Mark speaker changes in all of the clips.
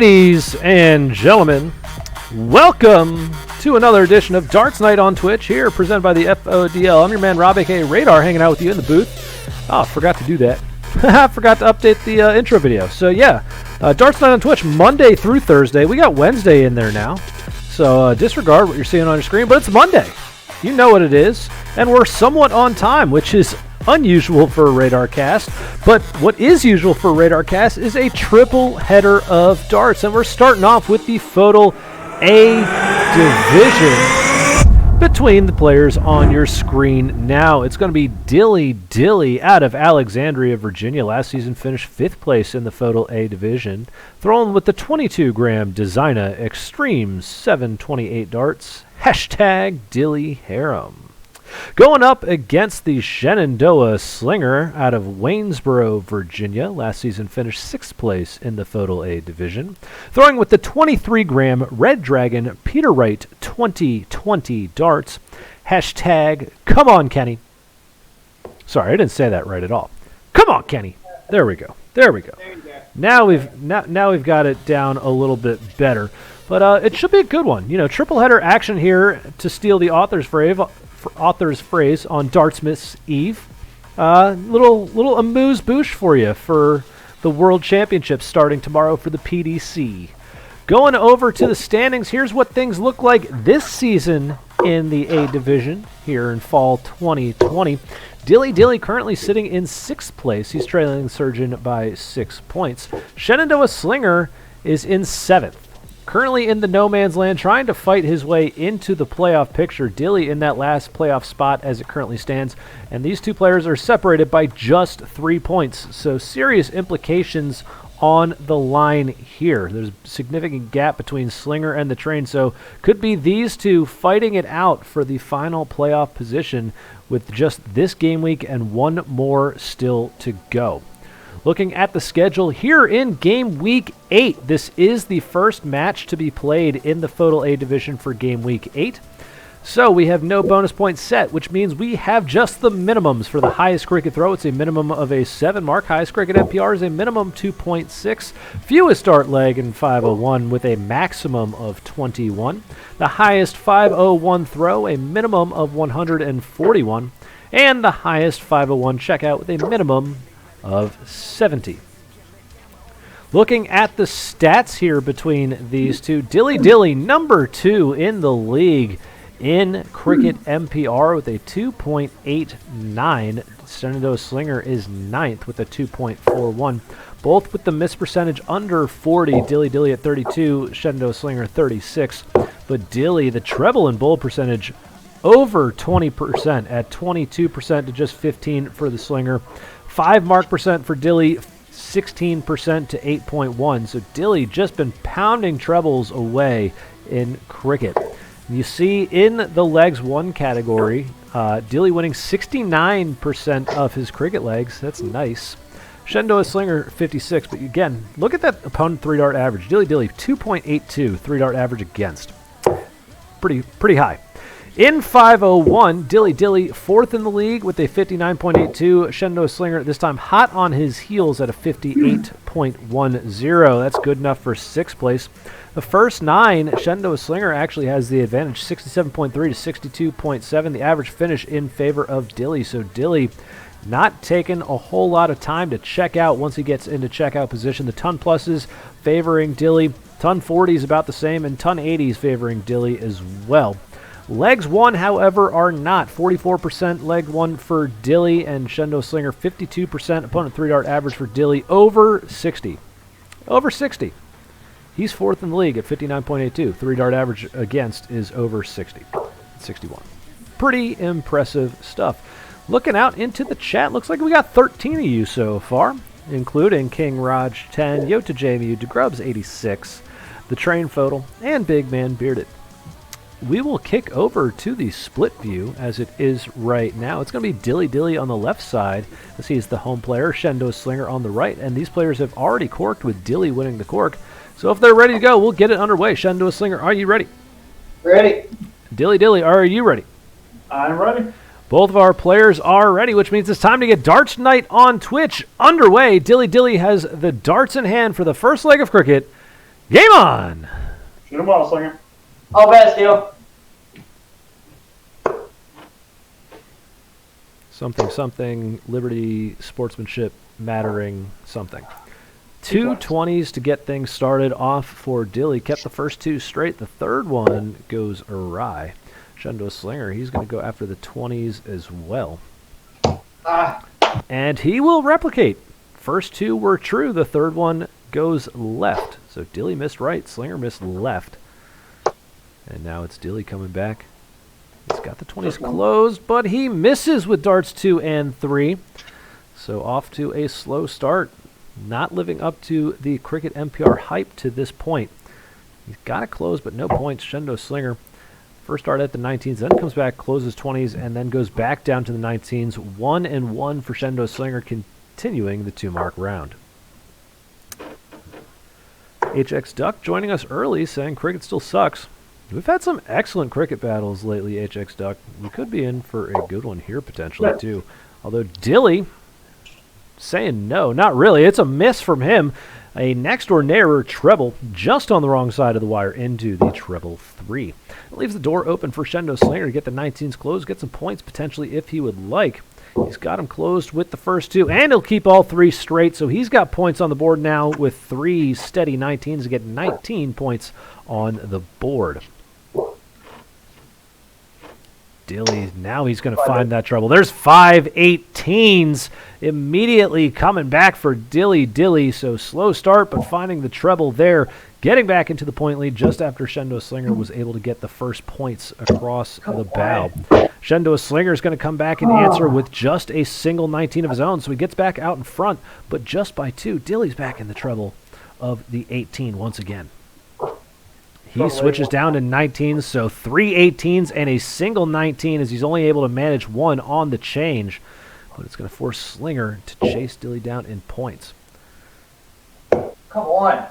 Speaker 1: Ladies and gentlemen, welcome to another edition of Darts Night on Twitch, here presented by the FODL. I'm your man Rob, aka Radar, hanging out with you in the booth. Oh, forgot to do that. Forgot to update the intro video. So yeah, Darts Night on Twitch, Monday through Thursday. We got Wednesday in there now, so disregard what you're seeing on your screen, but it's Monday. You know what it is, and we're somewhat on time, which is unusual for a Radar cast, but what is usual for a Radar cast is a triple header of darts, and we're starting off with the FODL A division between the players on your screen now. It's going to be Dilly out of Alexandria, Virginia. Last season finished 5th place in the FODL A division, throwing with the 22-gram Designa Extreme 728 darts, #Dilly Harem. Going up against the Shenandoah Slinger out of Waynesboro, Virginia. Last season finished 6th place in the FODL A division. Throwing with the 23-gram Red Dragon Peter Wright 2020 darts. #Come on, Kenny. Sorry, I didn't say that right at all. Come on, Kenny. There we go. There we go. Now we've got it down a little bit better. But it should be a good one. You know, triple header action here to steal the author's phrase on Dartsmith's Eve. Little amuse-bouche for you for the World Championships starting tomorrow for the PDC. Going over to the standings, here's what things look like this season in the A division here in fall 2020. Dilly currently sitting in 6th place. He's trailing Surgeon by 6 points. Shenandoah Slinger is in 7th. Currently in the no man's land, trying to fight his way into the playoff picture. Dilly in that last playoff spot as it currently stands. And these two players are separated by just 3 points. So serious implications on the line here. There's a significant gap between Slinger and the train. So could be these two fighting it out for the final playoff position with just this game week and one more still to go. Looking at the schedule here in Game Week 8, this is the first match to be played in the FODL A division for Game Week 8. So we have no bonus points set, which means we have just the minimums for the highest cricket throw. It's a minimum of a 7 mark. Highest cricket MPR is a minimum 2.6. Fewest dart leg in 501 with a maximum of 21. The highest 501 throw, a minimum of 141. And the highest 501 checkout with a minimum of 70. Looking at the stats here between these two, Dilly number 2 in the league in cricket MPR with a 2.89. Shenandoah Slinger is 9th with a 2.41. Both with the miss percentage under 40. Dilly at 32, Shenandoah Slinger 36. But Dilly, the treble and bowl percentage over 20% at 22% to just 15 for the Slinger. 5 mark percent for Dilly, 16% to 8.1. So Dilly just been pounding trebles away in cricket. You see in the legs 1 category, Dilly winning 69% of his cricket legs. That's nice. Shenandoah Slinger 56, but again, look at that opponent 3-dart average. Dilly 2.82 3-dart average against. Pretty high. In 501, Dilly 4th in the league with a 59.82. Shenandoah Slinger this time hot on his heels at a 58.10. That's good enough for 6th place. The first 9, Shenandoah Slinger actually has the advantage, 67.3 to 62.7. The average finish in favor of Dilly. So Dilly not taking a whole lot of time to check out once he gets into checkout position. The ton pluses favoring Dilly. Ton 40s about the same, and ton 80s favoring Dilly as well. Legs 1, however, are not. 44% leg 1 for Dilly, and Shenandoah Slinger 52%. Opponent 3-dart average for Dilly over 60. Over 60. He's 4th in the league at 59.82. 3-dart average against is over 60. 61. Pretty impressive stuff. Looking out into the chat, looks like we got 13 of you so far, including King Raj 10, Yota Jamie, DeGrubs 86, The Train FODL, and Big Man Bearded. We will kick over to the split view as it is right now. It's going to be Dilly on the left side as he's the home player, Shenandoah Slinger on the right, and these players have already corked with Dilly winning the cork. So if they're ready to go, we'll get it underway. Shenandoah Slinger, are you ready?
Speaker 2: Ready.
Speaker 1: Dilly, are you ready?
Speaker 2: I'm ready.
Speaker 1: Both of our players are ready, which means it's time to get Darts Night on Twitch underway. Dilly has the darts in hand for the first leg of cricket. Game on!
Speaker 2: Shoot him well, Slinger. All bad, Steel.
Speaker 1: Something, liberty, sportsmanship, mattering, something. 2 20s to get things started off for Dilly. Kept the first 2 straight. The third one goes awry. Shenandoah Slinger, he's going to go after the 20s as well. And he will replicate. First 2 were true. The third one goes left. So Dilly missed right. Slinger missed left. And now it's Dilly coming back. He's got the 20s closed, but he misses with darts 2 and 3. So off to a slow start. Not living up to the Cricket NPR hype to this point. He's got it closed, but no points. Shenandoah Slinger, first start at the 19s, then comes back, closes 20s, and then goes back down to the 19s. 1 and 1 for Shenandoah Slinger, continuing the 2-mark round. HX Duck joining us early, saying cricket still sucks. We've had some excellent cricket battles lately, HX Duck. We could be in for a good one here potentially, too. Although Dilly saying no, not really. It's a miss from him. A next-door neighbor treble just on the wrong side of the wire into the treble 3. It leaves the door open for Shenandoah Slinger to get the 19s closed, get some points potentially if he would like. He's got him closed with the first 2, and he'll keep all 3 straight, so he's got points on the board now with 3 steady 19s to get 19 points on the board. Dilly, now he's going to find that trouble. There's 5 18s immediately coming back for Dilly. So slow start, but finding the treble there. Getting back into the point lead just after Shenandoah Slinger was able to get the first points across the bow. Shenandoah Slinger is going to come back and answer with just a single 19 of his own. So he gets back out in front, but just by 2. Dilly's back in the treble of the 18 once again. He switches down to 19s, so 3 18s and a single 19 as he's only able to manage 1 on the change. But it's going to force Slinger to chase Dilly down in points.
Speaker 2: Come on.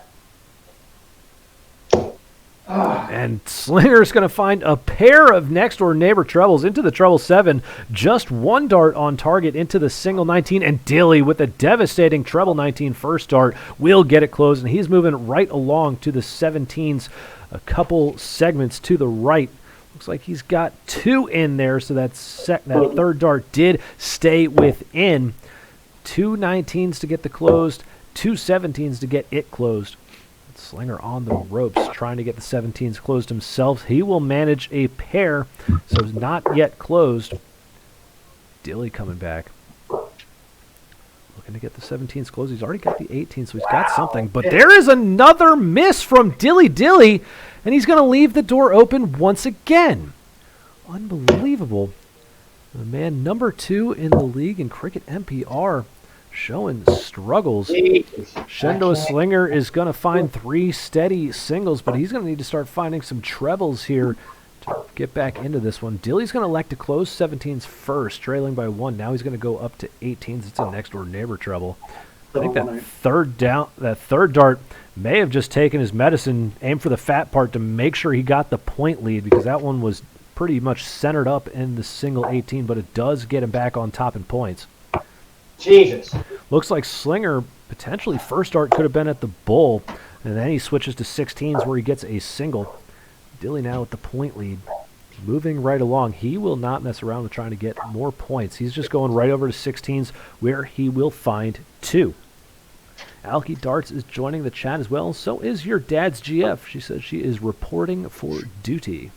Speaker 1: And Slinger's going to find a pair of next-door neighbor trebles into the treble 7. Just 1 dart on target into the single 19. And Dilly with a devastating treble 19 first dart will get it closed. And he's moving right along to the 17s. A couple segments to the right. Looks like he's got 2 in there, so that third dart did stay within. 2 19s to get the closed, 2 17s to get it closed. Slinger on the ropes, trying to get the 17s closed himself. He will manage a pair, so not yet closed. Dilly coming back. Looking to get the 17s closed. He's already got the 18s, so he's got something. But there is another miss from Dilly, and he's going to leave the door open once again. Unbelievable. The man number 2 in the league in Cricket NPR showing struggles. Shenandoah Slinger is going to find 3 steady singles, but he's going to need to start finding some trebles here to get back into this one. Dilly's going to elect to close 17s first, trailing by 1. Now he's going to go up to 18s. It's a next-door neighbor treble. I think that third dart may have just taken his medicine, aimed for the fat part to make sure he got the point lead, because that one was pretty much centered up in the single 18, but it does get him back on top in points.
Speaker 2: Jesus.
Speaker 1: Looks like Slinger potentially first dart could have been at the bull, and then he switches to 16s where he gets a single. Dilly now with the point lead. Moving right along. He will not mess around with trying to get more points. He's just going right over to 16s where he will find 2. Alki Darts is joining the chat as well. So is your dad's GF. She says she is reporting for duty.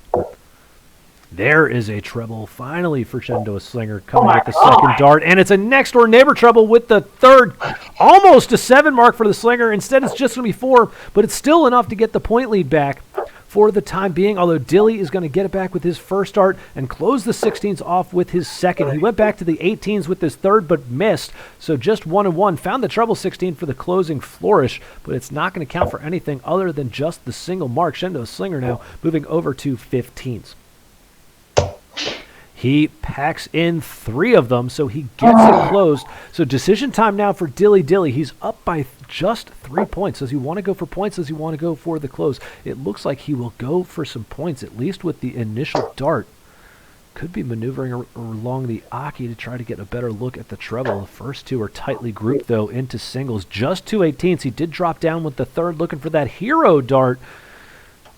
Speaker 1: There is a treble finally for Shenandoah Slinger coming with the second dart. And it's a next-door neighbor treble with the third. Almost a 7 mark for the Slinger. Instead, it's just going to be 4, but it's still enough to get the point lead back for the time being, although Dilly is going to get it back with his first dart and close the 16s off with his second. He went back to the 18s with his third, but missed, so just 1 and 1. Found the treble 16 for the closing flourish, but it's not going to count for anything other than just the single mark. Shenandoah Slinger now moving over to 15s. He packs in 3 of them, so he gets it closed. So decision time now for Dilly. He's up by just 3 points. Does he want to go for points? Does he want to go for the close? It looks like he will go for some points, at least with the initial dart. Could be maneuvering along the Aki to try to get a better look at the treble. The first two are tightly grouped, though, into singles. Just 2/18ths. He did drop down with the third, looking for that hero dart,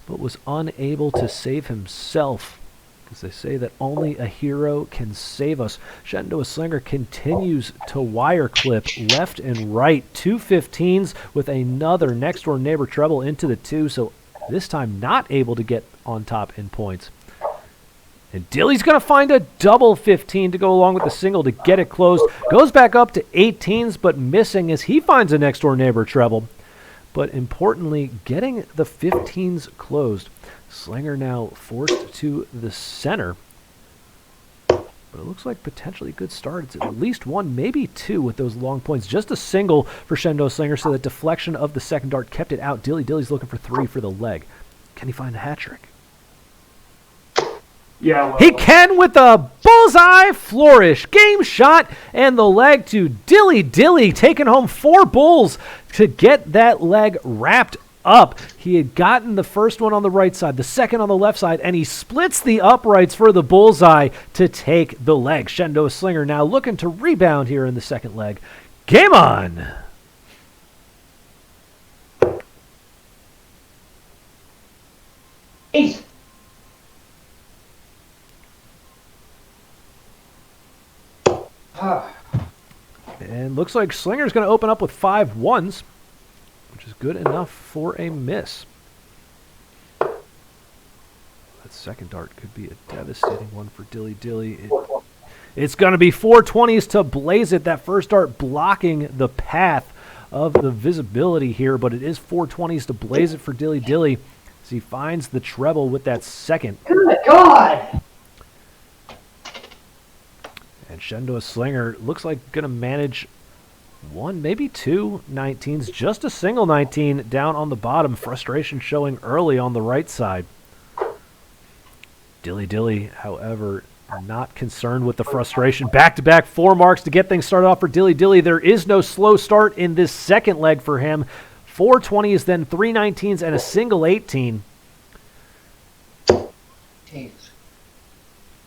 Speaker 1: but was unable to save himself, because they say that only a hero can save us. Shenandoah Slinger continues to wire clip left and right. 2/15s with another next door neighbor treble into the 2, so this time not able to get on top in points. And Dilly's going to find a double 15 to go along with the single to get it closed. Goes back up to 18s, but missing as he finds a next door neighbor treble. But importantly, getting the 15s closed. Slinger now forced to the center. But it looks like potentially a good start. It's at least one, maybe two with those long points. Just a single for Shenandoah Slinger, so that deflection of the second dart kept it out. Dilly's looking for 3 for the leg. Can he find a hat trick?
Speaker 2: Yeah, well.
Speaker 1: He can with a bullseye flourish. Game shot and the leg to Dilly, taking home 4 bulls to get that leg wrapped up. He had gotten the first one on the right side, the second on the left side, and he splits the uprights for the bullseye to take the leg. Shenandoah Slinger now looking to rebound here in the second leg. Game on!
Speaker 2: Ace.
Speaker 1: And looks like Slinger's going to open up with 5 ones, which is good enough for a miss. That second dart could be a devastating one for Dilly. It's going to be 420s to blaze it. That first dart blocking the path of the visibility here, but it is 420s to blaze it for Dilly as he finds the treble with that second.
Speaker 2: Good God!
Speaker 1: And Shenandoah Slinger looks like going to manage 1, maybe 2 19s. Just a single 19 down on the bottom. Frustration showing early on the right side. Dilly, however, not concerned with the frustration. Back-to-back 4 marks to get things started off for Dilly. There is no slow start in this second leg for him. 4 20s, then 3 19s, and a single 18.
Speaker 2: Jeez.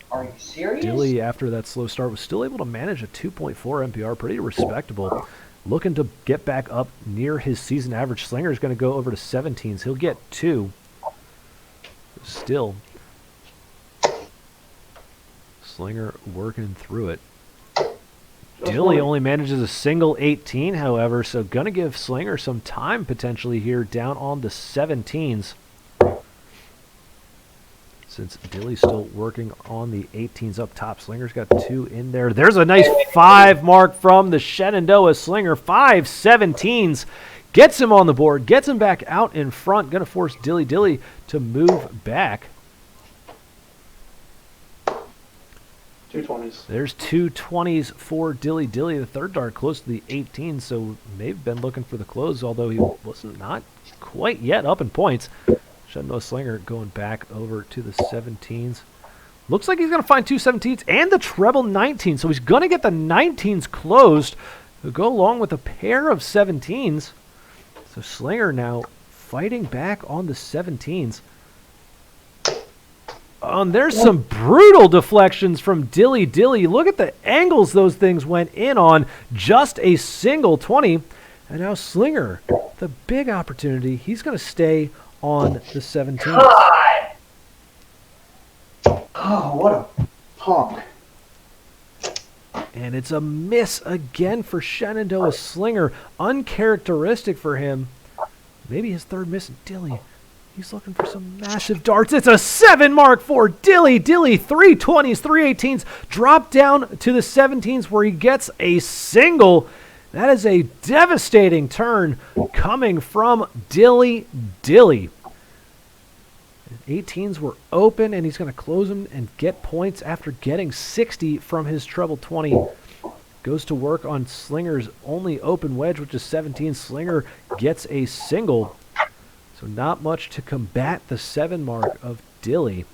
Speaker 2: Are you serious?
Speaker 1: Dilly, after that slow start, was still able to manage a 2.4 MPR, pretty respectable. Looking to get back up near his season average. Slinger is going to go over to 17s. He'll get 2. Still, Slinger working through it. Dilly only manages a single 18, however, so going to give Slinger some time potentially here down on the 17s. Since Dilly's still working on the 18s up top. Slinger's got 2 in there. There's a nice 5 mark from the Shenandoah Slinger. 5 17s. Gets him on the board. Gets him back out in front. Going to force Dilly to move back.
Speaker 2: 2 20s.
Speaker 1: There's 2 20s for Dilly. The third dart close to the 18, so may have been looking for the close, although he wasn't not quite yet up in points. Shenandoah Slinger going back over to the 17s. Looks like he's going to find 2 17s and the treble 19, so he's going to get the 19s closed. He'll go along with a pair of 17s. So Slinger now fighting back on the 17s. There's some brutal deflections from Dilly. Look at the angles those things went in on. Just a single 20. And now Slinger, the big opportunity. He's going to stay on the 17th.
Speaker 2: God! Oh, what a punk.
Speaker 1: And it's a miss again for Shenandoah Slinger. Uncharacteristic for him. Maybe his third miss. Dilly, he's looking for some massive darts. It's a 7 mark for Dilly. 3 20s, 3 18s. Drop down to the 17s where he gets a single. That is a devastating turn coming from Dilly. 18s were open, and he's going to close them and get points after getting 60 from his treble 20. Goes to work on Slinger's only open wedge, which is 17. Slinger gets a single. So not much to combat the 7 mark of Dilly.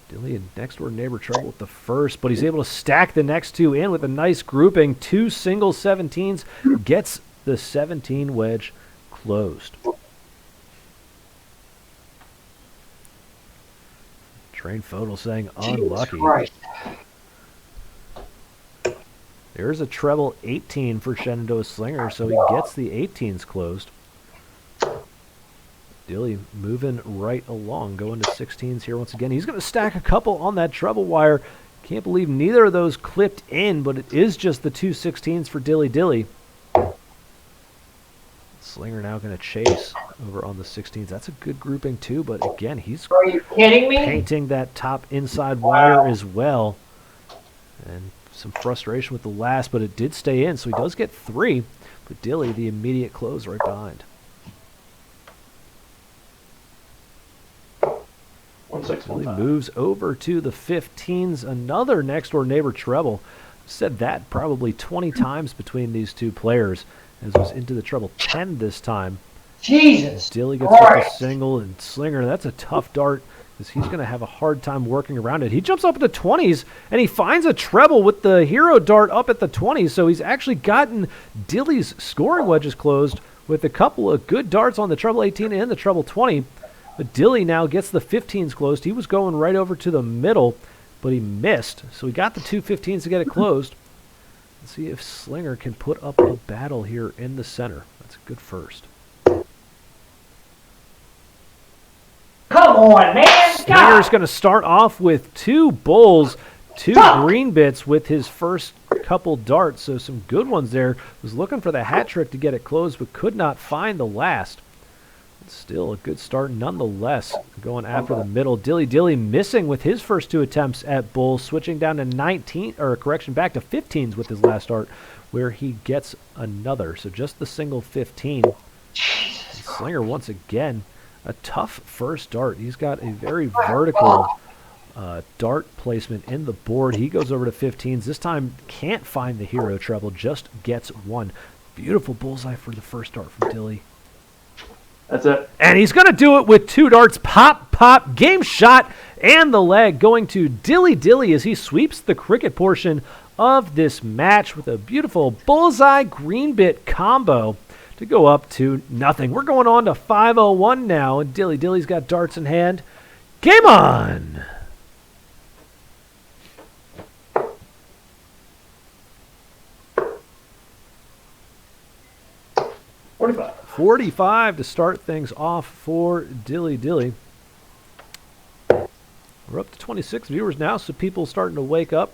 Speaker 1: Dilly and next door neighbor trouble with the first, but he's able to stack the next 2 in with a nice grouping. 2 single 17s, gets the 17 wedge closed. Train FODL saying
Speaker 2: Jesus
Speaker 1: unlucky.
Speaker 2: Christ.
Speaker 1: There's a treble 18 for Shenandoah Slinger, so he gets the 18s closed. Dilly moving right along, going to 16s here once again. He's going to stack a couple on that treble wire. Can't believe neither of those clipped in, but it is just the two 16s for Dilly. Slinger now going to chase over on the 16s. That's a good grouping too, but again, he's
Speaker 2: Are you kidding me?
Speaker 1: painting that top inside wire as well. And some frustration with the last, but it did stay in, so he does get 3. But Dilly, the immediate close right behind.
Speaker 2: 1-6,
Speaker 1: Dilly
Speaker 2: 1-5.
Speaker 1: moves over to the 15s, another next-door neighbor treble. Said that probably 20 times between these two players, as it was into the treble 10 this time.
Speaker 2: Jesus.
Speaker 1: Dilly gets with the
Speaker 2: Christ.
Speaker 1: single, and Slinger, that's a tough dart, because he's going to have a hard time working around it. He jumps up at the 20s, and he finds a treble with the hero dart up at the 20s, so he's actually gotten Dilly's scoring wedges closed with a couple of good darts on the treble 18 and the treble 20. But Dilly now gets the 15s closed. He was going right over to the middle, but he missed, so he got the two 15s to get it closed. Let's see if Slinger can put up a battle here in the center. That's a good first.
Speaker 2: Come on, man.
Speaker 1: Slinger's going to start off with 2 bulls, 2 green bits with his first couple darts, so some good ones there. Was looking for the hat trick to get it closed, but could not find the last. Still a good start nonetheless, going after the middle. Dilly missing with his first 2 attempts at bulls, switching down to 19, or correction, back to 15s with his last dart, where he gets another. So just the single 15. Slinger once again, a tough first dart. He's got a very vertical dart placement in the board. He goes over to 15s. This time can't find the hero treble, just gets 1. Beautiful bullseye for the first dart from Dilly.
Speaker 2: That's it.
Speaker 1: And he's going to do it with 2 darts. Pop, pop, game shot, and the leg going to Dilly as he sweeps the cricket portion of this match with a beautiful bullseye green bit combo to go up to nothing. We're going on to 501 now, and Dilly's got darts in hand. Game on!
Speaker 2: $45.
Speaker 1: 45 to start things off for Dilly. We're up to 26 viewers now, so people starting to wake up.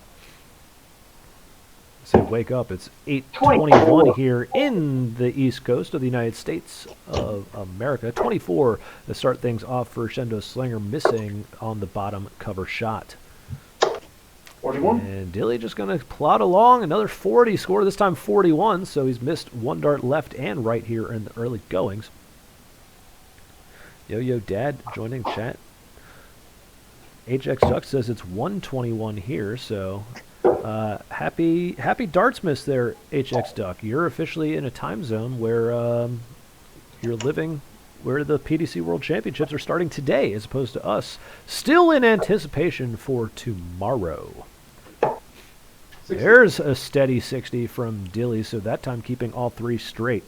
Speaker 1: I say wake up, it's 8:21 here in the East Coast of the United States of America. 24 to start things off for Shenandoah Slinger, missing on the bottom cover shot.
Speaker 2: 41.
Speaker 1: And Dilly just going to plod along. Another 40 score, this time 41, so he's missed 1 dart left and right here in the early goings. Yo Dad joining chat. HX Duck says it's 121 here, so happy dartsmith there, HX Duck. You're officially in a time zone where you're living where the PDC World Championships are starting today, as opposed to us still in anticipation for tomorrow. 60. There's a steady 60 from Dilly, so that time keeping all 3 straight.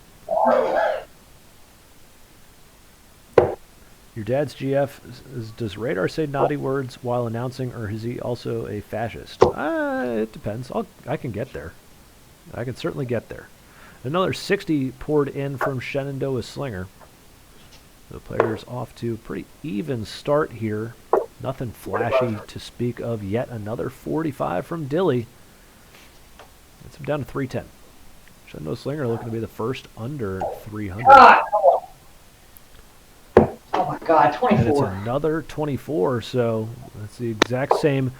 Speaker 1: Your dad's GF, does Radar say naughty words while announcing, or is he also a fascist? It depends. I can get there. I can certainly get there. Another 60 poured in from Shenandoah Slinger. The player's off to a pretty even start here. Nothing flashy to speak of yet. Another 45 from Dilly. Gets him down to 310. Shenandoah Slinger looking to be the first under 300.
Speaker 2: Oh my God, 24.
Speaker 1: And it's another 24, so that's the exact same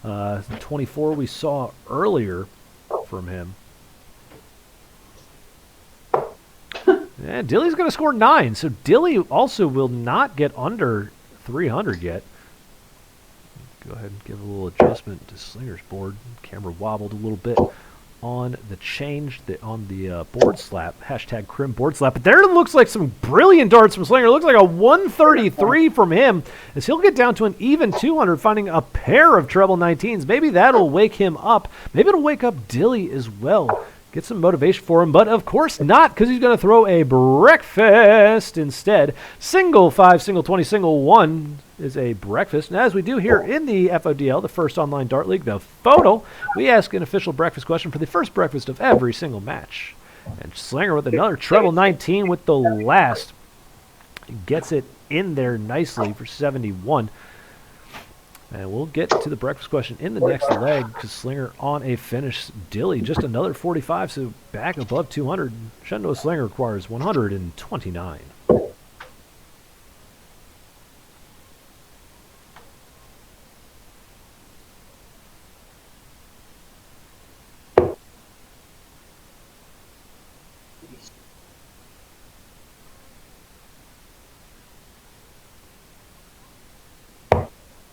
Speaker 1: 24 we saw earlier from him. And Dilly's going to score 9, so Dilly also will not get under 300 yet. Go ahead and give a little adjustment to Slinger's board. Camera wobbled a little bit on the change, on the board slap. Hashtag Crim board slap. But there looks like some brilliant darts from Slinger. It looks like a 133 from him, as he'll get down to an even 200, finding a pair of treble 19s. Maybe that'll wake him up. Maybe it'll wake up Dilly as well. Get some motivation for him, but of course not, because he's going to throw a breakfast instead. Single 5, single 20, single 1 is a breakfast. And as we do here in the FODL, the first online dart league, the FODL, we ask an official breakfast question for the first breakfast of every single match. And Slinger with another treble 19 with the last. Gets it in there nicely for 71. And we'll get to the breakfast question in the next leg because Slinger on a finish. Dilly just another 45, so back above 200. Shenandoah Slinger requires 129.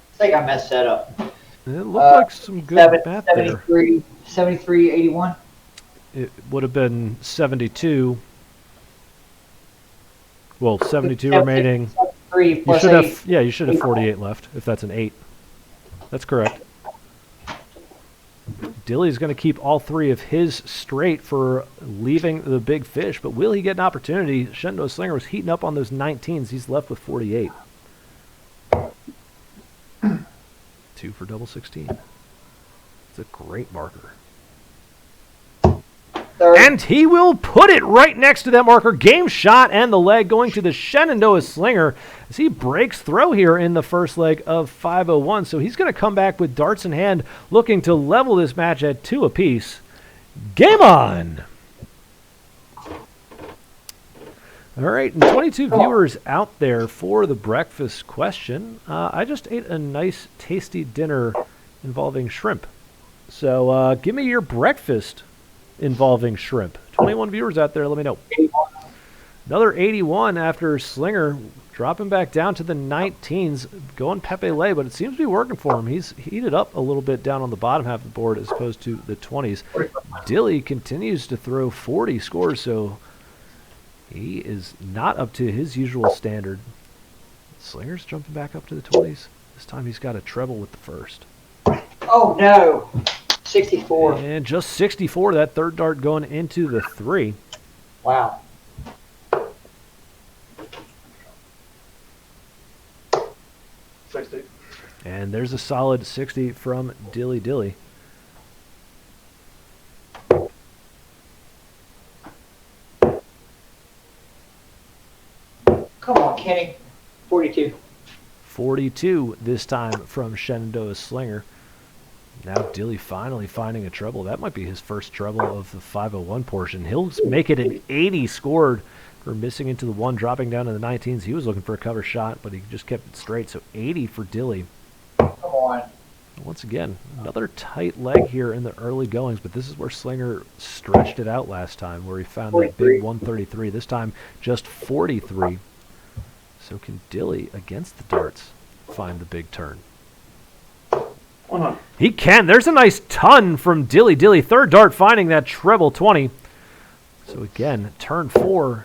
Speaker 2: I think I messed that up.
Speaker 1: It looked like some good math there.
Speaker 2: 73, 81.
Speaker 1: It would have been 72. Well, 72 remaining. You should have, yeah, you should have 48 left if that's an 8. That's correct. Dilly's going to keep all 3 of his straight for leaving the big fish, but will he get an opportunity? Shenandoah Slinger was heating up on those 19s. He's left with 48. 2 for double 16. It's a great marker. And he will put it right next to that marker. Game shot and the leg going to the Shenandoah Slinger as he breaks throw here in the first leg of 501. So he's going to come back with darts in hand, looking to level this match at 2 apiece. Game on! All right, and 22 viewers out there for the breakfast question. I just ate a nice, tasty dinner involving shrimp. So give me your breakfast involving shrimp. 21 viewers out there, let me know. Another 81 after Slinger dropping back down to the 19s, going Pepe Le, but it seems to be working for him. He's heated up a little bit down on the bottom half of the board as opposed to the 20s. Dilly continues to throw 40 scores, so he is not up to his usual standard. Slinger's jumping back up to the 20s. This time he's got a treble with the first.
Speaker 2: Oh, no. 64.
Speaker 1: And just 64, that third dart going into the 3.
Speaker 2: Wow.
Speaker 1: And there's a solid 60 from Dilly.
Speaker 2: Come on, Kenny. 42.
Speaker 1: 42 this time from Shenandoah Slinger. Now Dilly finally finding a treble. That might be his first treble of the 501 portion. He'll make it an 80 scored for missing into the 1, dropping down to the 19s. He was looking for a cover shot, but he just kept it straight. So 80 for Dilly.
Speaker 2: Come on.
Speaker 1: Once again, another tight leg here in the early goings, but this is where Slinger stretched it out last time, where he found that big 133. This time, just 43. So can Dilly, against the darts, find the big turn? He can. There's a nice ton from Dilly. Dilly, third dart, finding that treble 20. So again, turn 4,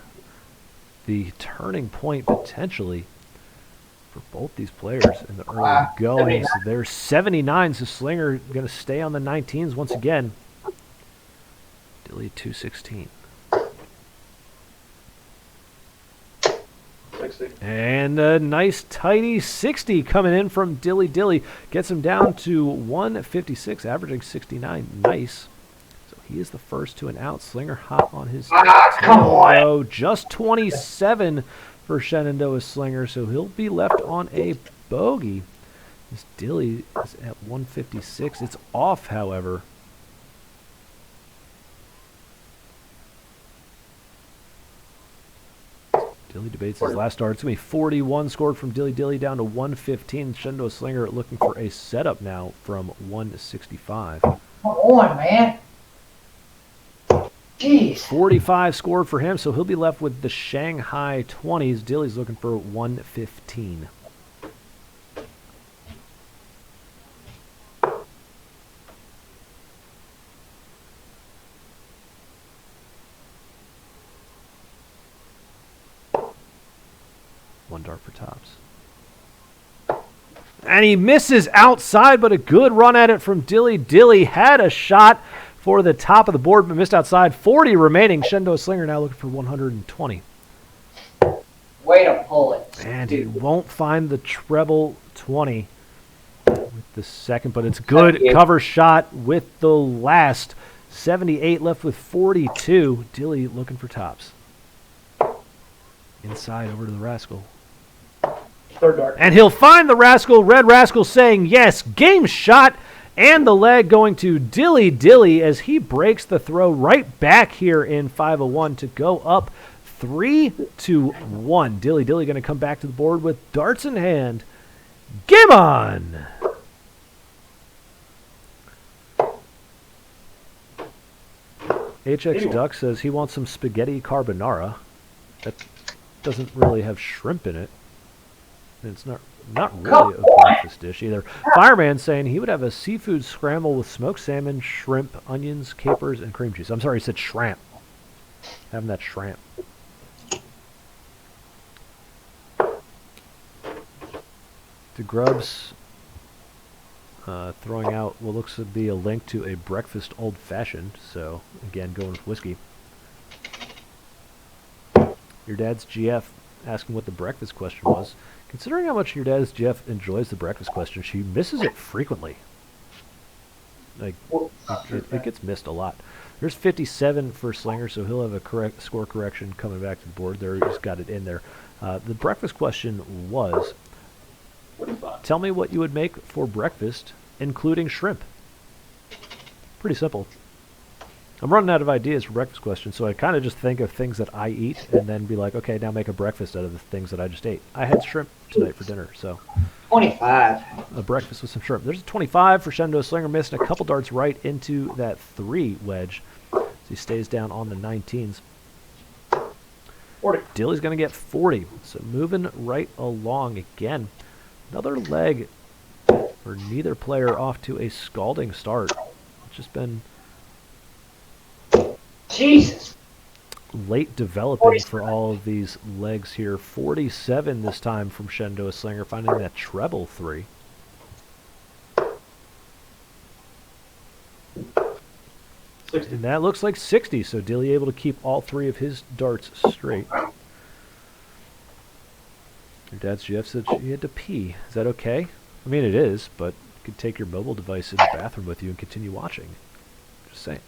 Speaker 1: the turning point potentially for both these players in the early goings. There's 79, so Slinger going to stay on the 19s once again. Dilly 216.
Speaker 2: 60.
Speaker 1: And a nice tidy 60 coming in from Dilly. Dilly gets him down to 156, averaging 69. Nice. So he is the first to an out. Slinger hot on his
Speaker 2: come on.
Speaker 1: just 27 for Shenandoah Slinger, so he'll be left on a bogey. This Dilly is at 156. It's off, however. Dilly debates his last dart. It's going to be 41 scored from Dilly. Dilly down to 115. Shenandoah Slinger looking for a setup now from 165.
Speaker 2: Come on, man. Jeez.
Speaker 1: 45 scored for him, so he'll be left with the Shanghai 20s. Dilly's looking for 115. One dart for tops. And he misses outside, but a good run at it from Dilly. Dilly had a shot for the top of the board, but missed outside. 40 remaining. Shenandoah Slinger now looking for 120.
Speaker 2: Way to pull it.
Speaker 1: And he won't find the treble 20 with the second, but it's good cover shot with the last. 78 left with 42. Dilly looking for tops. Inside over to the Rascal.
Speaker 2: Third dart.
Speaker 1: And he'll find the Rascal. Red Rascal saying yes. Game shot. And the leg going to Dilly as he breaks the throw right back here in 501 to go up 3-1. Dilly going to come back to the board with darts in hand. Game on! HX Duck says he wants some spaghetti carbonara. That doesn't really have shrimp in it. And it's not really a breakfast dish either. Fireman saying he would have a seafood scramble with smoked salmon, shrimp, onions, capers, and cream cheese. I'm sorry, he said shrimp. Having that shrimp. To Grubs, throwing out what looks to be a link to a breakfast old-fashioned. So, again, going with whiskey. Your dad's GF asking what the breakfast question was. Considering how much your dad's GF enjoys the breakfast question, she misses it frequently. Like, it gets missed a lot. There's 57 for Slinger, so he'll have a score correction coming back to the board there. He's got it in there. The breakfast question was, tell me what you would make for breakfast, including shrimp. Pretty simple. I'm running out of ideas for breakfast questions, so I kind of just think of things that I eat and then be like, okay, now make a breakfast out of the things that I just ate. I had shrimp tonight for dinner, so.
Speaker 2: 25.
Speaker 1: A breakfast with some shrimp. There's a 25 for Shenandoah Slinger, missing a couple darts right into that 3 wedge. So he stays down on the 19s.
Speaker 2: 40.
Speaker 1: Dilly's going to get 40, so moving right along again. Another leg for neither player off to a scalding start. It's just been
Speaker 2: Jesus.
Speaker 1: late developing for all of these legs here. 47 this time from Shenandoah Slinger, finding that treble 3. And that looks like 60, so Dilly able to keep all 3 of his darts straight. Your dad's GF said she had to pee. Is that okay? I mean, it is, but you could take your mobile device in the bathroom with you and continue watching. Just saying.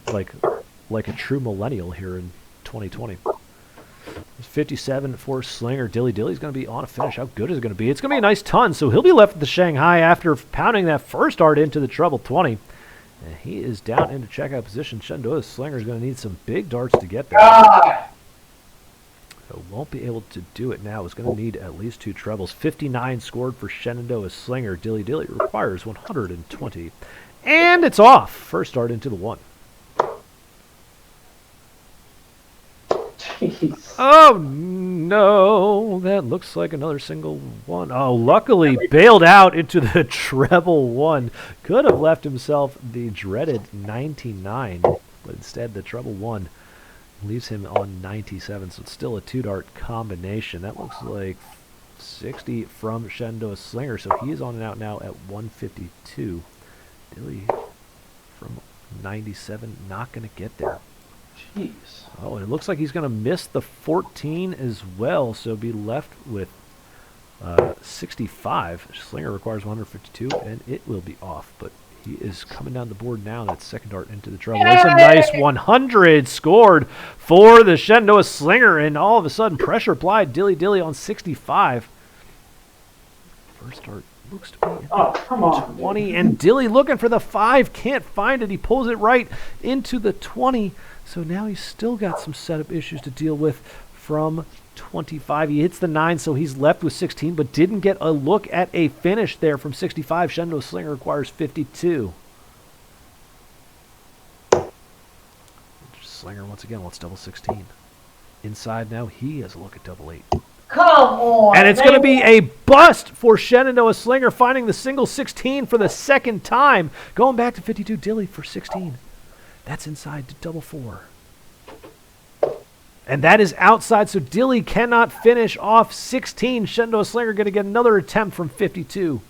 Speaker 1: Like a true millennial here in 2020. There's 57 for Slinger. Dilly's going to be on a finish. How good is it going to be? It's going to be a nice ton, so he'll be left at the Shanghai after pounding that first dart into the treble 20. And he is down into checkout position. Shenandoah Slinger is going to need some big darts to get there. So won't be able to do it now. It's going to need at least 2 trebles. 59 scored for Shenandoah Slinger. Dilly requires 120. And it's off. First dart into the 1.
Speaker 2: Jeez.
Speaker 1: Oh, no. That looks like another single 1. Oh, luckily bailed out into the treble 1. Could have left himself the dreaded 99, but instead the treble 1 leaves him on 97, so it's still a 2-dart combination. That looks like 60 from Shenandoah Slinger, so he is on and out now at 152. Dilly from 97, not going to get there.
Speaker 2: Jeez.
Speaker 1: Oh, and it looks like he's going to miss the 14 as well, so be left with 65. Slinger requires 152, and it will be off, but he is coming down the board now. That second dart into the treble. There's a nice 100 scored for the Shenandoah Slinger, and all of a sudden pressure applied. Dilly on 65. First dart looks to be
Speaker 2: Come on,
Speaker 1: 20, dude. And Dilly looking for the 5. Can't find it. He pulls it right into the 20. So now he's still got some setup issues to deal with from 25. He hits the 9, so he's left with 16, but didn't get a look at a finish there from 65. Shenandoah Slinger requires 52. Slinger once again wants double 16. Inside now, he has a look at double 8.
Speaker 2: Come on.
Speaker 1: And it's going to be a bust for Shenandoah Slinger, finding the single 16 for the second time. Going back to 52, Dilly for 16. That's inside to double 4. And that is outside, so Dilly cannot finish off 16. Shenandoah Slinger going to get another attempt from 52.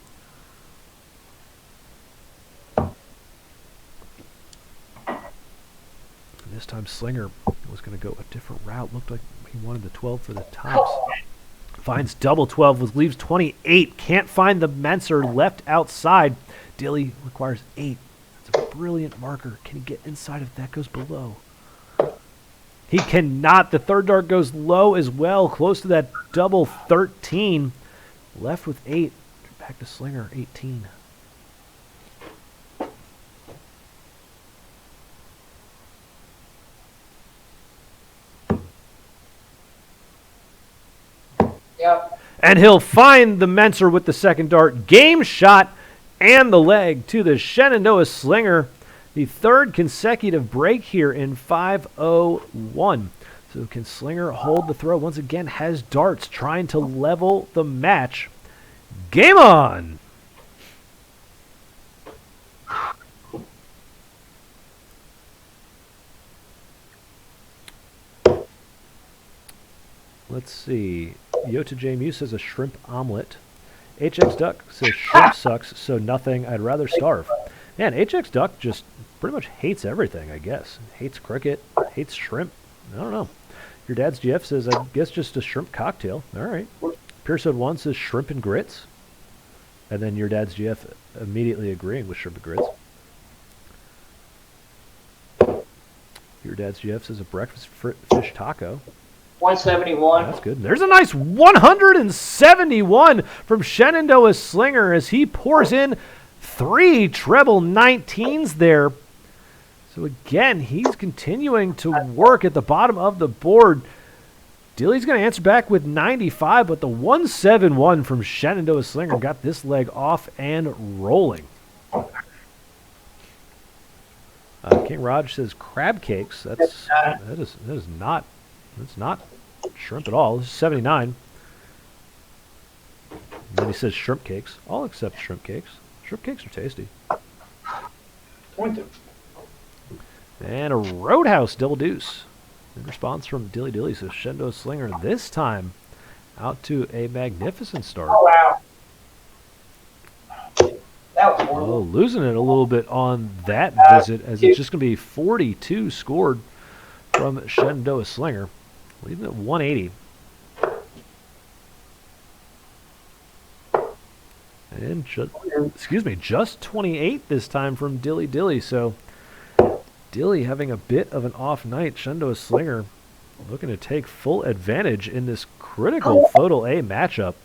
Speaker 1: This time Slinger was going to go a different route. Looked like he wanted the 12 for the tops. Finds double 12, leaves 28. Can't find the Menser, left outside. Dilly requires 8. That's a brilliant marker. Can he get inside if that goes below? He cannot. The third dart goes low as well, close to that double 13. Left with 8. Back to Slinger, 18.
Speaker 2: Yep.
Speaker 1: And he'll find the Menser with the second dart. Game shot and the leg to the Shenandoah Slinger. The third consecutive break here in 5:01. So can Slinger hold the throw? Once again, has darts trying to level the match. Game on! Let's see. Yota J. Mew says a shrimp omelet. HX Duck says shrimp sucks, so nothing. I'd rather starve. Man, HX Duck just pretty much hates everything, I guess. Hates cricket, hates shrimp. I don't know. Your dad's GF says, I guess just a shrimp cocktail. All right. Piercewood 1 says shrimp and grits. And then your dad's GF immediately agreeing with shrimp and grits. Your dad's GF says a breakfast fish taco.
Speaker 2: 171.
Speaker 1: That's good. There's a nice 171 from Shenandoah Slinger as he pours in 3 treble 19s there. So again, he's continuing to work at the bottom of the board. Dilly's going to answer back with 95, but the 171 from Shenandoah Slinger got this leg off and rolling. King Raj says crab cakes. That is not shrimp at all. This is 79. And then he says shrimp cakes. I'll accept shrimp cakes. Shrimp cakes are tasty.
Speaker 2: Pointed.
Speaker 1: And a Roadhouse double deuce. In response from Dilly says Shenandoah Slinger this time out to a magnificent start.
Speaker 2: Oh, wow. That was
Speaker 1: Oh,
Speaker 2: horrible.
Speaker 1: losing it a little bit on that visit as it's just going to be 42 scored from Shenandoah Slinger. Leaving it 180. And just 28 this time from Dilly. So Dilly having a bit of an off night. Shenandoah Slinger looking to take full advantage in this critical FODL A matchup.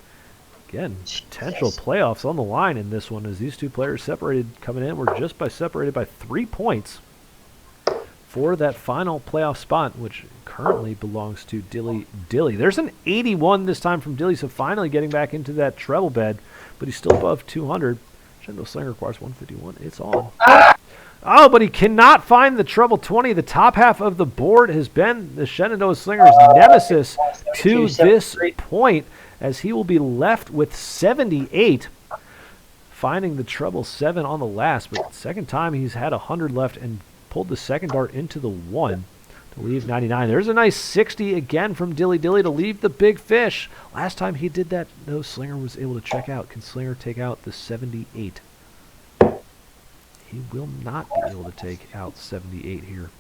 Speaker 1: Again, potential playoffs on the line in this one as these two players separated coming in. We're just separated by 3 points for that final playoff spot, which currently belongs to Dilly. There's an 81 this time from Dilly, so finally getting back into that treble bed, but he's still above 200. Shenandoah Slinger requires 151. It's on. Oh, but he cannot find the treble 20. The top half of the board has been the Shenandoah Slinger's nemesis to this point, as he will be left with 78, finding the treble 7 on the last. But second time he's had 100 left and pulled the second dart into the 1 to leave 99. There's a nice 60 again from Dilly to leave the big fish. Last time he did that, no, Slinger was able to check out. Can Slinger take out the 78? He will not be able to take out 78 here.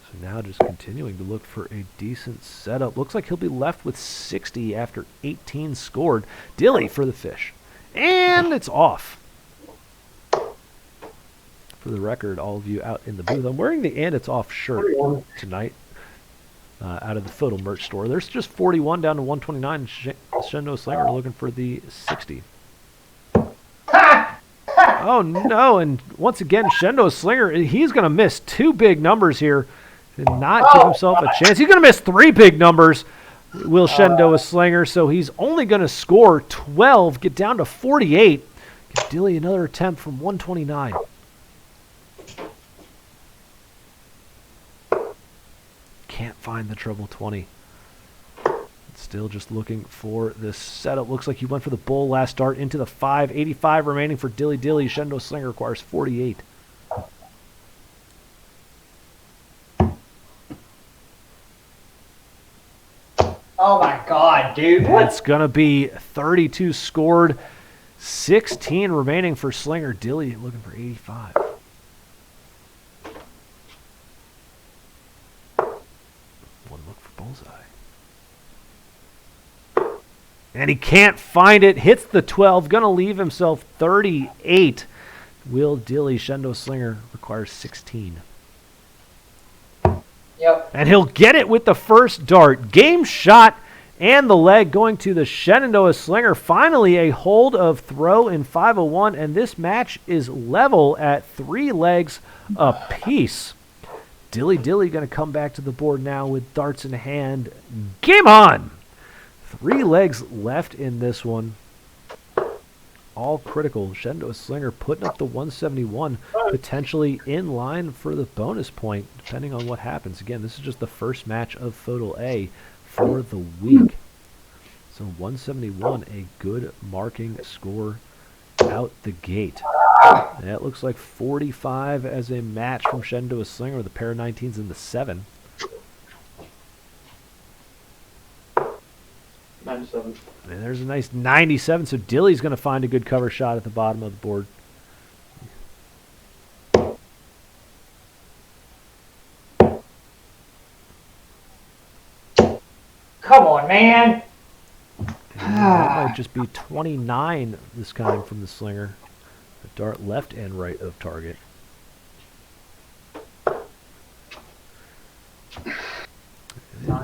Speaker 1: So now just continuing to look for a decent setup. Looks like he'll be left with 60 after 18 scored. Dilly for the fish. And it's off. For the record, all of you out in the booth, I'm wearing the And It's Off shirt tonight out of the FODL merch store. There's just 41 down to 129. Shenandoah Slinger looking for the 60. Oh, no, and once again, Shenandoah Slinger, he's going to miss 2 big numbers here and not give himself a chance. He's going to miss 3 big numbers, will Shenandoah Slinger, so he's only going to score 12, get down to 48. Give Dilly another attempt from 129. Can't find the treble 20. Still just looking for this setup. Looks like he went for the bull last start into the 5. 85 remaining for Dilly. Shenandoah Slinger requires 48.
Speaker 2: Oh my god, dude.
Speaker 1: It's going to be 32 scored. 16 remaining for Slinger. Dilly looking for 85. And he can't find it. Hits the 12. Going to leave himself 38. Will Dilly, Shenandoah Slinger, requires 16.
Speaker 2: Yep.
Speaker 1: And he'll get it with the first dart. Game shot and the leg going to the Shenandoah Slinger. Finally a hold of throw in 501, and this match is level at 3 legs apiece. Dilly going to come back to the board now with darts in hand. Game on! 3 legs left in this one. All critical. Shenandoah Slinger putting up the 171, potentially in line for the bonus point, depending on what happens. Again, this is just the first match of FODL A for the week. So 171, a good marking score out the gate. That looks like 45 as a match from Shenandoah Slinger with a pair of 19s in the 7.
Speaker 3: 97.
Speaker 1: And there's a nice 97, so Dilly's going to find a good cover shot at the bottom of the board.
Speaker 2: Come on, man.
Speaker 1: And that might just be 29 this time from the Slinger. A dart left and right of target.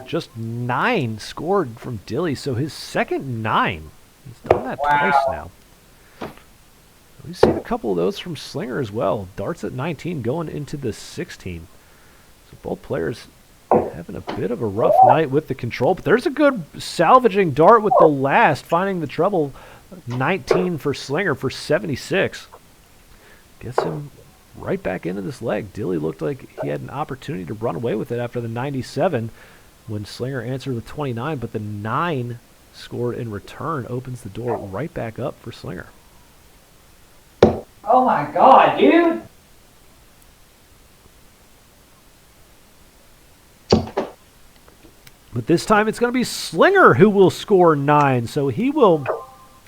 Speaker 1: Just 9 scored from Dilly, so his second 9. He's done that twice now. We've seen a couple of those from Slinger as well. Darts at 19 going into the 16. So both players having a bit of a rough night with the control, but there's a good salvaging dart with the last, finding the treble. 19 for Slinger for 76. Gets him right back into this leg. Dilly looked like he had an opportunity to run away with it after the 97 when Slinger answered with 29, but the 9 scored in return opens the door right back up for Slinger.
Speaker 2: Oh my God, dude.
Speaker 1: But this time it's going to be Slinger who will score 9, so he will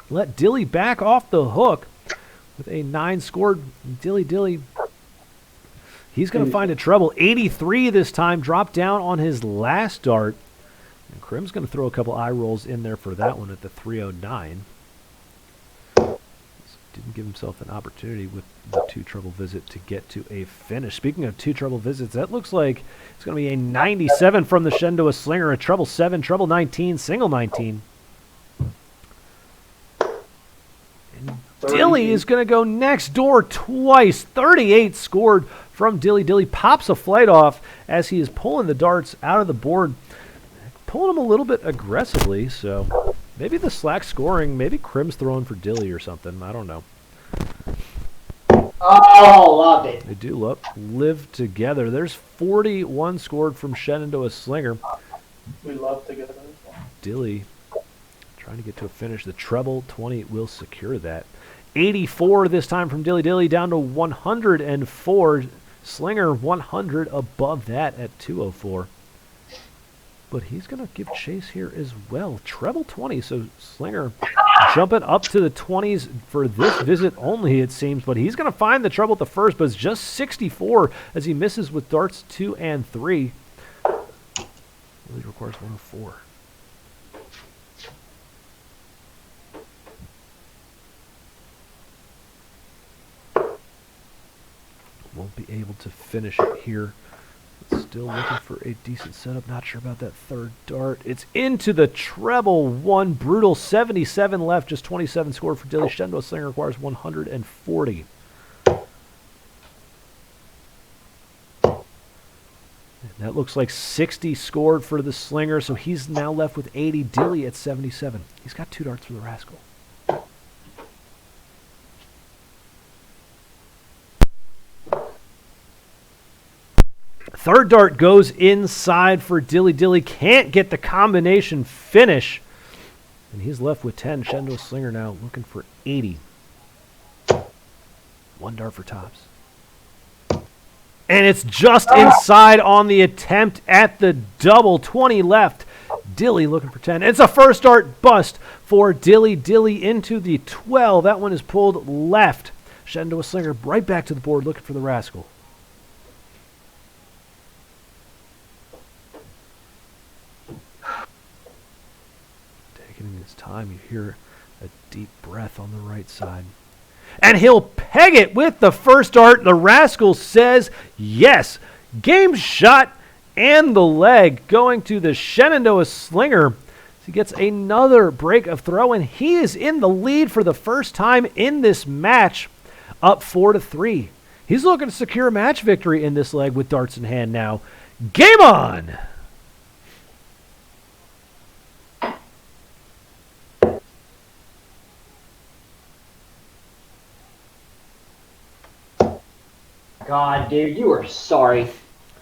Speaker 1: let Dilly back off the hook with a 9 scored. Dilly. He's going to find a treble. 83 this time, drop down on his last dart. And Krim's going to throw a couple eye rolls in there for that one at the 309. Didn't give himself an opportunity with the 2 treble visit to get to a finish. Speaking of 2 treble visits, that looks like it's going to be a 97 from the Shenandoah Slinger, a treble 7, treble 19, single 19. And Dilly is going to go next door twice. 38 scored from Dilly. Dilly pops a flight off as he is pulling the darts out of the board. Pulling them a little bit aggressively, so maybe the slack scoring, maybe Krim's throwing for Dilly or something. I don't know.
Speaker 2: Oh, loved it.
Speaker 1: They do live together. There's 41 scored from Shenandoah Slinger.
Speaker 3: We love together.
Speaker 1: Dilly trying to get to a finish. The treble 20 will secure that. 84 this time from Dilly down to 104. Slinger 100 above that at 204. But he's going to give chase here as well. Treble 20, so Slinger jumping up to the 20s for this visit only, it seems. But he's going to find the treble at the first, but it's just 64 as he misses with darts 2 and 3. Really requires 104. Won't be able to finish it here. Still looking for a decent setup. Not sure about that third dart. It's into the treble 1. Brutal 77 left. Just 27 scored for Dilly. Shenandoah Slinger requires 140. And that looks like 60 scored for the Slinger, so he's now left with 80. Dilly at 77. He's got 2 darts for the Rascal. Third dart goes inside for Dilly. Dilly can't get the combination finish. And he's left with 10. Shenandoah Slinger now looking for 80. 1 dart for tops. And it's just inside on the attempt at the double. 20 left. Dilly looking for 10. It's a first dart bust for Dilly. Dilly into the 12. That one is pulled left. Shenandoah Slinger right back to the board looking for the Rascal. time. You hear a deep breath on the right side. And he'll peg it with the first dart. The Rascal says yes. Game shot and the leg going to the Shenandoah Slinger. He gets another break of throw, and he is in the lead for the first time in this match, up 4-3. He's looking to secure a match victory in this leg with darts in hand now. Game on!
Speaker 2: God, dude, you are sorry.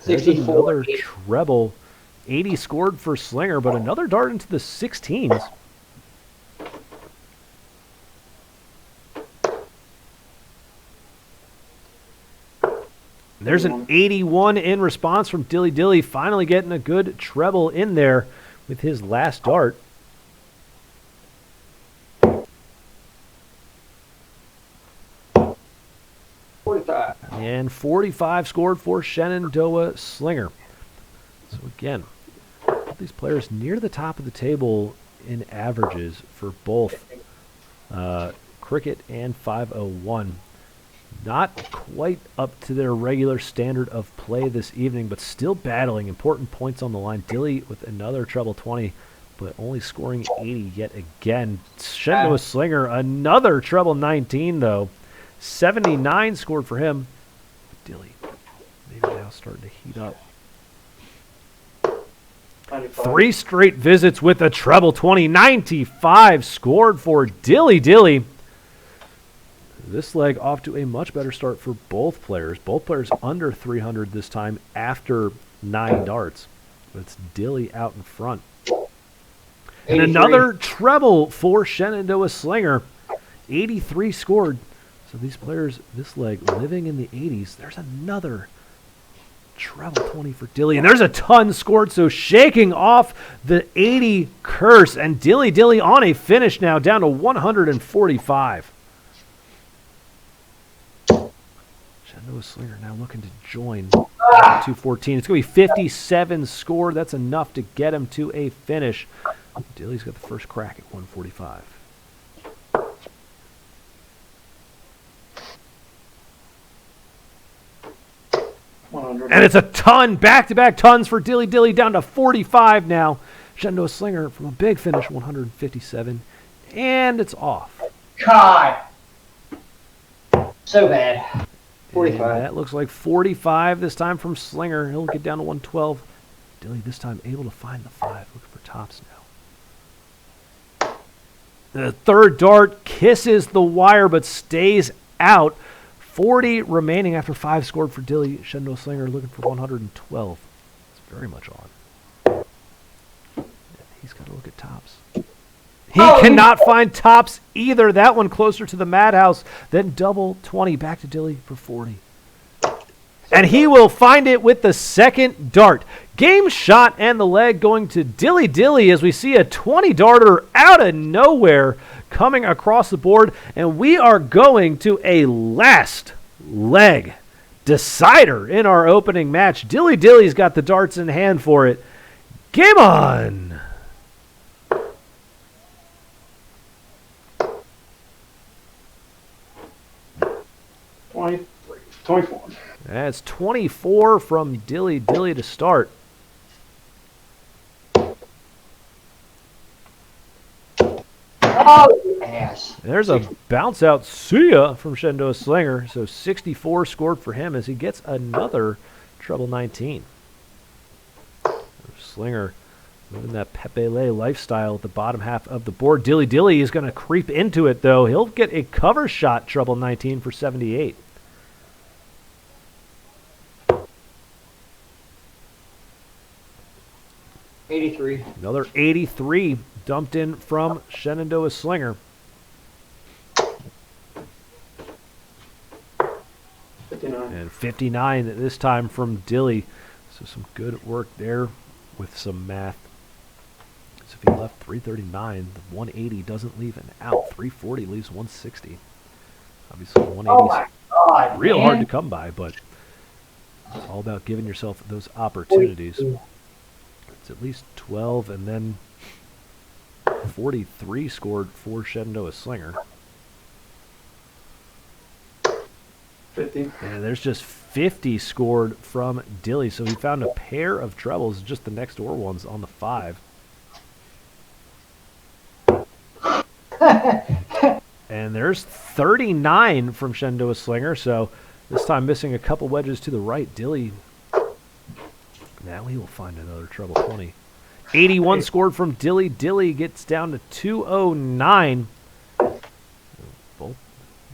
Speaker 1: There's
Speaker 2: 64.
Speaker 1: another treble. 80 scored for Slinger, but another dart into the 16s. There's an 81 in response from Dilly, finally getting a good treble in there with his last dart. And 45 scored for Shenandoah Slinger. So again, these players near the top of the table in averages for both Cricket and 501. Not quite up to their regular standard of play this evening, but still battling important points on the line. Dilly with another treble 20, but only scoring 80 yet again. Shenandoah Slinger, another treble 19, though. 79 scored for him. Dilly maybe now starting to heat up.
Speaker 3: 95.
Speaker 1: 3 straight visits with a treble 20. 95 scored for Dilly. This leg off to a much better start for both players. Both players under 300 this time after 9 darts. But it's Dilly out in front.
Speaker 2: 83.
Speaker 1: And another treble for Shenandoah Slinger. 83 scored. So these players, this leg, living in the 80s. There's another treble 20 for Dilly. And there's a ton scored, so shaking off the 80 curse. And Dilly on a finish now, down to 145. Shenandoah Slinger now looking to join 214. It's going to be 57 scored. That's enough to get him to a finish. Dilly's got the first crack at 145. And it's a ton, back-to-back tons for Dilly, down to 45 now. Shenandoah Slinger from a big finish, 157. And it's off.
Speaker 2: God. So bad. 45.
Speaker 1: And that looks like 45 this time from Slinger. He'll get down to 112. Dilly this time able to find the 5. Looking for tops now. The third dart kisses the wire but stays out. 40 remaining after 5 scored for Dilly. Shenandoah Slinger looking for 112. It's very much on. He's got to look at tops. He cannot find tops either. That one closer to the MADhouse. Then double 20 back to Dilly for 40. And he will find it with the second dart. Game shot and the leg going to Dilly as we see a 20 darter out of nowhere coming across the board. And we are going to a last leg decider in our opening match. Dilly's got the darts in hand for it. Game on!
Speaker 3: Twenty 24.
Speaker 1: That's 24 from Dilly to start.
Speaker 2: Oh, ass.
Speaker 1: There's a bounce out see ya from Shenandoah Slinger. So 64 scored for him as he gets another treble 19. Slinger moving that Pepe Le lifestyle at the bottom half of the board. Dilly is going to creep into it, though. He'll get a cover shot treble 19 for 78. Another 83 dumped in from Shenandoah Slinger.
Speaker 3: 59.
Speaker 1: And 59 this time from Dilly. So some good work there with some math. So if he left 339, the 180 doesn't leave an out. 340 leaves 160. Obviously 180
Speaker 2: Oh my God,
Speaker 1: real
Speaker 2: man.
Speaker 1: hard to come by, but it's all about giving yourself those opportunities. It's at least 12, and then 43 scored for Shenandoah Slinger.
Speaker 3: 50.
Speaker 1: And there's just 50 scored from Dilly. So he found a pair of trebles, just the next door ones on the 5. And there's 39 from Shenandoah Slinger. So this time missing a couple wedges to the right. Dilly, now he will find another treble 20. 81 scored from Dilly. Dilly gets down to 209.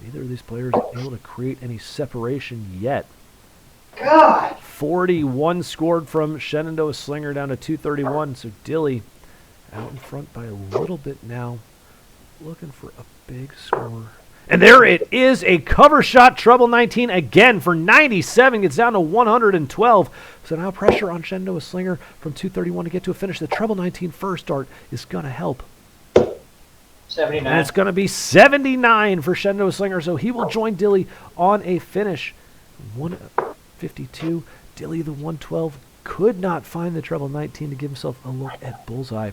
Speaker 1: Neither of these players able to create any separation yet.
Speaker 2: God.
Speaker 1: 41 scored from Shenandoah Slinger down to 231. So Dilly out in front by a little bit now. Looking for a big score. And there it is, a cover shot, treble 19 again for 97. Gets down to 112. So now pressure on Shenandoah Slinger from 231 to get to a finish. The treble 19 first dart is going to help.
Speaker 2: 79.
Speaker 1: And it's going to be 79 for Shenandoah Slinger, so he will join Dilly on a finish. 152. Dilly, the 112, could not find the treble 19 to give himself a look at bullseye.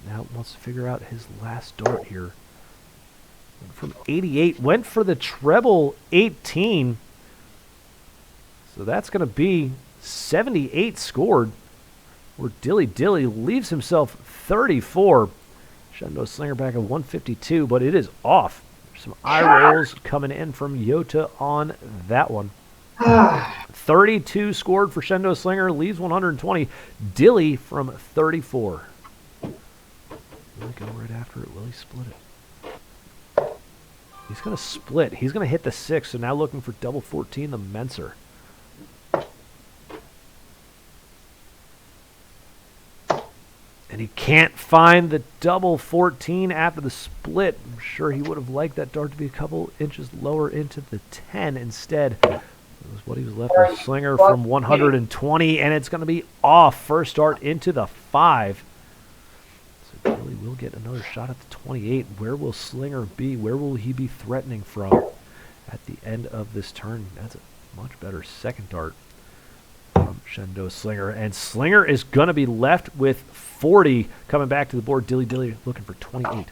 Speaker 1: Now wants to figure out his last dart here. From 88, went for the treble 18. So that's going to be 78 scored, where Dilly leaves himself 34. Shenandoah Slinger back at 152, but it is off. There's some eye rolls coming in from Yota on that one. 32 scored for Shenandoah Slinger, leaves 120. Dilly from 34. Will he go right after it? Will he split it? He's going to split. He's going to hit the 6, so now looking for double 14, the Menser. And he can't find the double 14 after the split. I'm sure he would have liked that dart to be a couple inches lower into the 10 instead. It was what he was left with. Slinger from 120, and it's going to be off. First dart into the 5. So Dilly will get another shot at the 28. Where will Slinger be? Where will he be threatening from at the end of this turn? That's a much better second dart from Shenandoah Slinger. And Slinger is going to be left with 40 coming back to the board. Dilly looking for 28.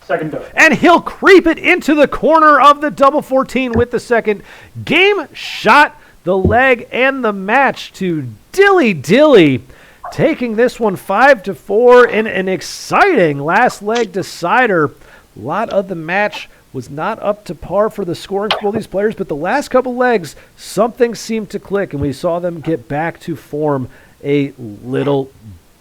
Speaker 3: Second dart.
Speaker 1: And he'll creep it into the corner of the double 14 with the second. Game shot, the leg, and the match to Dilly. Taking this one 5-4 in an exciting last leg decider. A lot of the match was not up to par for the scoring for all these players, but the last couple legs, something seemed to click, and we saw them get back to form a little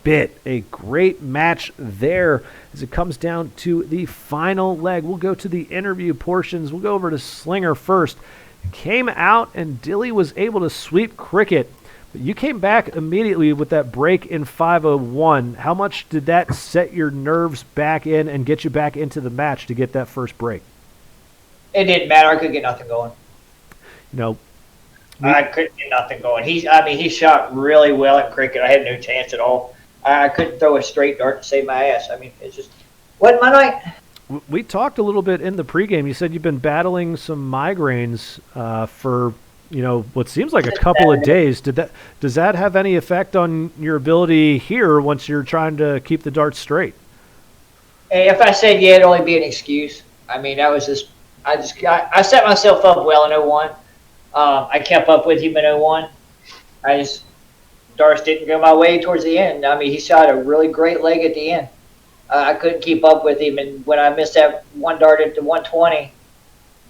Speaker 1: bit. A great match there as it comes down to the final leg. We'll go to the interview portions. We'll go over to Slinger first. Came out, and Dilly was able to sweep Cricket. But you came back immediately with that break in 501. How much did that set your nerves back in and get you back into the match to get that first break?
Speaker 2: It didn't matter. I couldn't get nothing going.
Speaker 1: You know,
Speaker 2: I couldn't get nothing going. He shot really well in cricket. I had no chance at all. I couldn't throw a straight dart to save my ass. I mean, it just wasn't my night.
Speaker 1: we talked a little bit in the pregame. You said you've been battling some migraines for, what seems like a couple of days. Does that have any effect on your ability here once you're trying to keep the darts straight?
Speaker 2: Hey, if I said yeah, it'd only be an excuse. I mean, that was just I set myself up well in 01. I kept up with him in 01. Darts didn't go my way towards the end. I mean, he shot a really great leg at the end. I couldn't keep up with him, and when I missed that one dart at the 120,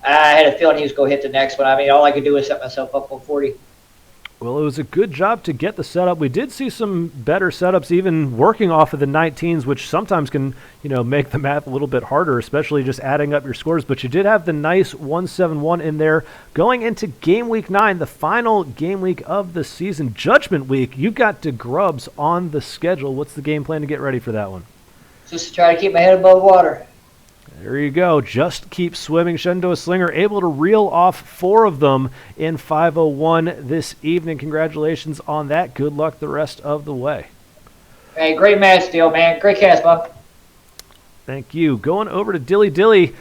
Speaker 2: I had a feeling he was going to hit the next one. I mean, all I could do was set myself up on 40.
Speaker 1: Well, it was a good job to get the setup. We did see some better setups, even working off of the 19s, which sometimes can, make the math a little bit harder, especially just adding up your scores. But you did have the nice 171 in there. Going into Game Week 9, the final game week of the season, Judgment Week, you've got DeGrubs on the schedule. What's the game plan to get ready for that one?
Speaker 2: Just to try to keep my head above water.
Speaker 1: There you go. Just keep swimming. Shenandoah Slinger able to reel off 4 of them in 501 this evening. Congratulations on that. Good luck the rest of the way.
Speaker 2: Hey, great match, Steele, man. Great cast, bud.
Speaker 1: Thank you. Going over to Dilly.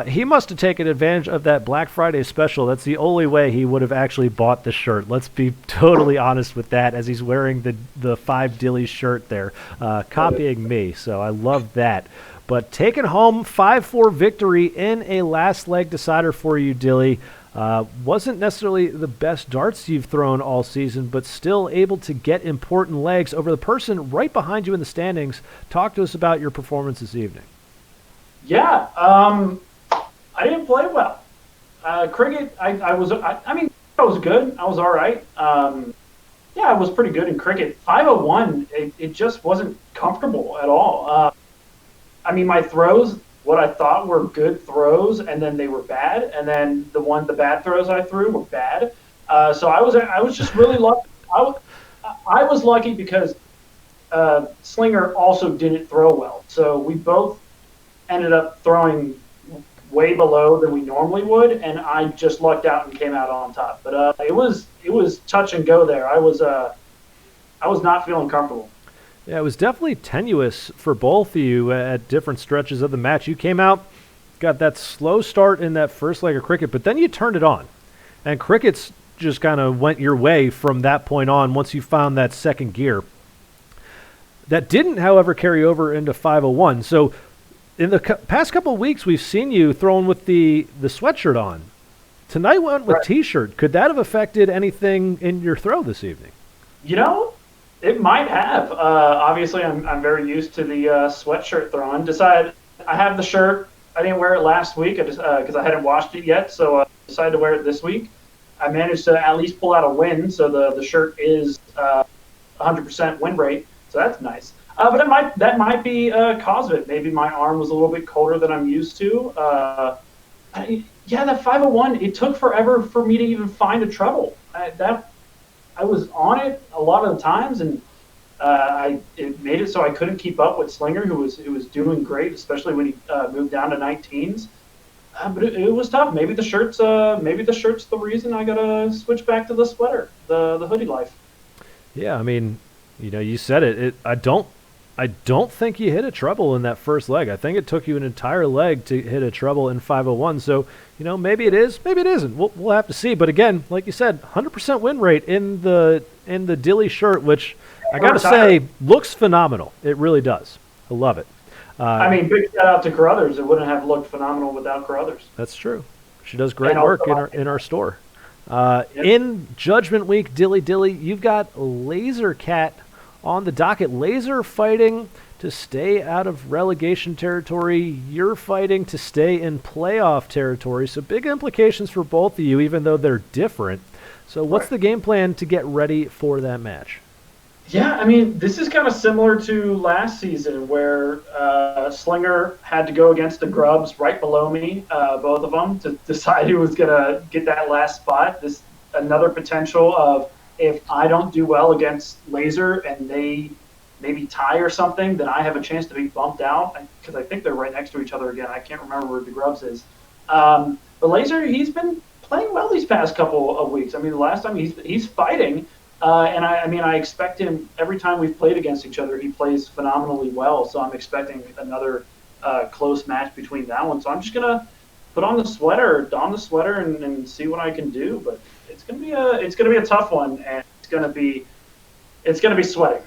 Speaker 1: He must have taken advantage of that Black Friday special. That's the only way he would have actually bought the shirt. Let's be totally honest with that, as he's wearing the 5 Dilly shirt there, copying me. So I love that. But taking home 5-4 victory in a last leg decider for you, Dilly. Wasn't necessarily the best darts you've thrown all season, but still able to get important legs over the person right behind you in the standings. Talk to us about your performance this evening.
Speaker 3: Yeah, I didn't play well. Cricket, I was good. I was all right. Yeah, I was pretty good in cricket. 501, it just wasn't comfortable at all. My throws, what I thought were good throws, and then they were bad, and then the bad throws I threw were bad. So I was just really lucky. I was lucky because Slinger also didn't throw well. So we both ended up throwing way below than we normally would, and I just lucked out and came out on top. But it was touch and go there. I was not feeling comfortable.
Speaker 1: Yeah, it was definitely tenuous for both of you at different stretches of the match. You came out, got that slow start in that first leg of cricket, but then you turned it on. And cricket's just kind of went your way from that point on once you found that second gear. That didn't, however, carry over into 501. So in the past couple of weeks, we've seen you throwing with the sweatshirt on. Tonight went with T-shirt. Could that have affected anything in your throw this evening?
Speaker 3: It might have. Obviously, I'm very used to the sweatshirt throwing. I have the shirt. I didn't wear it last week because I hadn't washed it yet, so I decided to wear it this week. I managed to at least pull out a win, so the shirt is 100% win rate, so that's nice. But that might be a cause of it. Maybe my arm was a little bit colder than I'm used to. That 501, it took forever for me to even find a treble. I was on it a lot of the times, and it made it so I couldn't keep up with Slinger, who was doing great, especially when he moved down to 19s. But it was tough. Maybe the shirt's the reason I gotta switch back to the sweater, the hoodie life.
Speaker 1: Yeah, you said it. I don't think you hit a treble in that first leg. I think it took you an entire leg to hit a treble in 501. So, maybe it is, maybe it isn't. We'll have to see. But again, like you said, 100% win rate in the Dilly shirt, which I got to say looks phenomenal. It really does. I love it.
Speaker 3: Big shout out to Carruthers. It wouldn't have looked phenomenal without Carruthers.
Speaker 1: That's true. She does great work in our store. In Judgment Week, Dilly, you've got Laser Cat on the docket. Laser fighting to stay out of relegation territory. You're fighting to stay in playoff territory. So big implications for both of you, even though they're different. So what's the game plan to get ready for that match?
Speaker 3: Yeah, this is kind of similar to last season where Slinger had to go against the Grubs right below me, both of them, to decide who was going to get that last spot. This another potential of, if I don't do well against Laser and they maybe tie or something, then I have a chance to be bumped out, because I think they're right next to each other again. I can't remember where the Grubs is. But Laser, he's been playing well these past couple of weeks. The last time he's fighting, and I expect him, every time we've played against each other, he plays phenomenally well. So I'm expecting another close match between that one. So I'm just gonna don the sweater, and see what I can do. But it's gonna be a tough one, and it's gonna be sweating.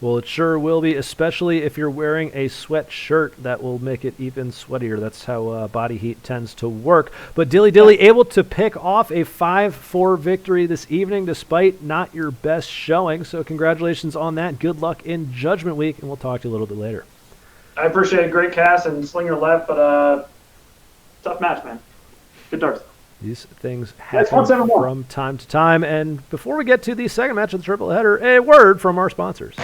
Speaker 1: Well, it sure will be, especially if you're wearing a sweatshirt. That will make it even sweatier. That's how body heat tends to work. But Dilly able to pick off a 5-4 victory this evening, despite not your best showing. So congratulations on that. Good luck in Judgment Week, and we'll talk to you a little bit later.
Speaker 3: I appreciate it. Great cast, and Slinger left, but tough match, man. Good darts.
Speaker 1: These things happen from time to time. And before we get to the second match of the Tripleheader, a word from our sponsors.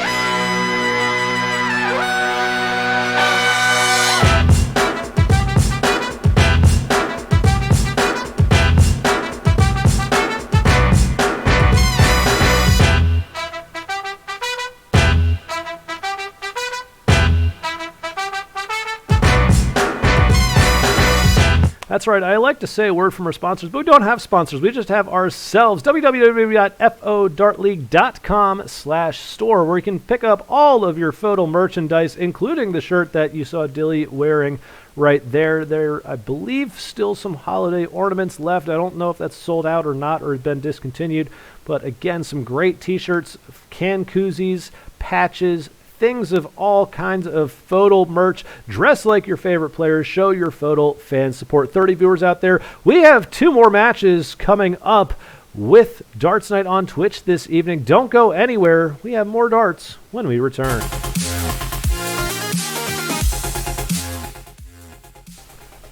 Speaker 1: That's right. I like to say a word from our sponsors, but we don't have sponsors. We just have ourselves. www.fodartleague.com/store, where you can pick up all of your FODL merchandise, including the shirt that you saw Dilly wearing right there. There, I believe, still some holiday ornaments left. I don't know if that's sold out or not or has been discontinued. But again, some great T-shirts, can koozies, patches, things of all kinds of FODL merch. Dress like your favorite players. Show your FODL fan support. 30 viewers out there. We have 2 more matches coming up with Darts Night on Twitch this evening. Don't go anywhere. We have more darts when we return.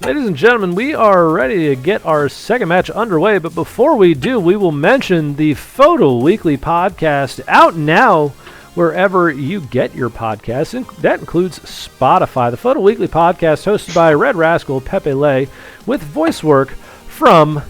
Speaker 1: Ladies and gentlemen, we are ready to get our second match underway, but before we do, we will mention the FODL Weekly podcast, out now wherever you get your podcasts, and that includes Spotify. The FODL Weekly podcast, hosted by Red Rascal Pepe Le, with voice work from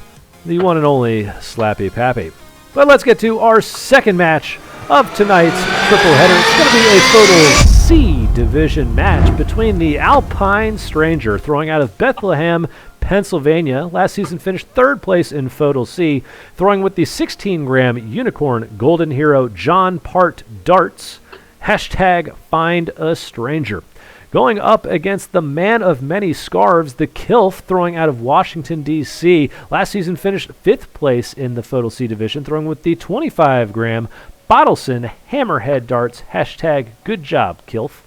Speaker 1: the one and only Slappy Pappy. But let's get to our second match of tonight's tripleheader. It's going to be a FODL C division match between the Alpine Stranger, throwing out of Bethlehem, Pennsylvania. Last season finished 3rd place in FODL C, throwing with the 16-gram Unicorn Golden Hero John Part Darts. Hashtag Find a Stranger. Going up against the man of many scarves, the Kylf, throwing out of Washington, D.C. Last season finished 5th place in the FODL C division, throwing with the 25-gram Bottleson Hammerhead Darts. Hashtag Good Job, Kylf.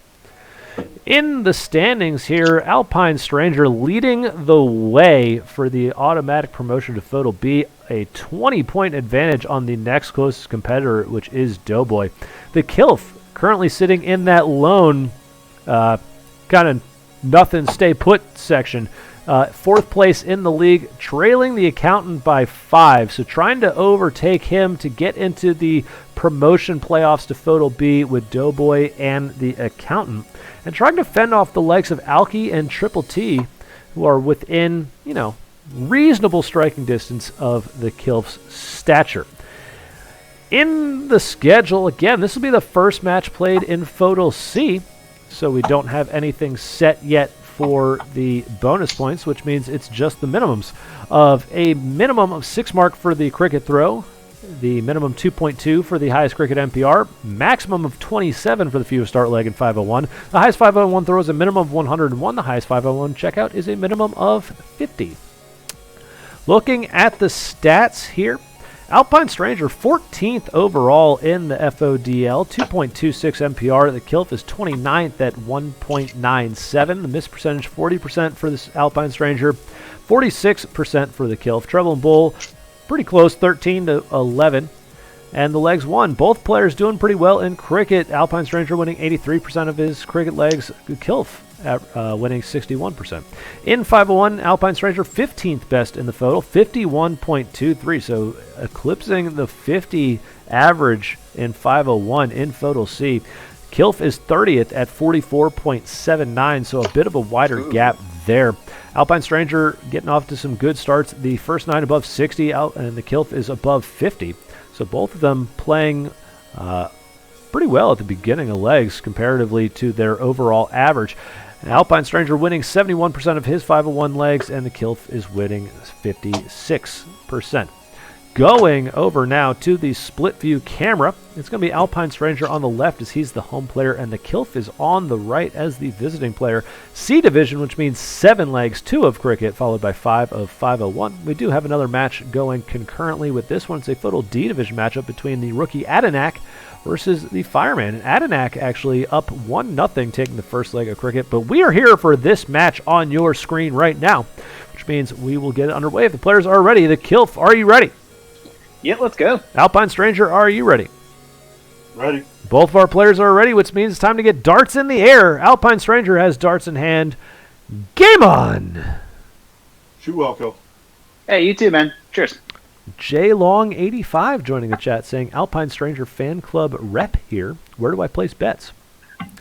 Speaker 1: In the standings here, Alpine Stranger leading the way for the automatic promotion to FODL B, a 20-point advantage on the next closest competitor, which is Doughboy. The Kylf currently sitting in that lone kind of nothing stay put section. 4th place in the league, trailing the Accountant by 5. So trying to overtake him to get into the promotion playoffs to FODL B with Doughboy and the Accountant. And trying to fend off the likes of Alki and Triple T, who are within, reasonable striking distance of the Kylf's stature. In the schedule, again, this will be the first match played in FODL C, so we don't have anything set yet for the bonus points, which means it's just the minimums of a minimum of 6 mark for the cricket throw, the minimum 2.2 for the highest cricket MPR, maximum of 27 for the fewest start leg in 501. The highest 501 throw is a minimum of 101. The highest 501 checkout is a minimum of 50. Looking at the stats here, Alpine Stranger 14th overall in the FODL, 2.26 MPR. The Kylf is 29th at 1.97. The miss percentage 40% for this Alpine Stranger, 46% for the Kylf. Treble and Bull pretty close, 13 to 11. And the legs won. Both players doing pretty well in cricket. Alpine Stranger winning 83% of his cricket legs. Kylf winning 61%. In 501, Alpine Stranger 15th best in the FODL, 51.23. So eclipsing the 50 average in 501 in FODL C. Kylf is 30th at 44.79, so a bit of a wider gap there. Alpine Stranger getting off to some good starts. The first 9 above 60, and the Kylf is above 50. So both of them playing pretty well at the beginning of legs comparatively to their overall average. And Alpine Stranger winning 71% of his 501 legs, and the Kylf is winning 56%. Going over now to the split view camera, it's going to be Alpine Stranger on the left as he's the home player, and the Kylf is on the right as the visiting player. C division, which means 7 legs, 2 of cricket, followed by 5 of 501. We do have another match going concurrently with this one. It's a FODL D division matchup between the rookie Adenak versus the Fireman. And Adenak actually up 1-0 taking the first leg of cricket, but we are here for this match on your screen right now, which means we will get it underway. If the players are ready, the Kylf, are you ready?
Speaker 4: Yeah, let's go.
Speaker 1: Alpine Stranger, are you ready?
Speaker 3: Ready.
Speaker 1: Both of our players are ready, which means it's time to get darts in the air. Alpine Stranger has darts in hand. Game on!
Speaker 5: Shoot well, Kylf.
Speaker 4: Hey, you too, man. Cheers.
Speaker 1: JLong85 joining the chat saying, Alpine Stranger fan club rep here. Where do I place bets? I'm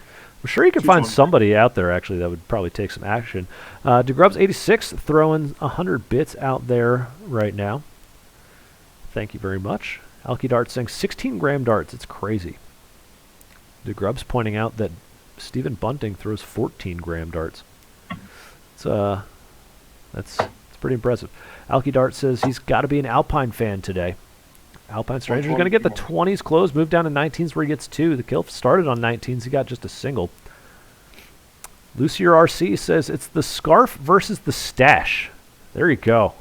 Speaker 1: sure you can find somebody out there, actually, that would probably take some action. DeGrubs86 throwing 100 bits out there right now. Thank you very much. Alki Darts saying 16-gram darts. It's crazy. DeGrub's pointing out that Stephen Bunting throws 14-gram darts. It's pretty pretty impressive. Alky Dart says he's got to be an Alpine fan today. Alpine Stranger is going to get the 20s closed, move down to 19s where he gets 2. The Kylf started on 19s. He got just a single. Lucier RC says it's the scarf versus the stash. There you go.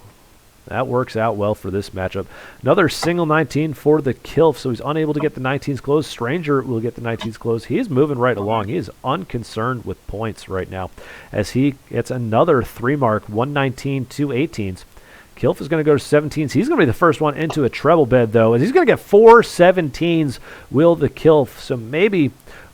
Speaker 1: That works out well for this matchup. Another single 19 for the Kylf, so he's unable to get the 19s closed. Stranger will get the 19s closed. He is moving right along. He is unconcerned with points right now as he gets another 3 mark, 119, 2 18s. Kylf is going to go to 17s. He's going to be the first one into a treble bed, though, as he's going to get 4 17s, will the Kylf. So maybe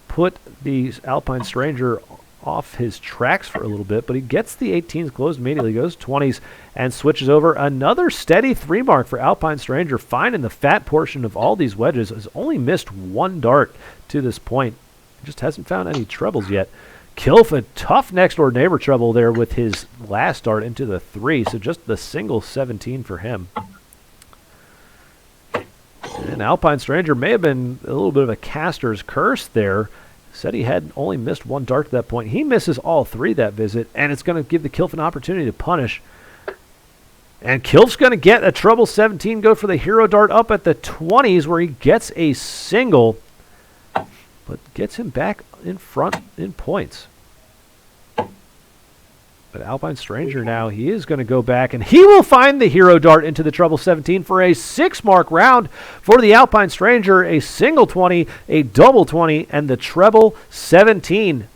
Speaker 1: put the Alpine Stranger off his tracks for a little bit, but he gets the 18s closed immediately, goes 20s, and switches over. Another steady 3 mark for Alpine Stranger, finding the fat portion of all these wedges. Has only missed 1 dart to this point. Just hasn't found any trebles yet. Kylf, a tough next-door neighbor treble there with his last dart into the 3, so just the single 17 for him. And Alpine Stranger may have been a little bit of a caster's curse there. Said he had only missed 1 dart to that point. He misses all 3 that visit, and it's going to give the Kylf an opportunity to punish. And Kylf's going to get a treble 17, go for the hero dart up at the 20s where he gets a single, but gets him back in front in points. But Alpine Stranger now, he is going to go back, and he will find the hero dart into the treble 17 for a 6-mark round for the Alpine Stranger, a single 20, a double 20, and the treble 17.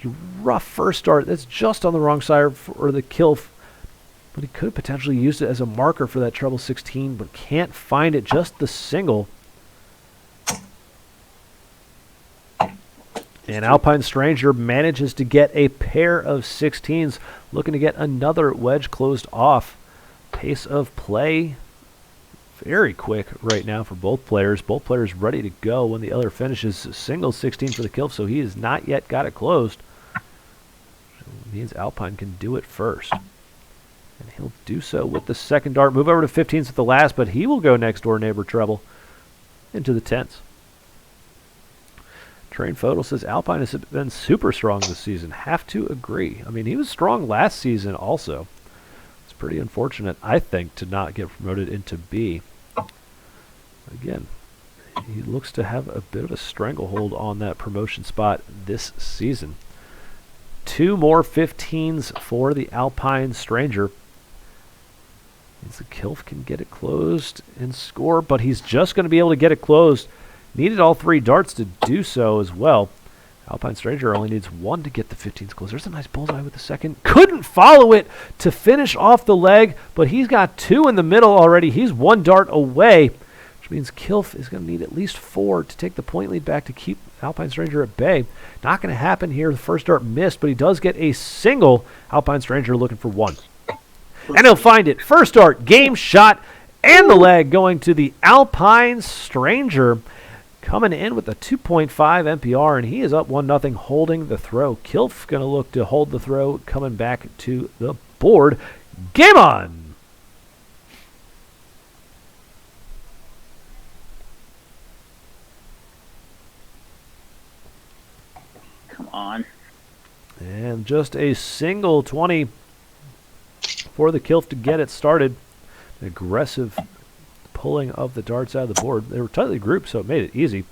Speaker 1: A rough first dart. That's just on the wrong side for the Kylf, but he could have potentially used it as a marker for that treble 16, but can't find it, just the single. And Alpine Stranger manages to get a pair of 16s, looking to get another wedge closed off. Pace of play very quick right now for both players. Both players ready to go when the other finishes. Single 16 for the Kylf, so he has not yet got it closed. So it means Alpine can do it first. And he'll do so with the second dart. Move over to 15s with the last, but he will go next door neighbor treble into the 10s. Train Photo says Alpine has been super strong this season. Have to agree. I mean, he was strong last season also. It's pretty unfortunate, I think, to not get promoted into B. Again, he looks to have a bit of a stranglehold on that promotion spot this season. 2 more 15s for the Alpine Stranger. Means the Kylf can get it closed and score, but he's just going to be able to get it closed. Needed all 3 darts to do so as well. Alpine Stranger only needs 1 to get the 15s closed. There's a nice bullseye with the second. Couldn't follow it to finish off the leg, but he's got 2 in the middle already. He's 1 dart away, which means Kylf is going to need at least 4 to take the point lead back to keep Alpine Stranger at bay. Not going to happen here. The first dart missed, but he does get a single. Alpine Stranger looking for 1. And he'll find it. First dart, game shot, and the leg going to the Alpine Stranger. Coming in with a 2.5 MPR, and he is up 1-0, holding the throw. Kylf going to look to hold the throw, coming back to the board. Game on!
Speaker 4: Come on.
Speaker 1: And just a single 20 for the Kylf to get it started. Aggressive pulling of the darts out of the board. They were tightly grouped, so it made it easy.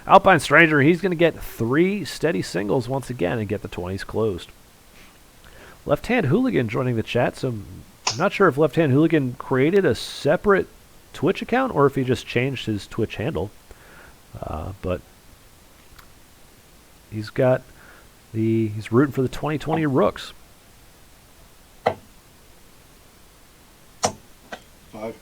Speaker 1: Alpine Stranger, he's going to get 3 steady singles once again and get the 20s closed. Left Hand Hooligan joining the chat, so I'm not sure if Left Hand Hooligan created a separate Twitch account or if he just changed his Twitch handle. But he's rooting for the 2020 Rooks.
Speaker 5: 5.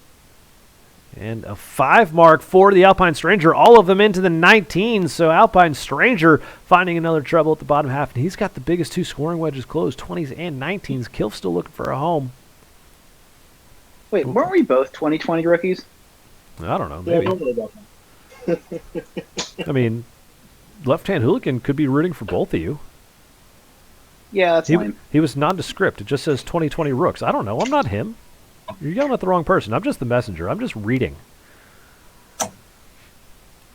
Speaker 1: And a 5 mark for the Alpine Stranger. All of them into the 19s. So Alpine Stranger finding another treble at the bottom half. And he's got the biggest 2 scoring wedges closed, 20s and 19s. Kylf still looking for a home.
Speaker 4: Wait, weren't we both 2020 rookies?
Speaker 1: I don't know. Maybe. I mean, Left Hand Hooligan could be rooting for both of you.
Speaker 4: Yeah, that's fine.
Speaker 1: He was nondescript. It just says 2020 Rooks. I don't know. I'm not him. You're yelling at the wrong person. I'm just the messenger. I'm just reading.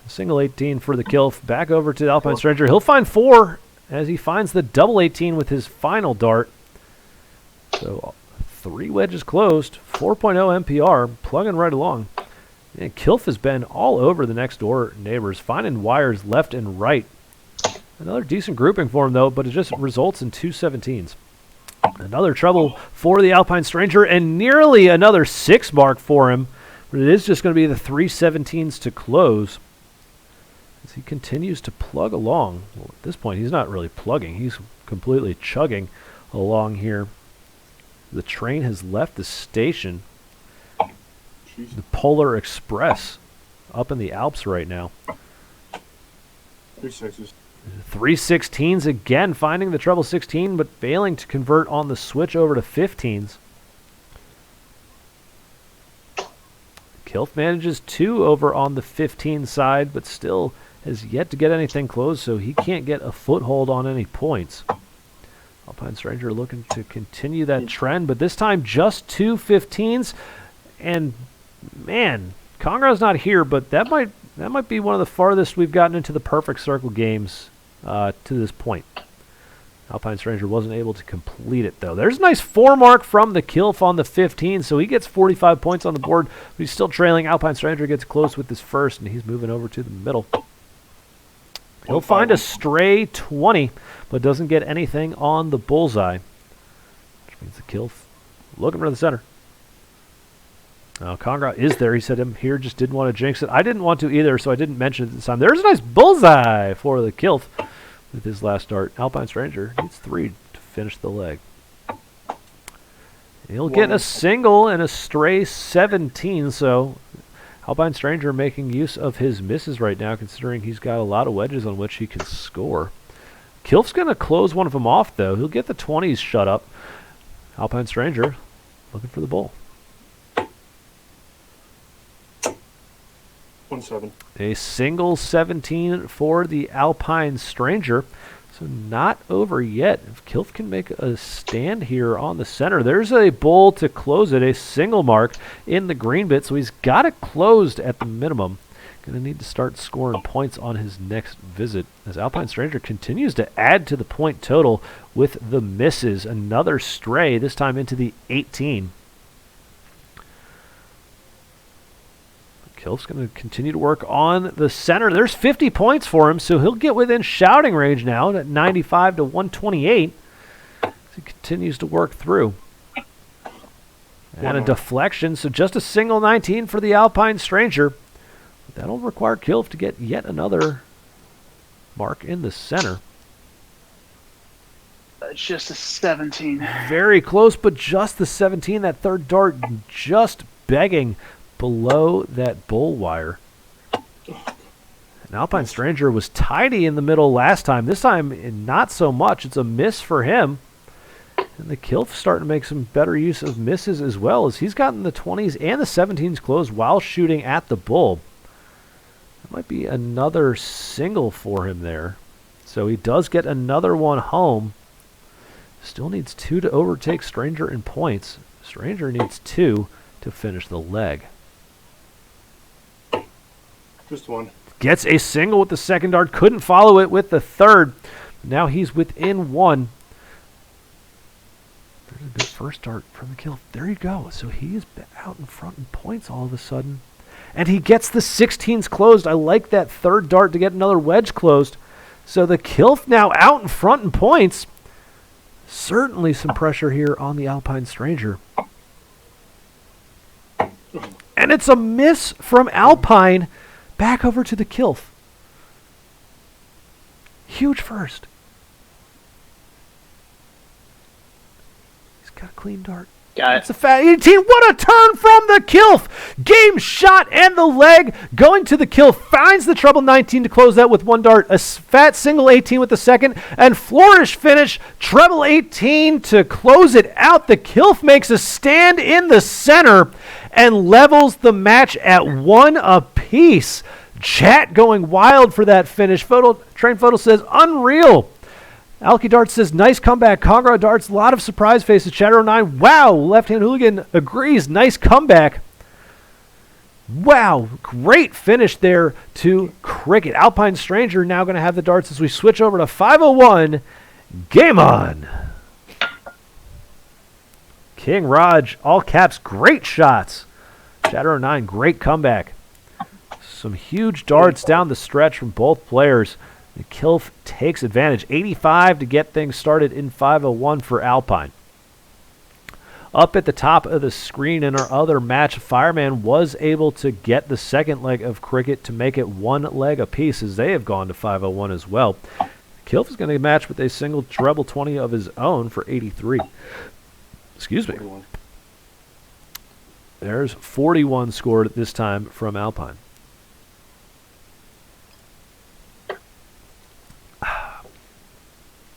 Speaker 1: Single 18 for the Kylf. Back over to the Alpine Stranger. He'll find 4 as he finds the double 18 with his final dart. So 3 wedges closed, 4.0 MPR, plugging right along. And Kylf has been all over the next door neighbors, finding wires left and right. Another decent grouping for him, though, but it just results in 2 17s. Another trouble for the Alpine Stranger, and nearly another 6 mark for him. But it is just going to be the 3 17s to close as he continues to plug along. Well, at this point, he's not really plugging. He's completely chugging along here. The train has left the station.
Speaker 5: Jeez.
Speaker 1: The Polar Express up in the Alps right now.
Speaker 5: 3 6s.
Speaker 1: 3 16s again, finding the treble 16, but failing to convert on the switch over to 15s. Kylf manages 2 over on the 15 side, but still has yet to get anything closed, so he can't get a foothold on any points. Alpine Stranger looking to continue that trend, but this time just 2 15s. And man, Conrad's not here, but that might be one of the farthest we've gotten into the perfect circle games to this point. Alpine Stranger wasn't able to complete it, though. There's a nice 4 mark from the Kylf on the 15, so he gets 45 points on the board, but he's still trailing. Alpine Stranger gets close with his first, and he's moving over to the middle. He'll find a stray 20, but doesn't get anything on the bullseye, which means the Kylf looking for the center. Now, Conrad is there. He said him here, just didn't want to jinx it. I didn't want to either, so I didn't mention it this time. There's a nice bullseye for the Kylf with his last dart. Alpine Stranger needs 3 to finish the leg. He'll get a single and a stray 17, so Alpine Stranger making use of his misses right now, considering he's got a lot of wedges on which he can score. Kylf's going to close one of them off, though. He'll get the 20s shut up. Alpine Stranger looking for the bull.
Speaker 5: 1-7.
Speaker 1: A single 17 for the Alpine Stranger. So not over yet. If Kylf can make a stand here on the center, there's a bull to close it, a single mark in the green bit, so he's got it closed at the minimum. Going to need to start scoring points on his next visit as Alpine Stranger continues to add to the point total with the misses. Another stray, this time into the 18. Kylf's going to continue to work on the center. There's 50 points for him, so he'll get within shouting range now at 95 to 128 as he continues to work through. And a deflection, so just a single 19 for the Alpine Stranger. That'll require Kylf to get yet another mark in the center.
Speaker 4: It's just a 17.
Speaker 1: Very close, but just the 17. That third dart just begging below that bull wire. And Alpine Stranger was tidy in the middle last time. This time, not so much. It's a miss for him. And the Kylf starting to make some better use of misses as well, as he's gotten the 20s and the 17s closed while shooting at the bull. That might be another single for him there. So he does get another one home. Still needs 2 to overtake Stranger in points. Stranger needs 2 to finish the leg.
Speaker 5: Just 1.
Speaker 1: Gets a single with the second dart. Couldn't follow it with the third. Now he's within 1. There's a good first dart from the Kylf. There you go. So he is out in front in points all of a sudden. And he gets the 16s closed. I like that third dart to get another wedge closed. So the Kylf now out in front in points. Certainly some pressure here on the Alpine Stranger. And it's a miss from Alpine. Back over to the Kylf. Huge first. He's got a clean dart.
Speaker 4: Got it.
Speaker 1: It's a fat 18. What a turn from the Kylf. Game shot and the leg going to the Kylf. Finds the treble 19 to close that with 1 dart. A fat single 18 with the second. And flourish finish. Treble 18 to close it out. The Kylf makes a stand in the center and levels the match at 1 apiece. Chat going wild for that finish. Train Photo says, unreal. Alki Darts says, nice comeback. Conrad Darts, a lot of surprise faces. Chatter 09, wow. Left Hand Hooligan agrees, nice comeback. Wow, great finish there to Cricket. Alpine Stranger now going to have the darts as we switch over to 501. Game on. King Raj, all caps, great shots. Shadow 09, great comeback. Some huge darts down the stretch from both players. And Kylf takes advantage. 85 to get things started in 501 for Alpine. Up at the top of the screen in our other match, Fireman was able to get the second leg of cricket to make it one leg apiece, as they have gone to 501 as well. Kylf is going to match with a single treble 20 of his own for 83. Excuse me.
Speaker 5: 41.
Speaker 1: There's 41 scored at this time from Alpine.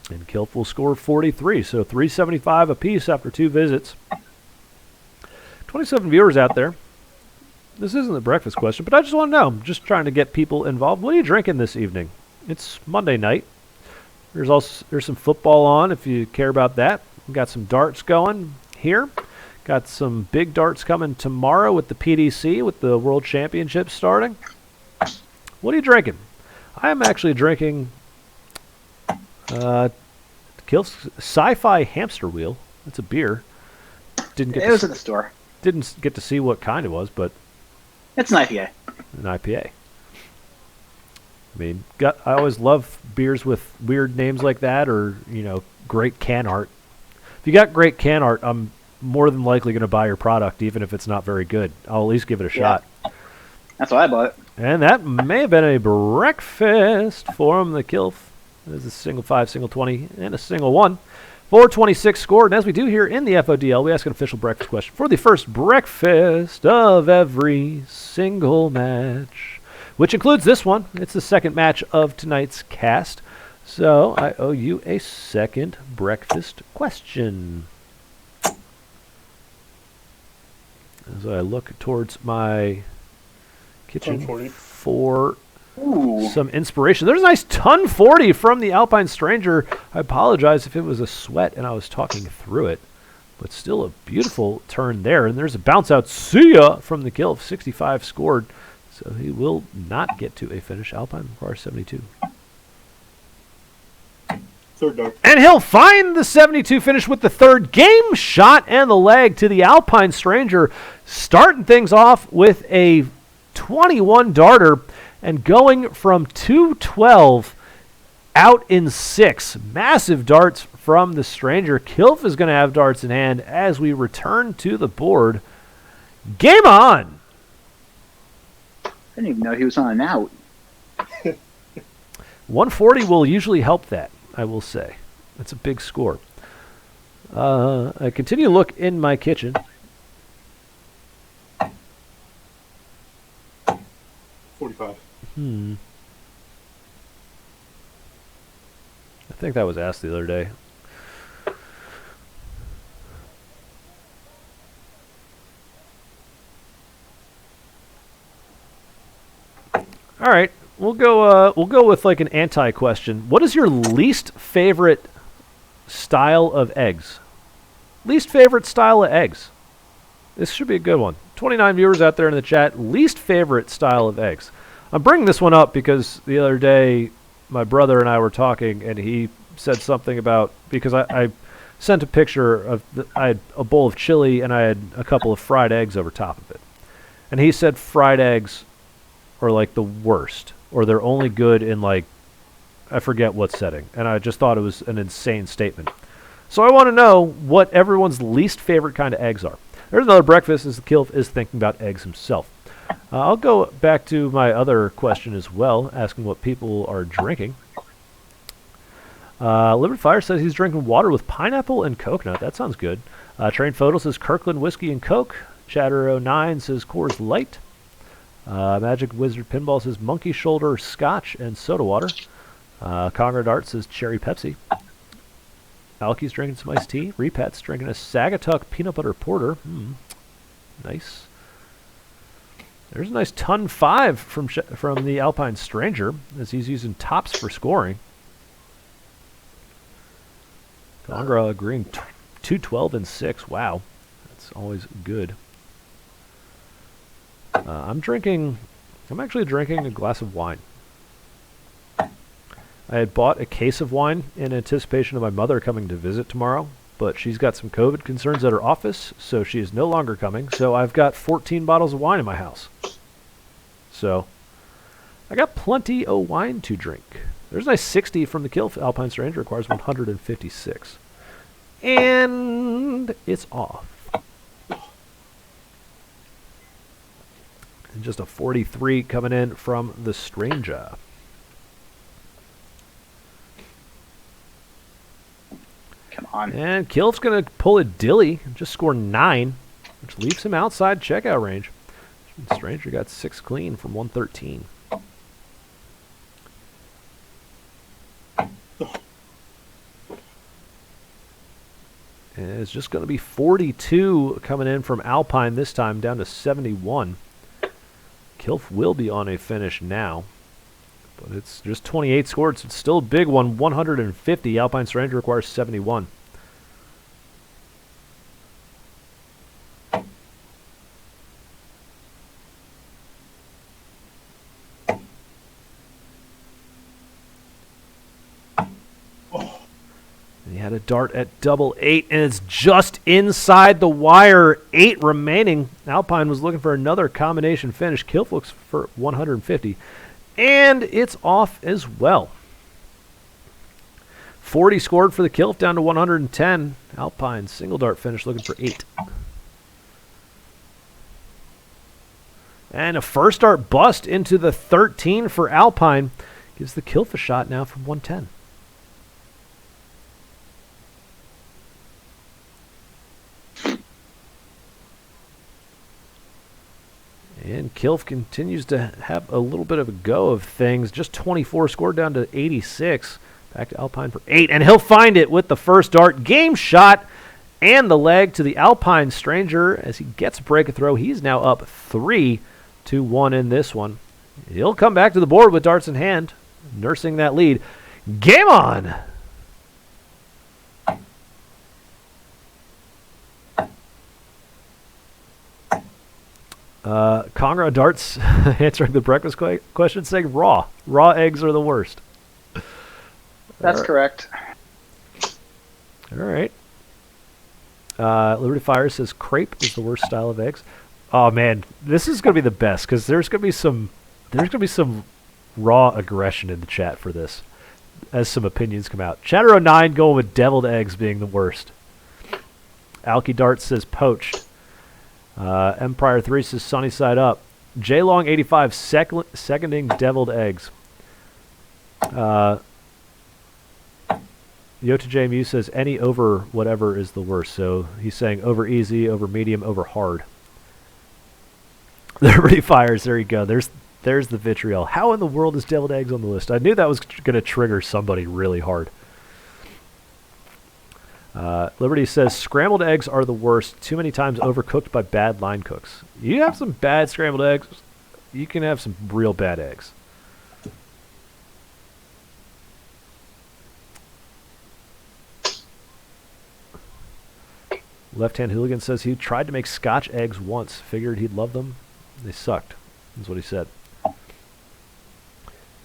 Speaker 1: And Kylf will score 43, so 375 apiece after 2 visits. 27 viewers out there. This isn't the breakfast question, but I just want to know. I'm just trying to get people involved. What are you drinking this evening? It's Monday night. There's some football on if you care about that. We've got some darts going here. Got some big darts coming tomorrow with the PDC, with the World Championship starting. What are you drinking? I am actually drinking Kylf's Sci-Fi Hamster Wheel. It's a beer.
Speaker 4: It was at the store.
Speaker 1: Didn't get to see what kind it was, but
Speaker 4: It's an IPA.
Speaker 1: an IPA. I mean, I always love beers with weird names like that, or great can art. If you got great can art, I'm more than likely going to buy your product, even if it's not very good. I'll at least give it a shot.
Speaker 4: That's why I bought it.
Speaker 1: And that may have been a breakfast for the Kylf. There's a single 5, single 20, and a single 1. 426 scored. And as we do here in the FODL, we ask an official breakfast question for the first breakfast of every single match, which includes this one. It's the second match of tonight's cast. So I owe you a second breakfast question. As I look towards my kitchen
Speaker 5: 1040.
Speaker 1: for
Speaker 4: Ooh.
Speaker 1: some inspiration. There's a nice ton 40 from the Alpine Stranger. I apologize if it was a sweat and I was talking through it, but still a beautiful turn there. And there's a bounce out. See ya from the Kylf. 65 scored, so he will not get to a finish. Alpine requires 72.
Speaker 5: Third dart.
Speaker 1: And he'll find the 72 finish with the third game shot and the leg to the Alpine Stranger, starting things off with a 21 darter and going from 212 out in 6. Massive darts from the Stranger. Kylf is going to have darts in hand as we return to the board. Game on!
Speaker 4: I didn't even know he was on an out.
Speaker 1: 140 will usually help that, I will say. That's a big score. I continue to look in my kitchen.
Speaker 5: 45.
Speaker 1: I think that was asked the other day. All right, we'll go with like an anti-question. What is your least favorite style of eggs? Least favorite style of eggs. This should be a good one. 29 viewers out there in the chat. Least favorite style of eggs. I'm bringing this one up because the other day my brother and I were talking, and he said something about, because I sent a picture of I had a bowl of chili and I had a couple of fried eggs over top of it, and he said fried eggs are like the worst, or they're only good in like, I forget what setting, and I just thought it was an insane statement. So I want to know what everyone's least favorite kind of eggs are. There's another breakfast as the Kylf is thinking about eggs himself. I'll go back to my other question as well, asking what people are drinking. Liberty Fire says he's drinking water with pineapple and coconut. That sounds good. Train Photo says Kirkland Whiskey and Coke. Chatter 09 says Coors Light. Magic Wizard Pinball says Monkey Shoulder Scotch and soda water. Conger Dart says Cherry Pepsi. Alky's drinking some iced tea. Repat's drinking a Sagatuck Peanut Butter Porter. Nice. There's a nice ton 5 from the Alpine Stranger, as he's using tops for scoring. Congra agreeing 212 and 6. Wow, that's always good. I'm actually drinking a glass of wine. I had bought a case of wine in anticipation of my mother coming to visit tomorrow, but she's got some COVID concerns at her office, so she is no longer coming. So I've got 14 bottles of wine in my house. So I got plenty of wine to drink. There's a nice 60 from the Kylf. Alpine Stranger requires 156. And it's off. And just a 43 coming in from the Stranger.
Speaker 4: Come on.
Speaker 1: And Kylf's going to pull a Dilly and just score 9, which leaves him outside checkout range. Stranger got 6 clean from 113. And it's just going to be 42 coming in from Alpine this time, down to 71. Kylf will be on a finish now. But it's just 28 scored, so it's still a big one. 150. Alpine Stranger requires 71. And he had a dart at double 8, and it's just inside the wire. 8 remaining. Alpine was looking for another combination finish. Kylf looks for 150. And it's off as well. 40 scored for the Kylf, down to 110. Alpine single dart finish, looking for 8. And a first dart bust into the 13 for Alpine. Gives the Kylf a shot now from 110. And Kylf continues to have a little bit of a go of things. Just 24 scored, down to 86. Back to Alpine for 8. And he'll find it with the first dart. Game shot and the leg to the Alpine Stranger as he gets a break a throw. He's now up 3-1 in this one. He'll come back to the board with darts in hand, nursing that lead. Game on! Conrad Darts answering the breakfast question, saying raw. Raw eggs are the worst.
Speaker 4: That's correct.
Speaker 1: All right. Liberty Fire says crepe is the worst style of eggs. Oh man, this is gonna be the best because there's gonna be some raw aggression in the chat for this as some opinions come out. Chatter09 going with deviled eggs being the worst. Alky Dart says poached. Empire 3 says sunny side up. JLong85 seconding deviled eggs. YotaJMU says any over whatever is the worst. So he's saying over easy, over medium, over hard. Liberty Fires, there you go. There's the vitriol. How in the world is deviled eggs on the list? I knew that was going to trigger somebody really hard. Liberty says scrambled eggs are the worst. Too many times overcooked by bad line cooks. You have some bad scrambled eggs, you can have some real bad eggs. Left Hand Hooligan says he tried to make Scotch eggs once. Figured he'd love them. They sucked. That's what he said.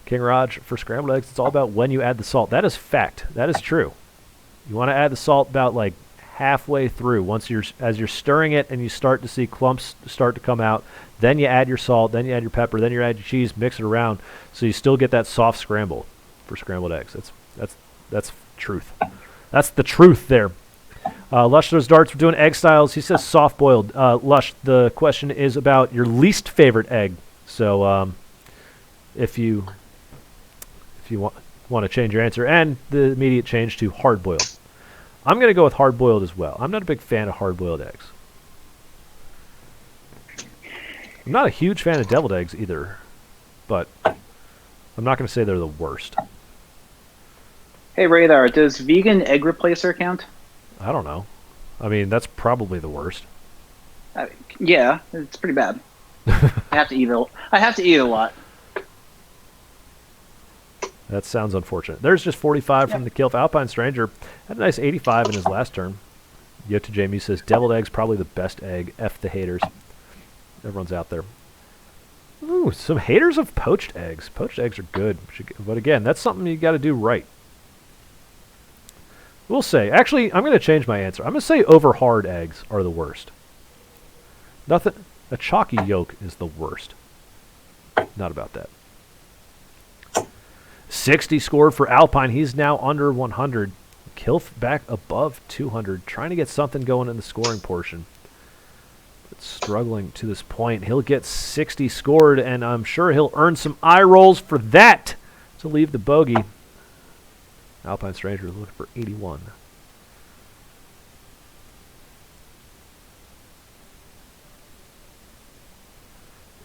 Speaker 1: King Raj, for scrambled eggs, it's all about when you add the salt. That is fact. That is true. You want to add the salt about like halfway through. As you're stirring it and you start to see clumps start to come out, then you add your salt, then you add your pepper, then you add your cheese, mix it around, so you still get that soft scramble for scrambled eggs. That's truth. That's the truth there. Lush those darts. We're doing egg styles. He says soft boiled. Lush, the question is about your least favorite egg. So if you want to change your answer, and the immediate change to hard boiled. I'm going to go with hard boiled as well. I'm not a big fan of hard boiled eggs. I'm not a huge fan of deviled eggs either, but I'm not going to say they're the worst.
Speaker 4: Hey Radar, does vegan egg replacer count?
Speaker 1: I don't know. I mean, that's probably the worst.
Speaker 4: Yeah, it's pretty bad. I have to eat a lot.
Speaker 1: That sounds unfortunate. There's just 45 from the Kylf. Alpine Stranger had a nice 85 in his last turn. YotaJMU says deviled eggs probably the best egg. F the haters. Everyone's out there. Ooh, some haters of poached eggs. Poached eggs are good, but again, that's something you got to do right. We'll say. Actually, I'm going to change my answer. I'm going to say over hard eggs are the worst. Nothing. A chalky yolk is the worst. Not about that. 60 scored for Alpine. He's now under 100. Kylf back above 200. Trying to get something going in the scoring portion. But struggling to this point. He'll get 60 scored, and I'm sure he'll earn some eye rolls for that to leave the bogey. Alpine Stranger looking for 81.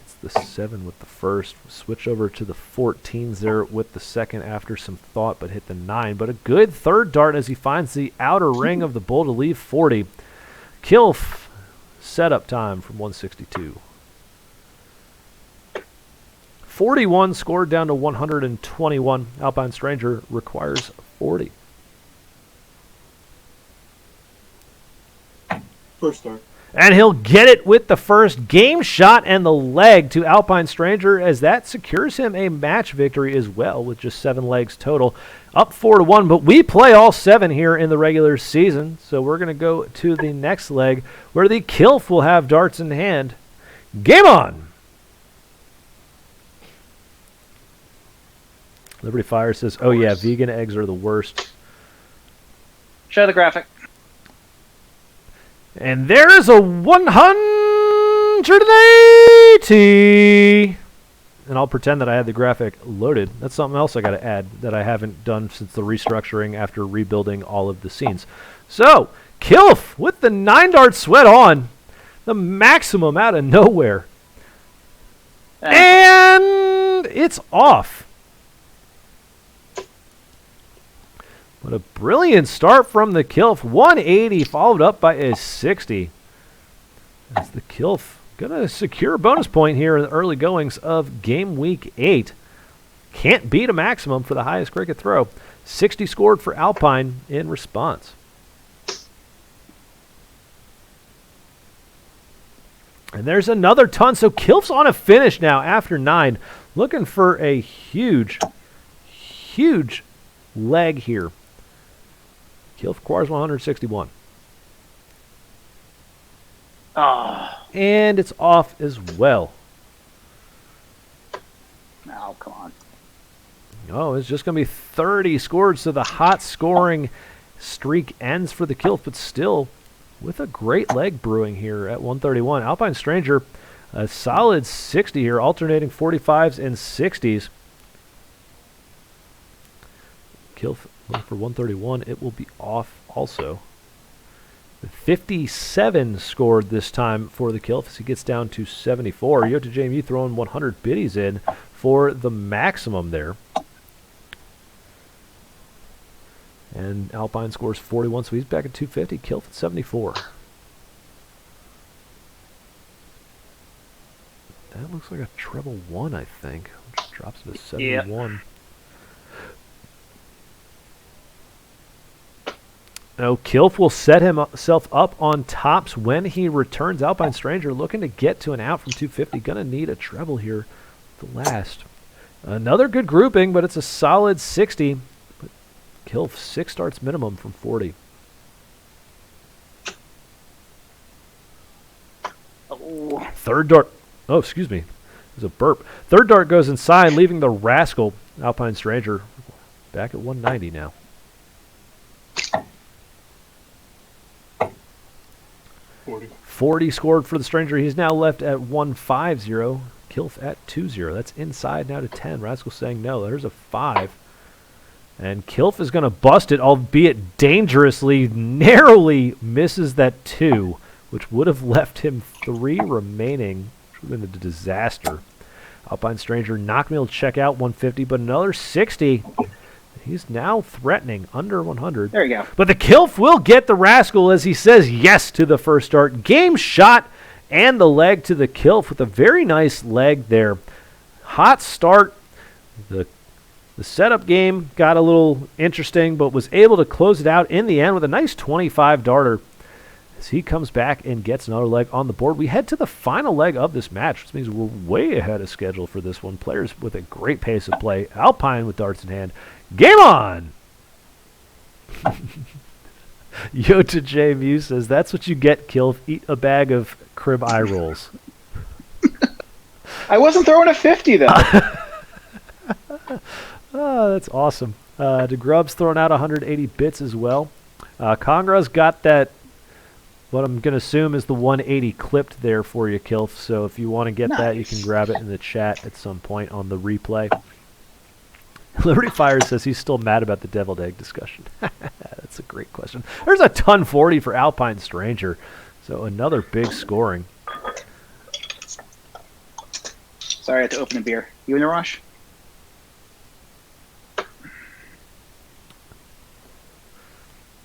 Speaker 1: It's the 7 with the first. Switch over to the 14s there with the second after some thought, but hit the 9. But a good third dart as he finds the outer ring of the bull to leave 40. Kylf, setup time from 162. 41 scored down to 121. Alpine Stranger requires 40.
Speaker 5: First start.
Speaker 1: And he'll get it with the first game shot and the leg to Alpine Stranger, as that secures him a match victory as well with just 7 legs total. Up 4-1, but we play all 7 here in the regular season. So we're going to go to the next leg where the Kylf will have darts in hand. Game on! Liberty Fire says, oh yeah, vegan eggs are the worst.
Speaker 4: Show the graphic.
Speaker 1: And there's a 180! And I'll pretend that I had the graphic loaded. That's something else I got to add that I haven't done since the restructuring after rebuilding all of the scenes. So, Kylf with the 9-dart sweat on. The maximum out of nowhere. And it's off. What a brilliant start from the Kylf. 180 followed up by a 60. That's the Kylf going to secure a bonus point here in the early goings of Game Week 8. Can't beat a maximum for the highest cricket throw. 60 scored for Alpine in response. And there's another ton. So Kylf's on a finish now after 9. Looking for a huge, huge leg here. Kylf requires 161. And it's off as well.
Speaker 4: Oh, come on.
Speaker 1: Oh, it's just going to be 30 scored, so the hot scoring streak ends for the Kylf, but still with a great leg brewing here at 131. Alpine Stranger, a solid 60 here, alternating 45s and 60s. Kylf for 131, it will be off also. 57 scored this time for the Kylf as he gets down to 74. Yota JMU throwing 100 biddies in for the maximum there. And Alpine scores 41, so he's back at 250. Kylf at 74. That looks like a treble 1, I think. Which drops to 71. Yep. Now, Kylf will set himself up on tops when he returns. Alpine Stranger looking to get to an out from 250. Going to need a treble here the last. Another good grouping, but it's a solid 60. But Kylf 6 starts minimum from 40.
Speaker 4: Oh.
Speaker 1: Third dart. Oh, excuse me. There's a burp. Third dart goes inside, leaving the rascal Alpine Stranger back at 190 now. 40 scored for the Stranger. He's now left at 150. Kylf at 20. That's inside now to 10. Rascal saying no. There's a 5. And Kylf is going to bust it, albeit dangerously, narrowly misses that 2, which would have left him 3 remaining, which would have been a disaster. Alpine Stranger knocked me to check out 150, but another 60. He's now threatening under 100.
Speaker 4: There you go.
Speaker 1: But the Kylf will get the rascal as he says yes to the first start. Game shot and the leg to the Kylf with a very nice leg there. Hot start. The setup game got a little interesting, but was able to close it out in the end with a nice 25 darter. As he comes back and gets another leg on the board, we head to the final leg of this match, which means we're way ahead of schedule for this one. Players with a great pace of play. Alpine with darts in hand. Game on! Yota J. Mew says, that's what you get, Kylf. Eat a bag of crib eye rolls.
Speaker 4: I wasn't throwing a 50, though.
Speaker 1: Oh, that's awesome. DeGrub's throwing out 180 bits as well. Congra's got that, what I'm going to assume is the 180 clipped there for you, Kylf. So if you want to get that, you can grab it in the chat at some point on the replay. Liberty Fire says he's still mad about the deviled egg discussion. That's a great question. There's a ton 40 for Alpine Stranger. So another big scoring.
Speaker 4: Sorry, I had to open a beer. You in a rush?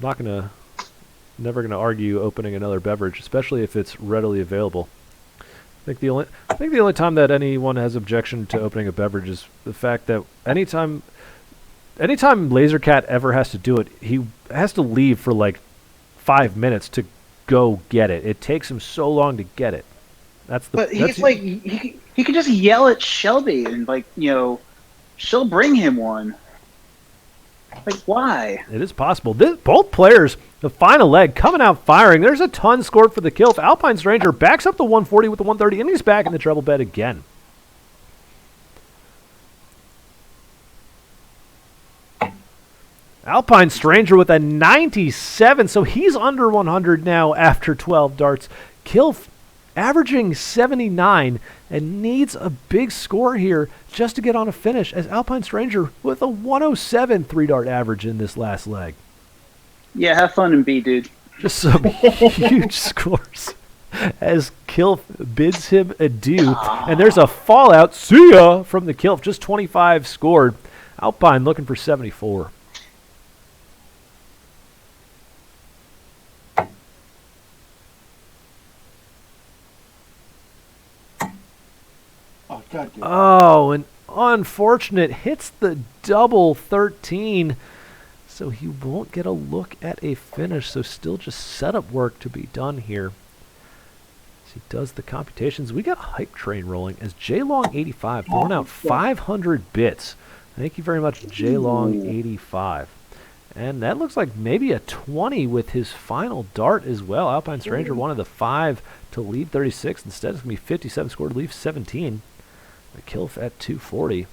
Speaker 1: Never gonna argue opening another beverage, especially if it's readily available. I think the only time that anyone has objection to opening a beverage is the fact that anytime Lasercat ever has to do it, he has to leave for like 5 minutes to go get it. It takes him so long to get it.
Speaker 4: But he's like he could just yell at Shelby and she'll bring him one. Like, why?
Speaker 1: It is possible. Both players, the final leg, coming out firing. There's a ton scored for the Kylf. Alpine Stranger backs up the 140 with the 130, and he's back in the treble bed again. Alpine Stranger with a 97, so he's under 100 now after 12 darts. Kylf averaging 79 and needs a big score here just to get on a finish, as Alpine Stranger with a 107 3-dart average in this last leg.
Speaker 4: Yeah, have fun and be, dude.
Speaker 1: Just some huge scores as Kylf bids him adieu. And there's a fallout. See ya from the Kylf. Just 25 scored. Alpine looking for 74. Oh, and unfortunate. Hits the double 13. So he won't get a look at a finish. So still just setup work to be done here. As he does the computations. We got a hype train rolling as JLong85 throwing out 500 bits. Thank you very much, JLong85. And that looks like maybe a 20 with his final dart as well. Alpine Stranger wanted the 5 to leave 36. Instead, it's going to be 57 scored to leave 17. The Kylf at 240.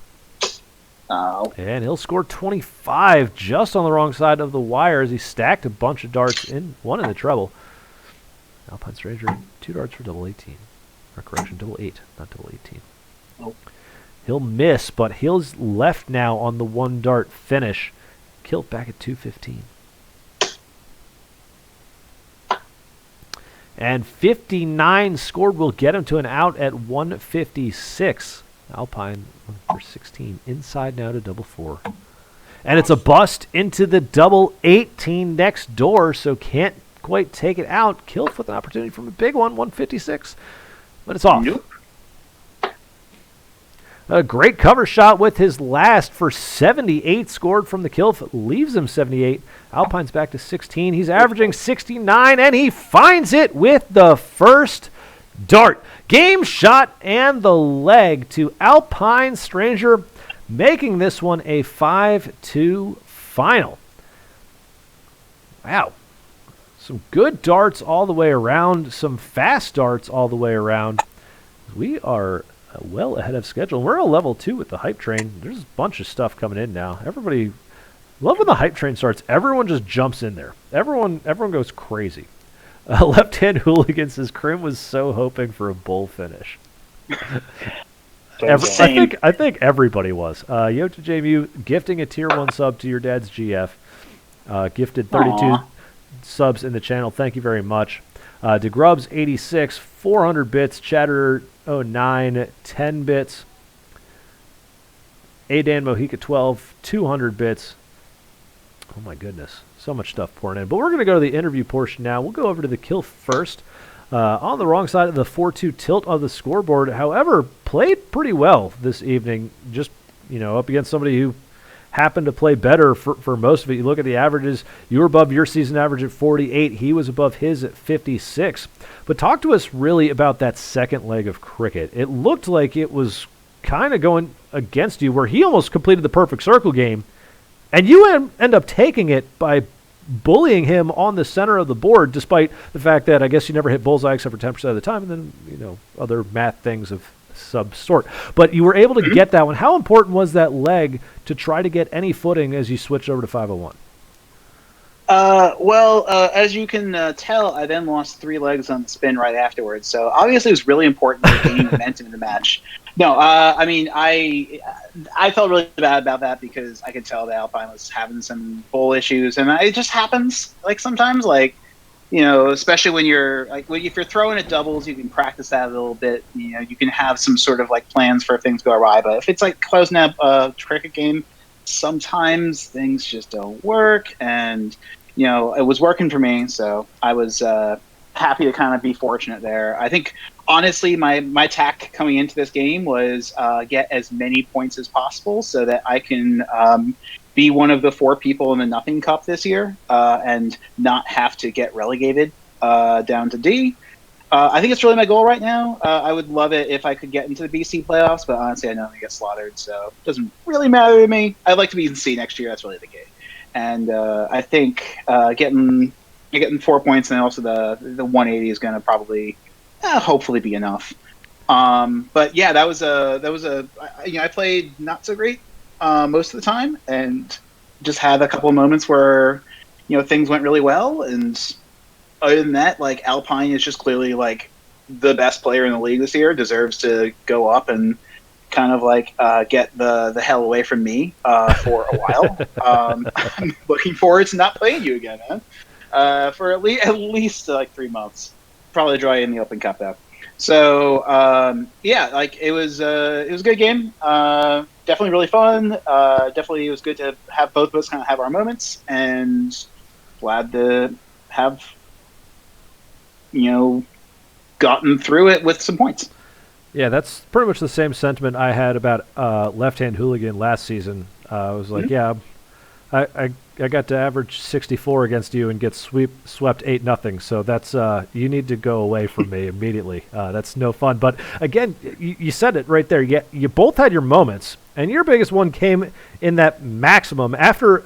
Speaker 4: Oh.
Speaker 1: And he'll score 25 just on the wrong side of the wire as he stacked a bunch of darts in, one in the treble. Alpine Stranger, 2 darts for double 18. Or correction, double 8, not double 18.
Speaker 5: Nope.
Speaker 1: He'll miss, but he's left now on the 1 dart finish. Kylf back at 215. And 59 scored will get him to an out at 156. Alpine for 16. Inside now to double 4. And it's a bust into the double 18 next door, so can't quite take it out. Kylf with an opportunity from a big one, 156. But it's off.
Speaker 4: Nope.
Speaker 1: A great cover shot with his last for 78 scored from the Kylf. Leaves him 78. Alpine's back to 16. He's averaging 69, and he finds it with the first dart. Game shot and the leg to Alpine Stranger, making this one a 5-2 final. Wow. Some good darts all the way around. Some fast darts all the way around. We are well ahead of schedule. We're on level 2 with the hype train. There's a bunch of stuff coming in now. Everybody, love when the hype train starts. Everyone just jumps in there. Everyone goes crazy. Left-hand hooligan says Krim was so hoping for a bull finish. I think everybody was. Yota JMU gifting a tier 1 sub to your dad's GF. Gifted 32
Speaker 4: Aww.
Speaker 1: subs in the channel. Thank you very much. DeGrubs 86, 400 bits. Chatter 09, 10 bits. Adan Mojica 12, 200 bits. Oh my goodness. So much stuff pouring in. But we're going to go to the interview portion now. We'll go over to the Kylf first. On the wrong side of the 4-2 tilt of the scoreboard. However, played pretty well this evening. Just, up against somebody who happened to play better for most of it. You look at the averages. You were above your season average at 48. He was above his at 56. But talk to us really about that second leg of cricket. It looked like it was kind of going against you, where he almost completed the perfect circle game. And you end up taking it by bullying him on the center of the board, despite the fact that I guess you never hit bullseye except for 10% of the time, and then, other math things of some sort. But you were able to get that one. How important was that leg to try to get any footing as you switched over to 501?
Speaker 4: As you can tell, I then lost 3 legs on the spin right afterwards. So obviously it was really important to gain momentum in the match. No, I felt really bad about that because I could tell that Alpine was having some bull issues, and it just happens. Like sometimes, especially when if you're throwing at doubles, you can practice that a little bit. You can have some sort of plans for if things go awry. But if it's closing up a cricket game, sometimes things just don't work, and it was working for me, so I was happy to kind of be fortunate there. I think honestly my tack coming into this game was get as many points as possible so that I can be one of the 4 people in the Nothing Cup this year and not have to get relegated down to D. I think it's really my goal right now. I would love it if I could get into the BC playoffs, but honestly I know I'm going to get slaughtered, so it doesn't really matter to me. I'd like to be in C next year. That's really the game. And I think getting 4 points and also the 180 is going to probably hopefully be enough. But yeah, that was I played not so great most of the time, and just had a couple of moments where things went really well. And other than that, Alpine is just clearly the best player in the league this year, deserves to go up and kind of get the hell away from me for a while. I'm looking forward to not playing you again, man. For at least 3 months. Probably draw you in the Open Cup though. So it was a good game. Definitely really fun. Definitely it was good to have both of us kind of have our moments, and glad to have gotten through it with some points.
Speaker 1: Yeah, that's pretty much the same sentiment I had about Left Hand Hooligan last season. I was like, I got to average 64 against you and get swept 8-0. So that's you need to go away from me immediately. That's no fun. But again, you said it right there. You both had your moments, and your biggest one came in that maximum after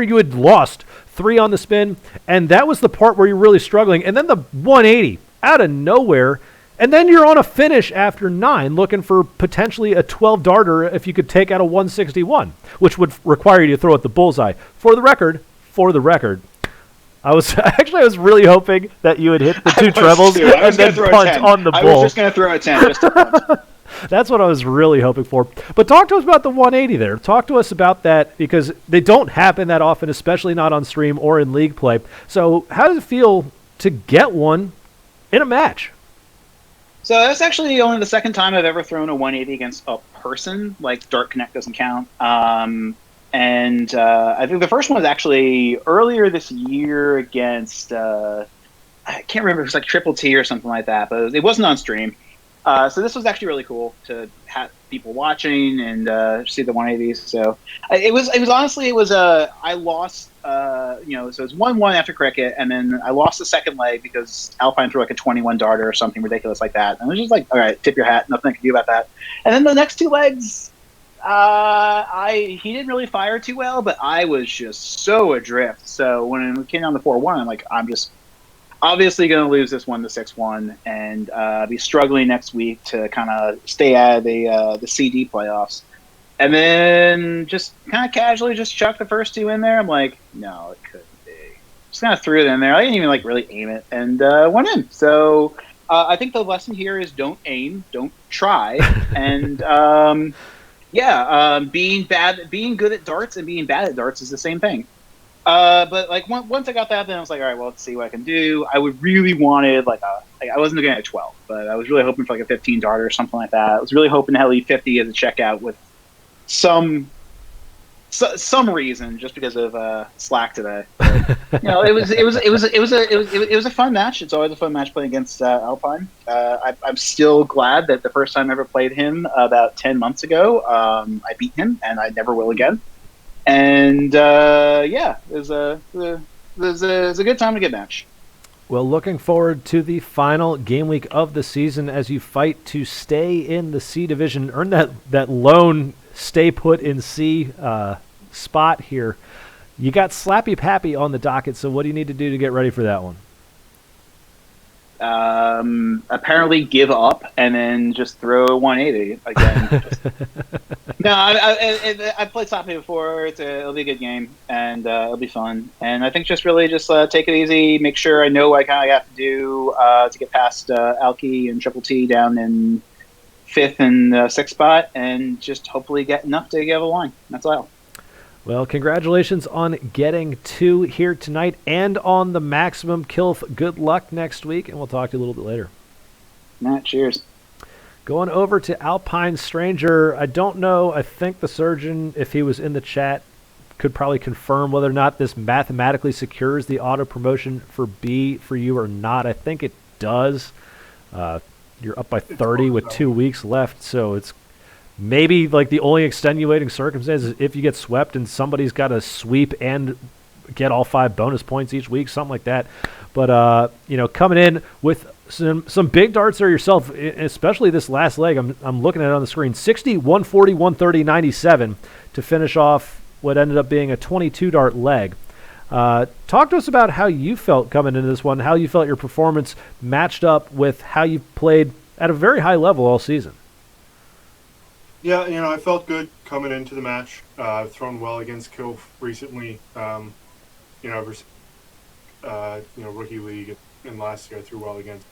Speaker 1: you had lost 3 on the spin, and that was the part where you're really struggling. And then the 180 out of nowhere. And then you're on a finish after 9 looking for potentially a 12 darter if you could take out a 161, which would require you to throw at the bullseye. For the record, I was really hoping that you would hit the 2 trebles and then punt on the bull.
Speaker 4: I was just going to throw a 10 just to punt.
Speaker 1: That's what I was really hoping for. But talk to us about the 180 there. Talk to us about that, because they don't happen that often, especially not on stream or in league play. So how does it feel to get one in a match?
Speaker 4: So that's actually only the second time I've ever thrown a 180 against a person. Dart Connect doesn't count. And I think the first one was actually earlier this year against, I can't remember, it was Triple T or something like that, but it wasn't on stream. So this was actually really cool to have people watching and see the 180s. So it was honestly, I lost, so it was 1-1 after cricket, and then I lost the second leg because Alpine threw a 21 darter or something ridiculous like that. And I was just all right, tip your hat, nothing I can do about that. And then the next 2 legs, he didn't really fire too well, but I was just so adrift. So when it came down to 4-1, I'm just obviously going to lose this one to 6-1 and be struggling next week to kind of stay out of the CD playoffs. And then just kind of casually just chuck the first 2 in there. I'm like, no, it couldn't be. Just kind of threw it in there. I didn't even really aim it, and went in. So I think the lesson here is don't aim, don't try, and being good at darts and being bad at darts is the same thing. But once I got that, then I was like, all right, well, let's see what I can do. I would really wanted I wasn't going to get a 12, but I was really hoping for a 15 darter or something like that. I was really hoping to have 50 as a checkout with some reason, just because of slack today. But, it was a fun match. It's always a fun match playing against Alpine. I'm still glad that the first time I ever played him about 10 months ago, I beat him, and I never will again. And it was a good time, a good match.
Speaker 1: Well, looking forward to the final game week of the season as you fight to stay in the C division, earn that lone stay put in C spot here. You got Slappy Pappy on the docket, so what do you need to do to get ready for that one?
Speaker 4: Apparently give up and then just throw 180 again. No, I played Slappy before. It'll be a good game, and it'll be fun. And I think just take it easy, make sure I know what I kind of have to do to get past Alki and Triple T down in 5th and 6th spot, and just hopefully get enough to get over the line. That's all.
Speaker 1: Well, congratulations on getting 2 here tonight and on the maximum. Kylf, good luck next week, and we'll talk to you a little bit later.
Speaker 4: Matt, cheers.
Speaker 1: Going over to Alpine Stranger, I don't know. I think the surgeon, if he was in the chat, could probably confirm whether or not this mathematically secures the auto promotion for B for you or not. I think it does. You're up by 30 with 2 weeks left, so it's maybe like the only extenuating circumstance is if you get swept and somebody's got to sweep and get all 5 bonus points each week, something like that. But coming in with some big darts there yourself, especially this last leg. I'm looking at it on the screen. 60, 140, 130, 97 to finish off what ended up being a 22 dart leg. Talk to us about how you felt coming into this one, how you felt your performance matched up with how you played at a very high level all season.
Speaker 5: Yeah, I felt good coming into the match. I've thrown well against Kylf recently. Ever rookie league and last year I threw well against.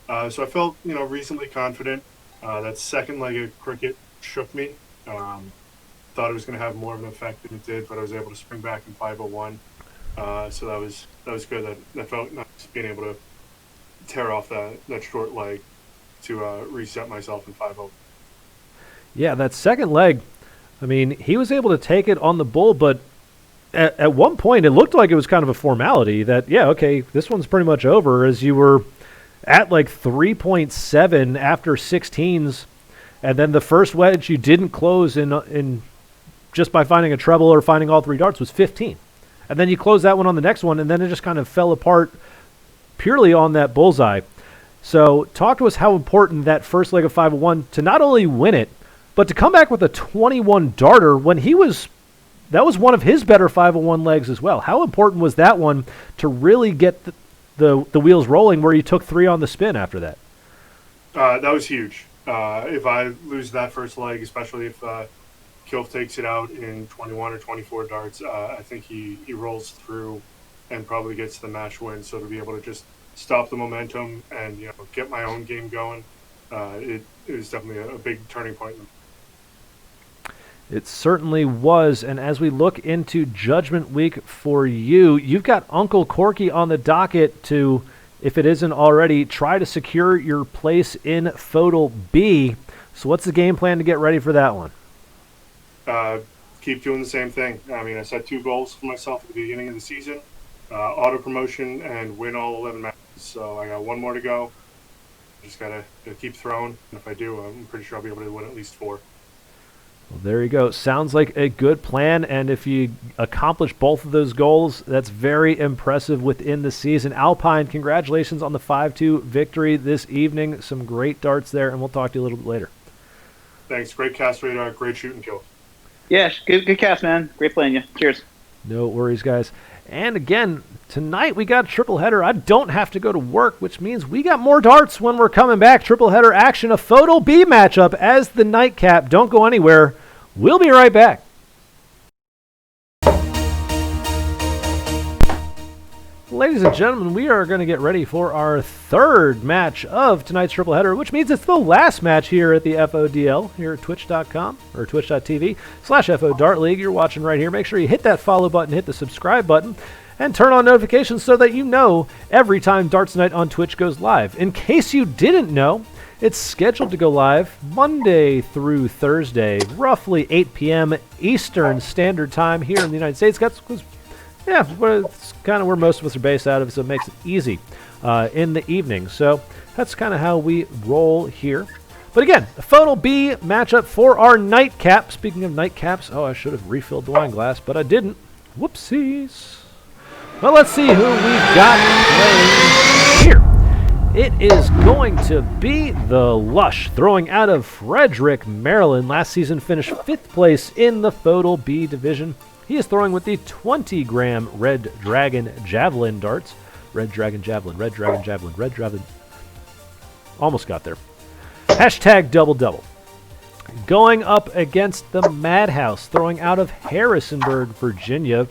Speaker 5: So I felt, reasonably confident. That second leg of cricket shook me. Thought it was going to have more of an effect than it did, but I was able to spring back in 501. So that was good. That felt nice being able to tear off that short leg to reset myself in 501.
Speaker 1: Yeah, that second leg, I mean, he was able to take it on the bull, but at one point it looked like it was kind of a formality that, yeah, okay, this one's pretty much over, as you were at like 3.7 after 16s, and then the first wedge you didn't close in just by finding a treble or finding all 3 darts was 15. And then you closed that one on the next one, and then it just kind of fell apart purely on that bullseye. So talk to us how important that first leg of 501 to not only win it, but to come back with a 21 darter when that was one of his better 501 legs as well. How important was that one to really get the wheels rolling where you took 3 on the spin after that?
Speaker 5: That was huge. If I lose that first leg, especially if Kylf takes it out in 21 or 24 darts, I think he rolls through and probably gets the match win. So to be able to just stop the momentum and get my own game going, it was definitely a big turning point.
Speaker 1: It certainly was, and as we look into Judgment Week for you, you've got Uncle Corky on the docket to, if it isn't already, try to secure your place in FODL B. So what's the game plan to get ready for that one?
Speaker 5: Keep doing the same thing. I mean, I set 2 goals for myself at the beginning of the season, auto promotion and win all 11 matches. So I got 1 more to go. Just got to keep throwing, and if I do, I'm pretty sure I'll be able to win at least 4.
Speaker 1: Well, there you go. Sounds like a good plan, and if you accomplish both of those goals, that's very impressive within the season. Alpine, congratulations on the 5-2 victory this evening. Some great darts there, and we'll talk to you a little bit later.
Speaker 5: Thanks. Great cast radar. Great shooting kill.
Speaker 4: Yeah, good cast, man. Great playing you. Cheers.
Speaker 1: No worries, guys. And again, tonight we got a triple header. I don't have to go to work, which means we got more darts when we're coming back. Triple header action, a FODL B matchup as the nightcap. Don't go anywhere. We'll be right back. Ladies and gentlemen, we are going to get ready for our 3rd match of tonight's triple header, which means it's the last match here at the FODL, here at twitch.com or twitch.tv/FO Dart League. You're watching right here. Make sure you hit that follow button, hit the subscribe button, and turn on notifications so that you know every time Darts Night on Twitch goes live. In case you didn't know, it's scheduled to go live Monday through Thursday, roughly 8 p.m. Eastern Standard Time here in the United States. Yeah, it's kind of where most of us are based out of, so it makes it easy in the evening. So that's kind of how we roll here. But again, a FODL B matchup for our nightcap. Speaking of nightcaps, I should have refilled the wine glass, but I didn't. Whoopsies. Well, let's see who we've got playing here. It is going to be the Lush, throwing out of Frederick, Maryland. Last season finished 5th place in the FODL B division. He is throwing with the 20-gram Red Dragon Javelin darts. Red Dragon Javelin, Red Dragon Javelin, Red Dragon. Almost got there. Hashtag double-double. Going up against the MADhouse, throwing out of Harrisonburg, Virginia.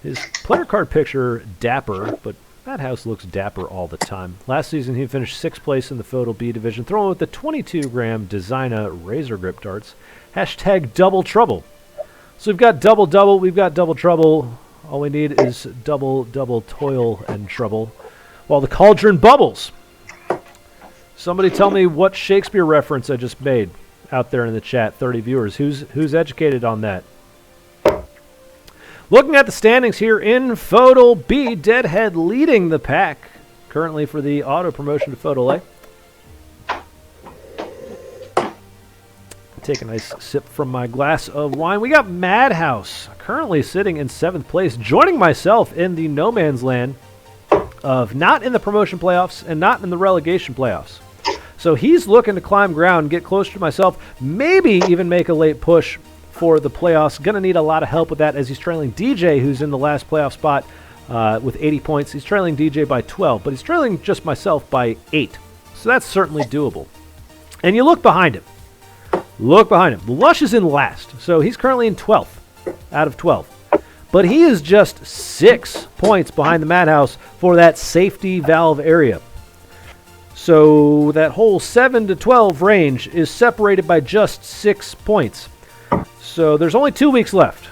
Speaker 1: His player card picture, dapper, but MADhouse looks dapper all the time. Last season, he finished 6th place in the FODL B division, throwing with the 22-gram Designa Razor Grip darts. Hashtag double trouble. So we've got double-double, we've got double trouble. All we need is double toil and trouble. While the cauldron bubbles. Somebody tell me what Shakespeare reference I just made out there in the chat. 30 viewers. Who's educated on that? Looking at the standings here in FODL B, Deadhead leading the pack currently for the auto promotion to FODL A. Take a nice sip from my glass of wine. We got MADhouse currently sitting in 7th place, joining myself in the no man's land of not in the promotion playoffs and not in the relegation playoffs. So he's looking to climb ground, get closer to myself, maybe even make a late push for the playoffs. Going to need a lot of help with that as he's trailing DJ, who's in the last playoff spot with 80 points. He's trailing DJ by 12, but he's trailing just myself by 8. So that's certainly doable. And you look behind him. Look behind him. Lush is in last, so he's currently in 12th out of 12. But he is just 6 points behind the MADhouse for that safety valve area. So that whole 7 to 12 range is separated by just 6 points. So there's only 2 weeks left.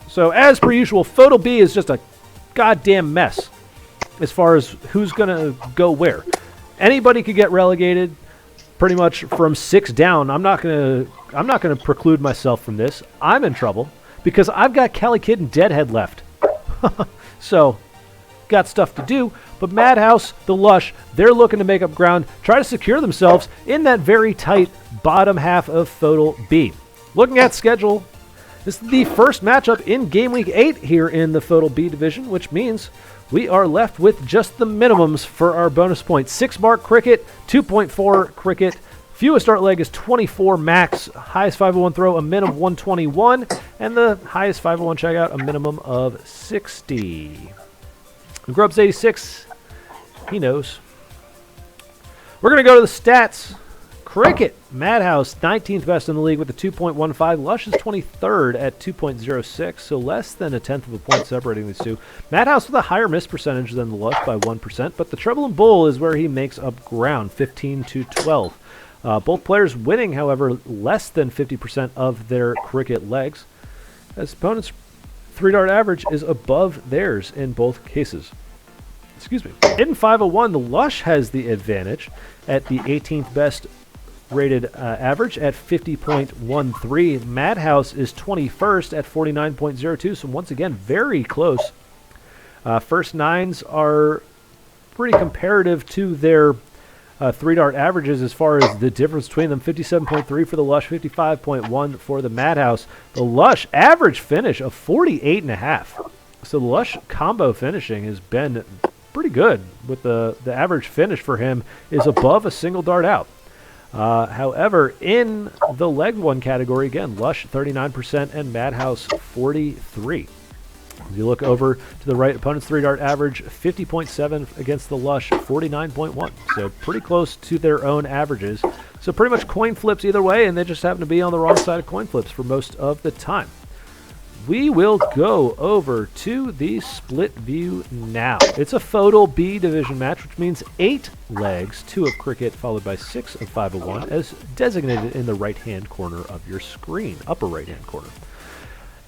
Speaker 1: So as per usual, FODL B is just a goddamn mess as far as who's going to go where. Anybody could get relegated pretty much from 6 down. I'm not going to preclude myself from this. I'm in trouble because I've got Cali Kid and Deadhead left. So got stuff to do, but MADhouse, the Lush, they're looking to make up ground, try to secure themselves in that very tight bottom half of FODL B. Looking at schedule, this is the first matchup in Game Week 8 here in the FODL B division, which means we are left with just the minimums for our bonus points. 6 mark cricket, 2.4 cricket, fewest start leg is 24 max, highest 501 throw a min of 121, and the highest 501 checkout a minimum of 60. Grubs 86, he knows. We're going to go to the stats. Cricket, MADhouse, 19th best in the league with a 2.15. Lush is 23rd at 2.06, so less than a tenth of a point separating these two. MADhouse with a higher miss percentage than the Lush by 1%, but the treble and bull is where he makes up ground, 15 to 12. Both players winning, however, less than 50% of their cricket legs, as opponents' 3-dart average is above theirs in both cases. Excuse me. In 501, the Lush has the advantage at the 18th best rated average at 50.13. MADhouse is 21st at 49.02, so once again, very close. First nines are pretty comparative to their 3-dart averages as far as the difference between them. 57.3 for the Lush, 55.1 for the MADhouse. The Lush average finish of 48.5. So the Lush combo finishing has been pretty good, with the average finish for him is above a single dart out. However, in the leg one category, again, Lush 39% and MADhouse 43%. If you look over to the right, opponent's 3-dart average 50.7 against the Lush 49.1. So pretty close to their own averages. So pretty much coin flips either way, and they just happen to be on the wrong side of coin flips for most of the time. We will go over to the split view now. It's a FODL B division match, which means 8 legs, 2 of cricket, followed by 6 of 501, as designated in the right-hand corner of your screen, upper right-hand corner.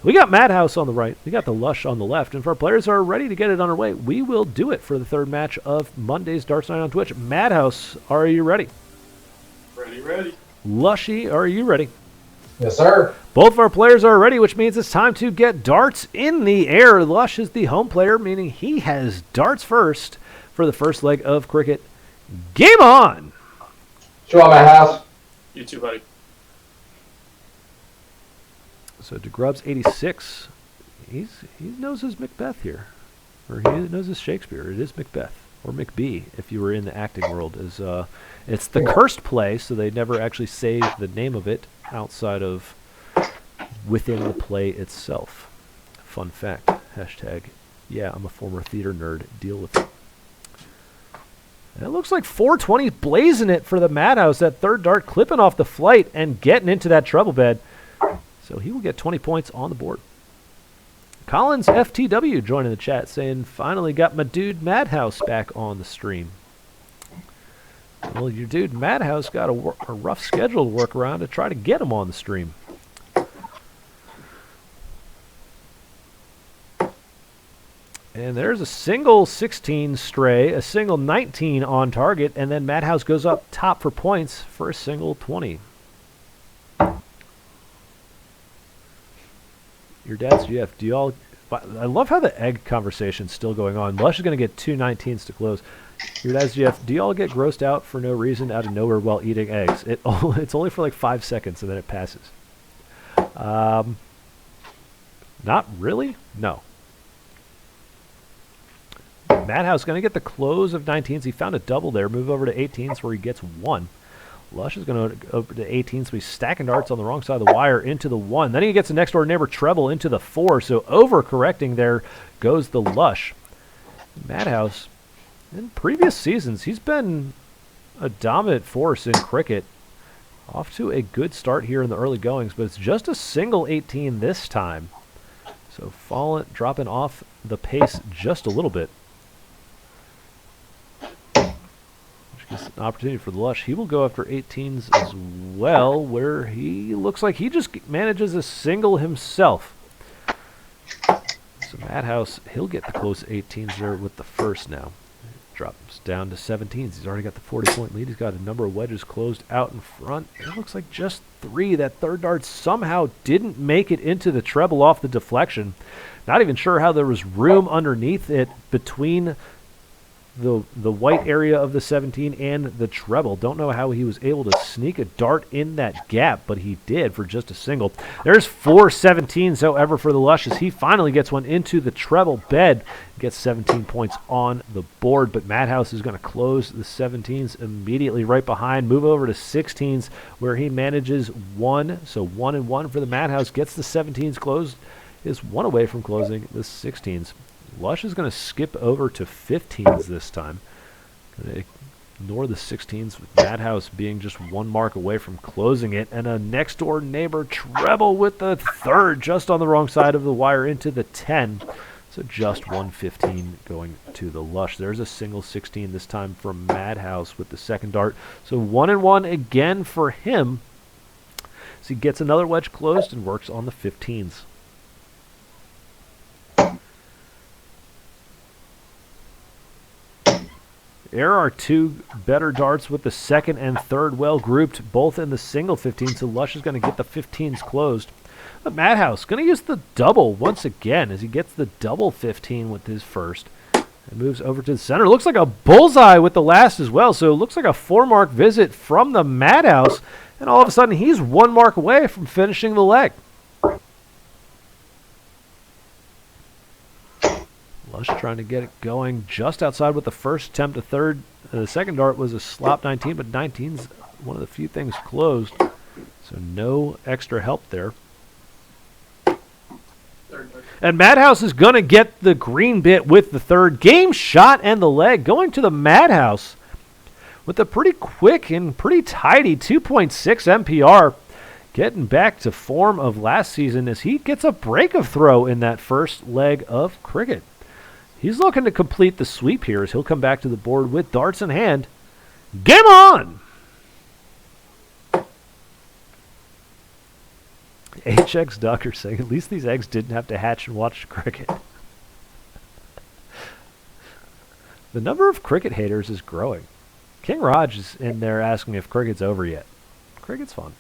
Speaker 1: We got MADhouse on the right, we got the Lush on the left, and if our players are ready to get it underway, we will do it for the third match of Monday's Darts Night on Twitch. MADhouse, are you ready?
Speaker 5: Ready.
Speaker 1: Lushy, are you ready?
Speaker 6: Yes, sir.
Speaker 1: Both of our players are ready, which means it's time to get darts in the air. Lush is the home player, meaning he has darts first for the first leg of cricket. Game on!
Speaker 6: Show my house.
Speaker 5: You too, buddy.
Speaker 1: So DeGrub's 86. He knows his Macbeth here. Or he knows his Shakespeare. It is Macbeth. Or McBee, if you were in the acting world. It's the cursed play, so they never actually say the name of it outside of within the play itself. Fun fact. Hashtag, yeah, I'm a former theater nerd. Deal with it. And it looks like 420 blazing it for the MADhouse. That third dart clipping off the flight and getting into that treble bed. So he will get 20 points on the board. Collins FTW joining the chat saying, finally got my dude MADhouse back on the stream. Well, your dude MADhouse got a rough schedule to work around to try to get him on the stream. And there's a single 16 stray, a single 19 on target, and then MADhouse goes up top for points for a single 20. Your dad's GF, do y'all... I love how the egg conversation's still going on. Lush is going to get 2 19s to close. Your dad's GF, do y'all get grossed out for no reason out of nowhere while eating eggs? It's only for like 5 seconds and then it passes. Not really? No. MADhouse going to get the close of 19s. He found a double there. Move over to 18s where he gets 1. Lush is going to go over to 18s. So he's stacking darts on the wrong side of the wire into the 1. Then he gets a next door neighbor treble into the 4. So overcorrecting there goes the Lush. MADhouse, in previous seasons, he's been a dominant force in cricket. Off to a good start here in the early goings, but it's just a single 18 this time. So dropping off the pace just a little bit. An opportunity for the Lush. He will go after 18s as well, where he looks like he just manages a single himself. So MADhouse, he'll get the close 18s there with the first now. Drops down to 17s. He's already got the 40-point lead. He's got a number of wedges closed out in front. It looks like just 3. That third dart somehow didn't make it into the treble off the deflection. Not even sure how there was room underneath it between the white area of the 17 and the treble. Don't know how he was able to sneak a dart in that gap, but he did for just a single. There's 4 17s, however, for the Lush as he finally gets one into the treble bed. Gets 17 points on the board, but MADhouse is going to close the 17s immediately right behind. Move over to 16s where he manages 1. So 1 and 1 for the MADhouse. Gets the 17s closed. Is 1 away from closing the 16s. Lush is going to skip over to 15s this time. Going to ignore the 16s with MADhouse being just 1 mark away from closing it. And a next door neighbor treble with the 3rd just on the wrong side of the wire into the 10. So just 115 going to the Lush. There's a single 16 this time from MADhouse with the 2nd dart. So 1 and 1 again for him. So he gets another wedge closed and works on the 15s. There are 2 better darts with the 2nd and 3rd well grouped, both in the single 15, so Lush is going to get the 15s closed. But MADhouse going to use the double once again as he gets the double 15 with his first. And moves over to the center. Looks like a bullseye with the last as well, so it looks like a 4-mark visit from the MADhouse. And all of a sudden, he's 1 mark away from finishing the leg. Lush trying to get it going just outside with the first attempt. The 3rd, the 2nd dart was a slop 19, but 19's one of the few things closed. So no extra help there. And MADhouse is going to get the green bit with the 3rd. Game shot and the leg going to the MADhouse with a pretty quick and pretty tidy 2.6 MPR. Getting back to form of last season as he gets a break of throw in that first leg of cricket. He's looking to complete the sweep here as he'll come back to the board with darts in hand. Game on! HX Ducker saying, at least these eggs didn't have to hatch and watch cricket. The number of cricket haters is growing. King Raj is in there asking if cricket's over yet. Cricket's fun.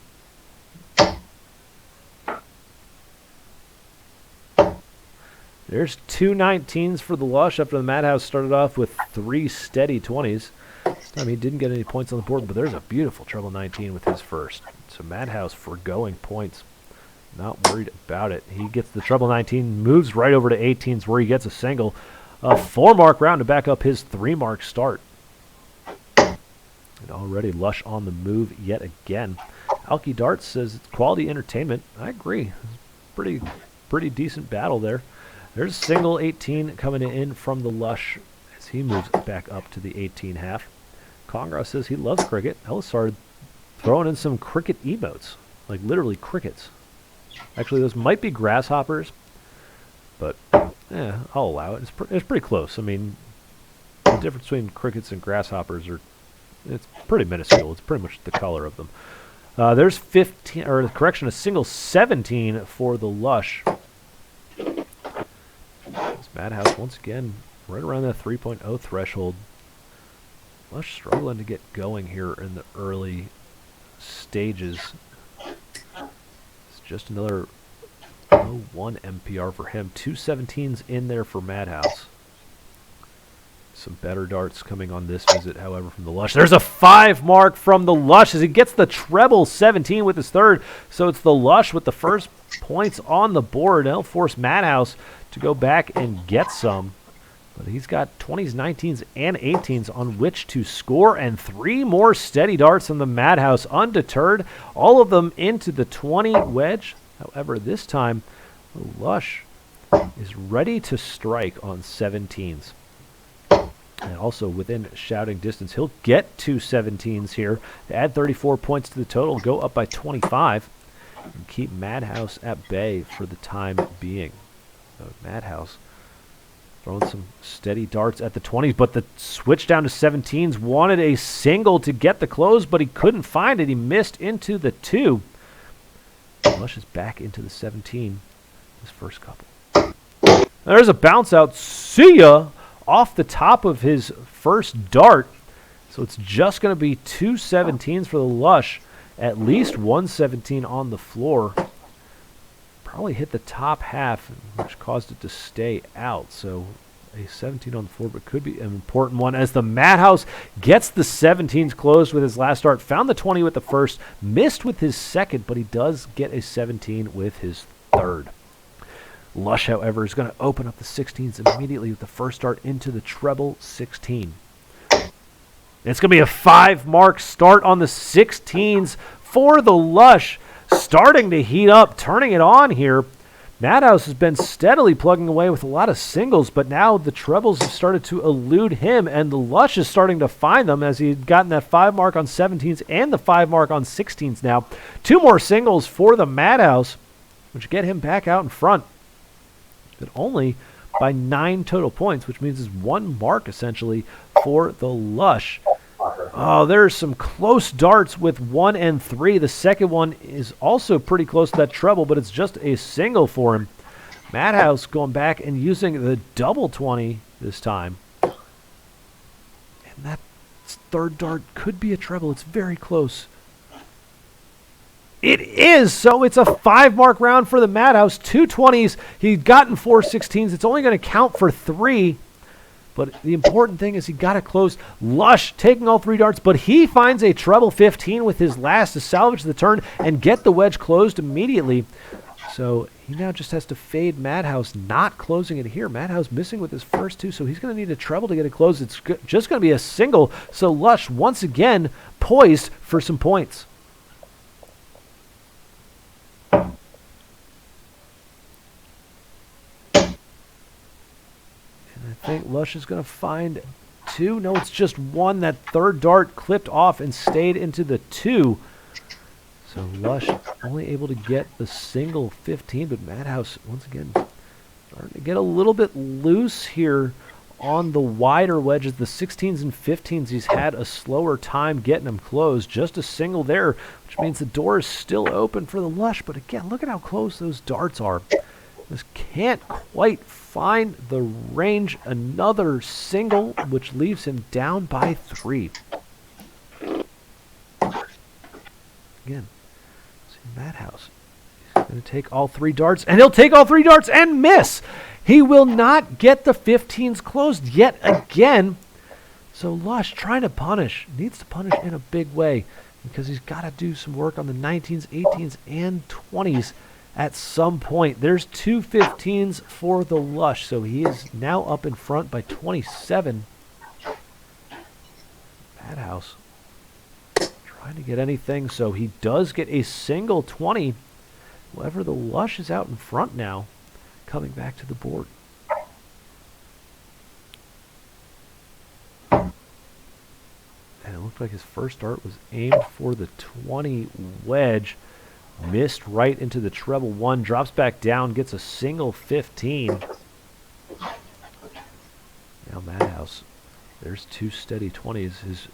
Speaker 1: There's 2 19s for the Lush after the MADhouse started off with 3 steady 20s. This time he didn't get any points on the board, but there's a beautiful treble 19 with his first. So MADhouse foregoing points. Not worried about it. He gets the treble 19, moves right over to 18s where he gets a single. A 4-mark round to back up his 3-mark start. And already Lush on the move yet again. Alki Darts says it's quality entertainment. I agree. Pretty decent battle there. There's a single 18 coming in from the Lush as he moves back up to the 18 half. Congra says he loves cricket. Ellis started throwing in some cricket emotes, like literally crickets. Actually, those might be grasshoppers, but yeah, I'll allow it. It's pretty close. I mean, the difference between crickets and grasshoppers it's pretty minuscule. It's pretty much the color of them. There's 15, or correction, a single 17 for the Lush. This MADhouse once again right around that 3.0 threshold. Lush struggling to get going here in the early stages. It's just another 1 MPR for him. 2 17s in there for MADhouse. Some better darts coming on this visit, however, from the Lush. There's a 5 mark from the Lush as he gets the treble 17 with his third. So it's the Lush with the first points on the board. That'll force MADhouse to go back and get some. But he's got 20s, 19s, and 18s on which to score, and 3 more steady darts from the MADhouse, undeterred. All of them into the 20 wedge. However, this time, the Lush is ready to strike on 17s. And also within shouting distance, he'll get 2 17s here to add 34 points to the total, go up by 25, and keep MADhouse at bay for the time being. So MADhouse throwing some steady darts at the 20s, but the switch down to 17s wanted a single to get the close, but he couldn't find it. He missed into the 2. Lush is back into the 17, his first couple. There's a bounce out. See ya! Off the top of his first dart. So it's just going to be 2 17s for the Lush. At least 1 17 on the floor. Probably hit the top half, which caused it to stay out. So a 17 on the floor, but could be an important one as the MADhouse gets the 17s closed with his last dart. Found the 20 with the first, missed with his second, but he does get a 17 with his third. Lush, however, is going to open up the 16s immediately with the first dart into the treble 16. It's going to be a 5 mark start on the 16s for the Lush. Starting to heat up, turning it on here. MADhouse has been steadily plugging away with a lot of singles, but now the trebles have started to elude him, and the Lush is starting to find them as he'd gotten that 5 mark on 17s and the 5 mark on 16s now. 2 more singles for the MADhouse, which get him back out in front, but only by 9 total points, which means it's 1 mark essentially for the Lush. Oh, there's some close darts with 1 and 3. The second one is also pretty close to that treble, but it's just a single for him. MADhouse going back and using the double 20 this time. And that third dart could be a treble. It's very close. It is, so it's a 5 mark round for the MADhouse. 2 20s. He'd gotten 4 16s. It's only going to count for 3. But the important thing is he got it closed. Lush taking all 3 darts, but he finds a treble 15 with his last to salvage the turn and get the wedge closed immediately. So he now just has to fade MADhouse, not closing it here. MADhouse missing with his first 2, so he's going to need a treble to get it closed. It's just going to be a single. So Lush once again poised for some points. I think Lush is going to find 2. No, it's just 1. That third dart clipped off and stayed into the 2. So Lush only able to get the single 15, but MADhouse once again starting to get a little bit loose here on the wider wedges. The 16s and 15s, he's had a slower time getting them closed. Just a single there, which means the door is still open for the Lush. But again, look at how close those darts are. Just can't quite find the range. Another single, which leaves him down by 3. Again, see MADhouse. He's going to take all 3 darts, and he'll take all 3 darts and miss. He will not get the 15s closed yet again. So Lush trying to punish. Needs to punish in a big way because he's got to do some work on the 19s, 18s, and 20s. At some point, there's 2 15s for the Lush, so he is now up in front by 27. MADhouse trying to get anything, so he does get a single 20. However, the Lush is out in front now, coming back to the board. looked like his first dart was aimed for the 20 wedge. Missed right into the treble 1. Drops back down. Gets a single 15. Now MADhouse. There's 2 steady 20s. His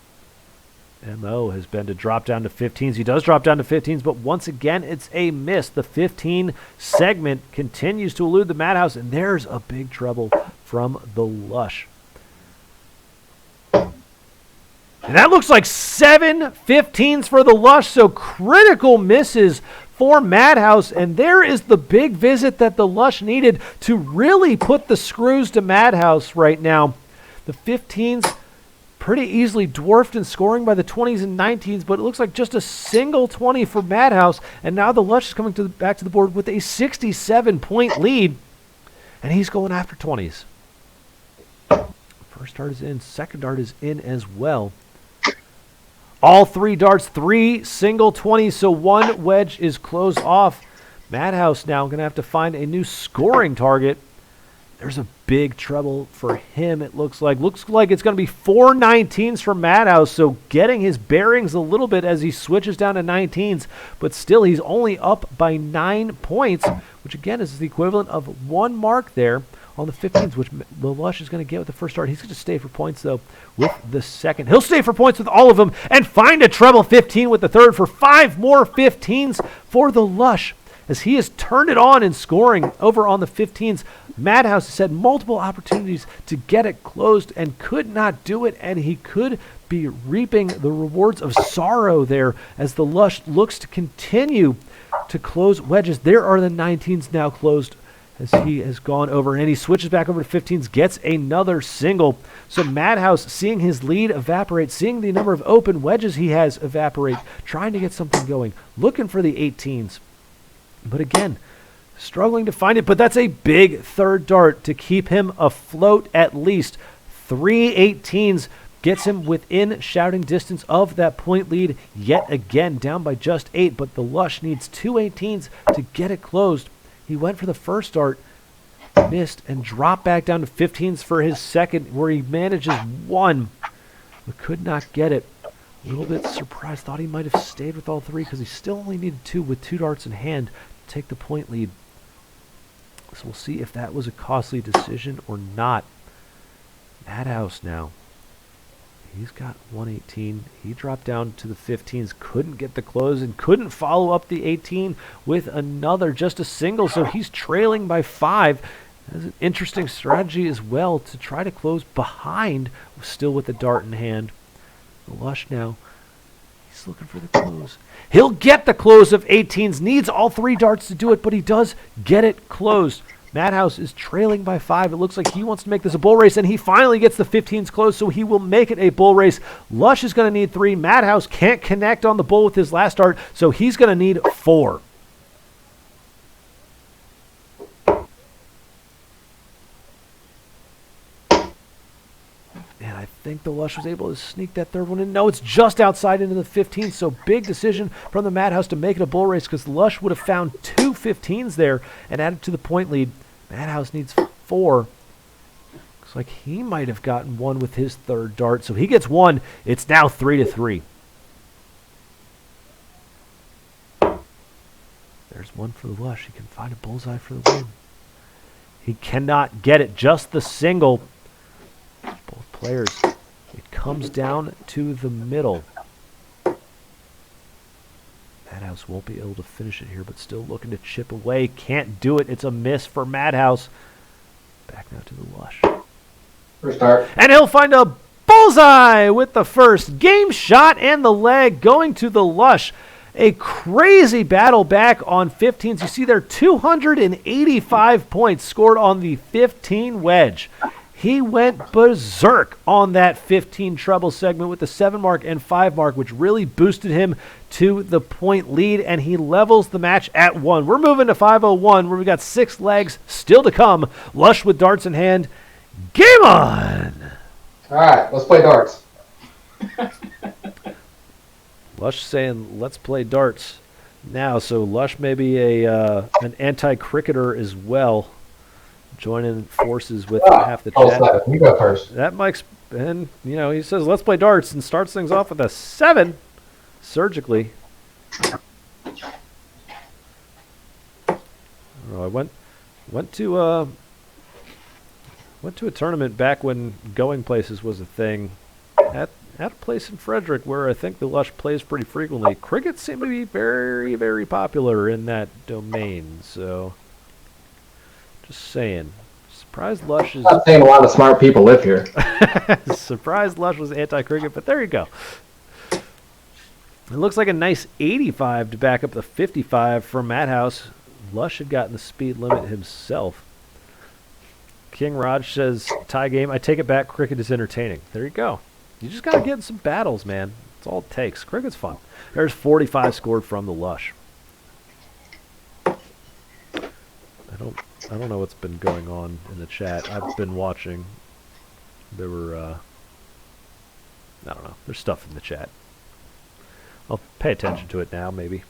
Speaker 1: MO has been to drop down to 15s. He does drop down to 15s, but once again, it's a miss. The 15 segment continues to elude the MADhouse, and there's a big treble from the Lush. And that looks like 7 15s for the Lush, so critical misses for MADhouse, and there is the big visit that the Lush needed to really put the screws to MADhouse right now. The 15s pretty easily dwarfed in scoring by the 20s and 19s, but it looks like just a single 20 for MADhouse, and now the Lush is coming back to the board with a 67-point lead, and he's going after 20s. First dart is in, second dart is in as well. All 3 darts, 3 single 20s, so 1 wedge is closed off. MADhouse now going to have to find a new scoring target. There's a big treble for him, it looks like. Looks like it's going to be 4 19s for MADhouse, so getting his bearings a little bit as he switches down to 19s, but still he's only up by 9 points, which again is the equivalent of 1 mark there on the 15s, which the Lush is going to get with the first start. He's going to stay for points, though, with the second. He'll stay for points with all of them and find a treble 15 with the third for 5 more 15s for the Lush. As he has turned it on in scoring over on the 15s, MADhouse has had multiple opportunities to get it closed and could not do it, and he could be reaping the rewards of sorrow there as the Lush looks to continue to close wedges. There are the 19s now closed as he has gone over, and he switches back over to 15s, gets another single. So MADhouse, seeing his lead evaporate, seeing the number of open wedges he has evaporate, trying to get something going, looking for the 18s. But again, struggling to find it, but that's a big third dart to keep him afloat at least. 3 18s gets him within shouting distance of that point lead yet again, down by just 8, but the Lush needs 2 18s to get it closed. He went for the first dart, missed, and dropped back down to 15s for his second, where he manages 1, but could not get it. A little bit surprised, thought he might have stayed with all 3 because he still only needed 2 with 2 darts in hand to take the point lead. So we'll see if that was a costly decision or not. MADhouse now. He's got 118. He dropped down to the 15s, couldn't get the close, and couldn't follow up the 18 with another, just a single, so he's trailing by 5. That's an interesting strategy as well to try to close behind, still with the dart in hand. The Lush now, he's looking for the close. He'll get the close of 18s, needs all 3 darts to do it, but he does get it closed. MADhouse is trailing by 5. It looks like he wants to make this a bull race, and he finally gets the 15s closed, so he will make it a bull race. Lush is going to need 3. MADhouse can't connect on the bull with his last dart, so he's going to need 4. And I think the Lush was able to sneak that third one in. No, it's just outside into the 15s, so big decision from the MADhouse to make it a bull race because Lush would have found 2 15s there and added to the point lead. MADhouse needs 4. Looks like he might have gotten 1 with his third dart, so he gets 1. It's now 3-3. There's 1 for the Lush. He can find a bullseye for the win. He cannot get it, just the single. Both players. It comes down to the middle. MADhouse won't be able to finish it here, but still looking to chip away. Can't do it. It's a miss for MADhouse. Back now to the Lush.
Speaker 6: First start.
Speaker 1: And he'll find a bullseye with the first. Game shot and the leg going to the Lush. A crazy battle back on 15s. You see there 285 points scored on the 15 wedge. He went berserk on that 15 treble segment with the 7 mark and 5 mark, which really boosted him to the point lead, and he levels the match at 1. We're moving to 501, where we got 6 legs still to come. Lush with darts in hand. Game on!
Speaker 6: All right, let's play darts.
Speaker 1: Lush saying, let's play darts now. So Lush may be an anti-cricketer as well, joining forces with half the chat.
Speaker 6: You go first.
Speaker 1: That And, he says, let's play darts, and starts things off with a 7 surgically. I went to a tournament back when going places was a thing at a place in Frederick where I think the Lush plays pretty frequently. Cricket seemed to be very, very popular in that domain, so just saying. Surprised Lush is...
Speaker 6: I'm not saying a lot of smart people live here.
Speaker 1: Surprised Lush was anti-cricket, but there you go. It looks like a nice 85 to back up the 55 from MADhouse. Lush had gotten the speed limit himself. King Raj says, tie game. I take it back. Cricket is entertaining. There you go. You just got to get in some battles, man. That's all it takes. Cricket's fun. There's 45 scored from the Lush. I don't know what's been going on in the chat. I've been watching. There were, I don't know. There's stuff in the chat. I'll pay attention to it now, maybe.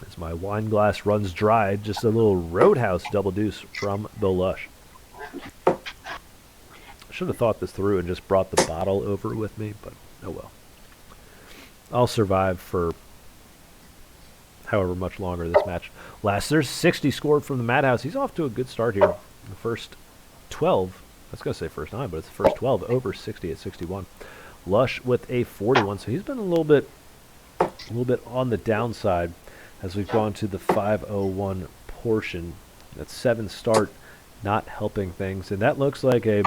Speaker 1: As my wine glass runs dry, just a little Roadhouse double deuce from the Lush. I should have thought this through and just brought the bottle over with me, but oh well. I'll survive for however much longer this match lasts. There's 60 scored from the MADhouse. He's off to a good start here. The first 12, I was going to say first 9, but it's the first 12 over 60 at 61. Lush with a 41, so he's been a little bit on the downside as we've gone to the 5:01 portion. That 7 start not helping things, and that looks like a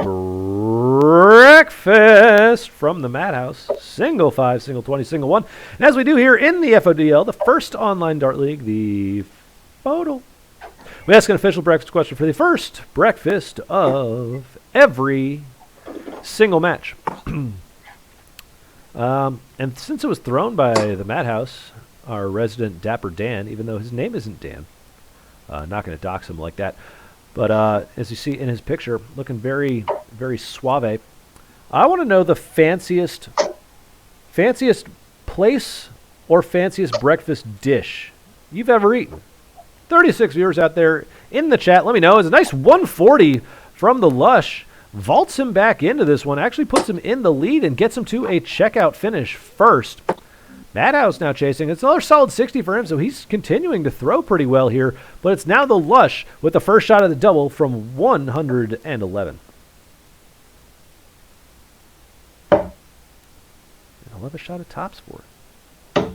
Speaker 1: breakfast from the MADhouse. Single 5, single 20, single 1. And as we do here in the FODL, the first online dart league, the FODL, we ask an official breakfast question for the first breakfast of every single match. And since it was thrown by the MADhouse, our resident Dapper Dan, even though his name isn't Dan, not going to dox him like that, but as you see in his picture, looking very, very suave. I want to know the fanciest place or fanciest breakfast dish you've ever eaten. 36 viewers out there in the chat. Let me know. It's a nice 140 from the Lush. Vaults him back into this one. Actually puts him in the lead and gets him to a checkout finish first. MADhouse now chasing. It's another solid 60 for him, so he's continuing to throw pretty well here. But it's now the Lush with the first shot of the double from 111. 11 shot of tops for it.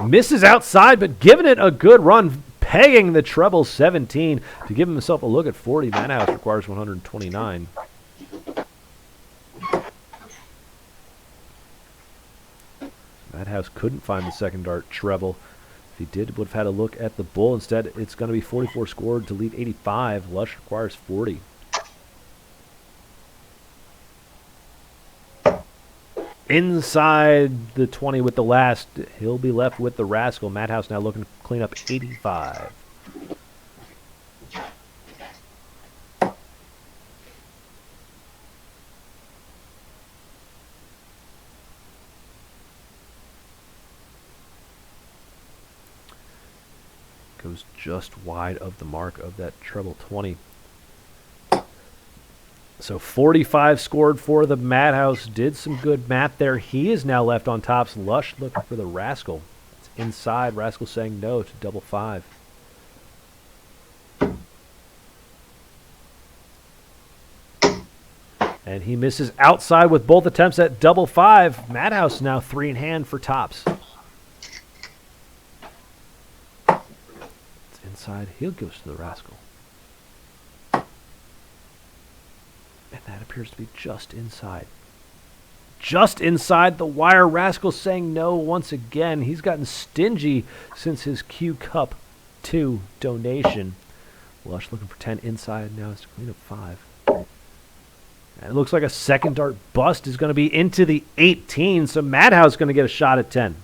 Speaker 1: Misses outside, but giving it a good run, pegging the treble 17 to give himself a look at 40. MADhouse requires 129. MADhouse couldn't find the second dart treble. If he did, would have had a look at the bull. Instead, it's going to be 44 scored to lead 85. Lush requires 40. Inside the 20 with the last. He'll be left with the Rascal. MADhouse now looking to clean up 85. Goes just wide of the mark of that treble 20. So 45 scored for the MADhouse. Did some good math there. He is now left on tops. Lush looking for the Rascal. It's inside. Rascal saying no to double 5. And he misses outside with both attempts at double 5. MADhouse now 3 in hand for tops. It's inside. He goes to the Rascal. And that appears to be just inside. Just inside the wire. Rascal saying no once again. He's gotten stingy since his Q Cup 2 donation. Lush looking for 10 inside. Now it's to clean up 5. And it looks like a second dart bust is going to be into the 18. So MADhouse is going to get a shot at 10.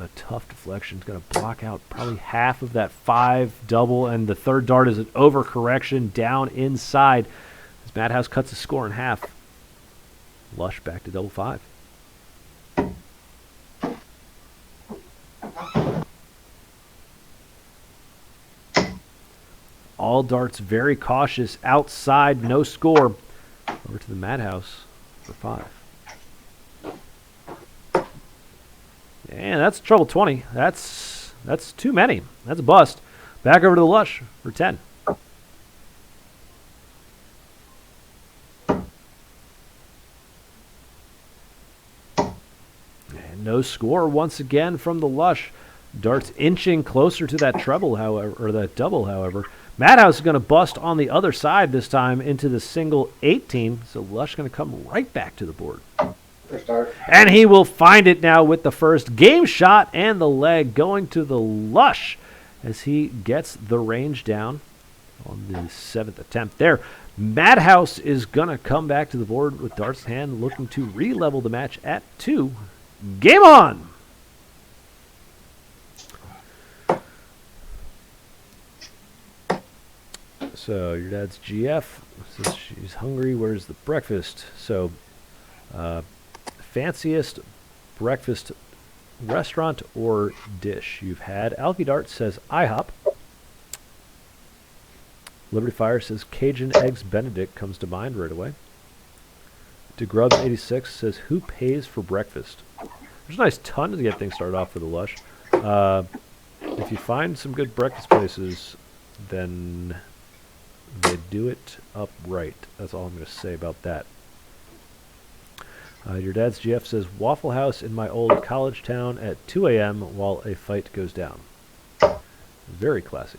Speaker 1: A tough deflection. It's going to block out probably half of that 5 double, and the third dart is an overcorrection down inside as MADhouse cuts the score in half. Lush back to double 5. All darts very cautious. Outside, no score. Over to the MADhouse for 5. And that's trouble 20. That's too many. That's a bust. Back over to the Lush for 10. And no score once again from the Lush. Darts inching closer to that treble, however, or that double, however. MADhouse is going to bust on the other side this time into the single 18. So Lush going to come right back to the board. And he will find it now with the first game shot and the leg going to the Lush as he gets the range down on the 7th attempt there. MADhouse is going to come back to the board with darts in hand, looking to re-level the match at 2. Game on! So your dad's GF says she's hungry. Where's the breakfast? So fanciest breakfast restaurant or dish you've had. Alfie Dart says IHOP. Liberty Fire says Cajun Eggs Benedict comes to mind right away. DeGrubs86 says who pays for breakfast? There's a nice ton to get things started off for the Lush. If you find some good breakfast places, then they do it upright. That's all I'm going to say about that. Your dad's GF says Waffle House in my old college town at 2 a.m. while a fight goes down. Very classy.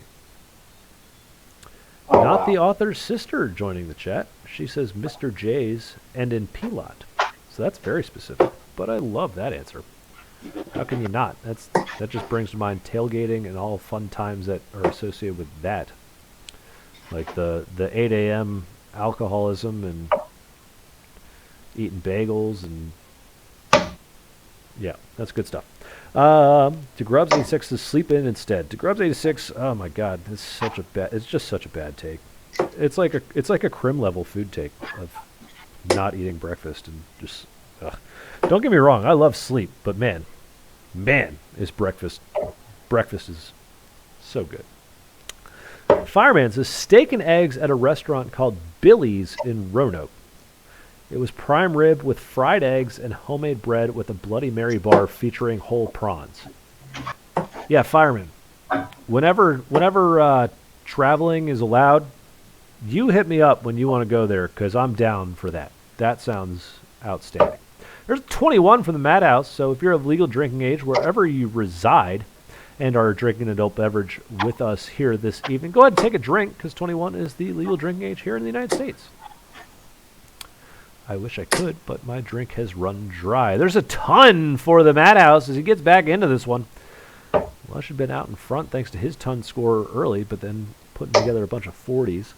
Speaker 6: Oh,
Speaker 1: Not
Speaker 6: wow.
Speaker 1: the author's sister joining the chat. She says Mr. J's and in P-Lot. So that's very specific. But I love that answer. How can you not? That just brings to mind tailgating and all fun times that are associated with that. Like the 8 a.m. alcoholism and eating bagels and yeah, that's good stuff. DeGrubs86 says sleep in instead. DeGrubs86, oh my god, it's just such a bad take. It's like a crim level food take of not eating breakfast and just don't get me wrong, I love sleep, but man is breakfast is so good. Fireman says steak and eggs at a restaurant called Billy's in Roanoke. It was prime rib with fried eggs and homemade bread with a Bloody Mary bar featuring whole prawns. Yeah, Fireman. Whenever traveling is allowed, you hit me up when you want to go there because I'm down for that. That sounds outstanding. There's 21 from the MADhouse, so if you're of legal drinking age wherever you reside and are drinking an adult beverage with us here this evening, go ahead and take a drink because 21 is the legal drinking age here in the United States. I wish I could, but my drink has run dry. There's a ton for the MADhouse as he gets back into this one. Lush had been out in front thanks to his ton score early, but then putting together a bunch of 40s.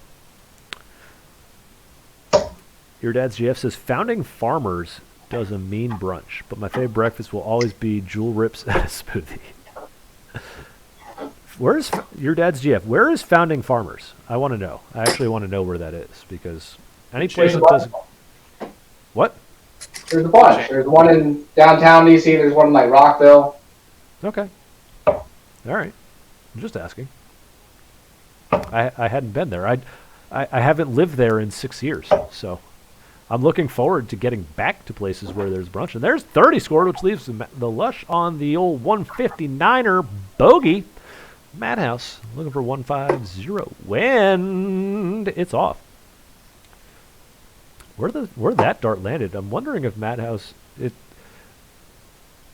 Speaker 1: Your dad's GF says, Founding Farmers does a mean brunch, but my favorite breakfast will always be Jewel Rips and a smoothie. Where's your dad's GF? Where is Founding Farmers? I want to know. I actually want to know where that is because any place that doesn't... What?
Speaker 6: There's a bunch. There's one in downtown DC. There's one in like Rockville.
Speaker 1: Okay. All right. I'm just asking. I hadn't been there. I haven't lived there in 6 years, so I'm looking forward to getting back to places where there's brunch. And there's 30 scored, which leaves the Lush on the old 159er bogey. MADhouse looking for 150. And it's off. Where that dart landed, I'm wondering if MADhouse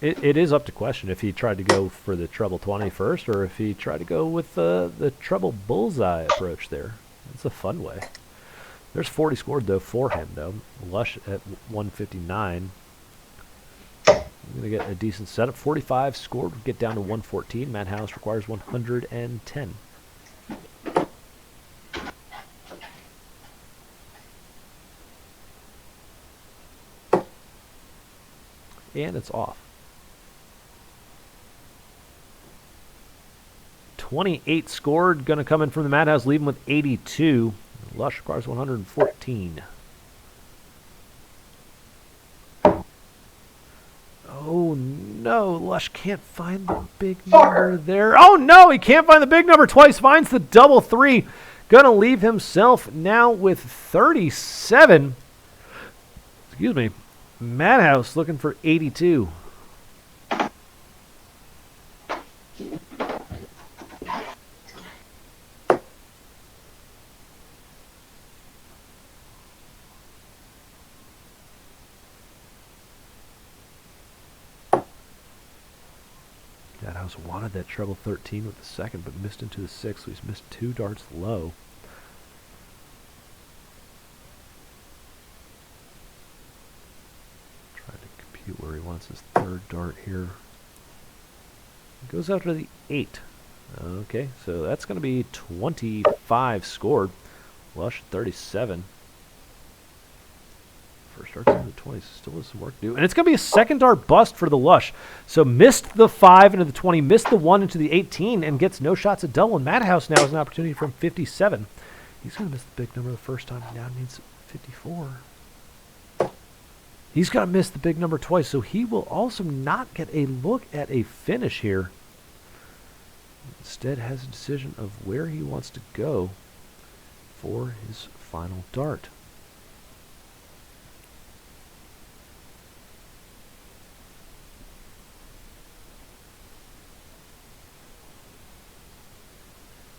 Speaker 1: it is up to question if he tried to go for the treble 20 first or if he tried to go with the treble bullseye approach there. It's a fun way. There's 40 scored though for him though. Lush at 159. I'm gonna get a decent setup. 45 scored would get down to 114. MADhouse requires 110. And it's off. 28 scored, going to come in from the MADhouse, leaving with 82. Lush requires 114. Oh no, Lush can't find the big number there. Oh no, he can't find the big number twice. Finds the double 3. going to leave himself now with 37. Excuse me. MADhouse looking for 82. MADhouse wanted that treble 13 with the second, but missed into the 6, so he's missed 2 darts low. Trying to compute where he wants his third dart here. He goes after the 8. Okay, so that's going to be 25 scored. Lush 37. First dart's into the 20s, still has some work to do. And it's going to be a second dart bust for the Lush. So missed the 5 into the 20, missed the 1 into the 18, and gets no shots at double. And MADhouse now has an opportunity from 57. He's going to miss the big number the first time. Now needs 54. He's got to miss the big number twice, so he will also not get a look at a finish here. Instead has a decision of where he wants to go for his final dart.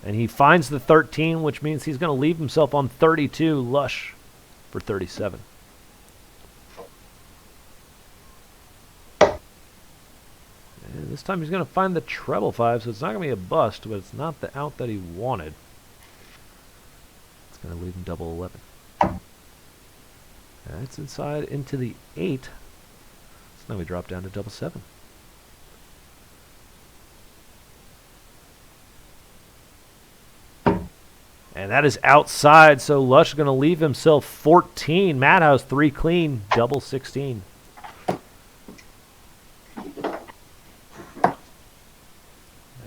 Speaker 1: And he finds the 13, which means he's going to leave himself on 32. Lush for 37. And this time he's going to find the treble 5, so it's not going to be a bust, but it's not the out that he wanted. It's going to leave him double 11. That's inside into the 8. So now we drop down to double 7. And that is outside, so Lush is going to leave himself 14. MADhouse 3 clean, double 16. That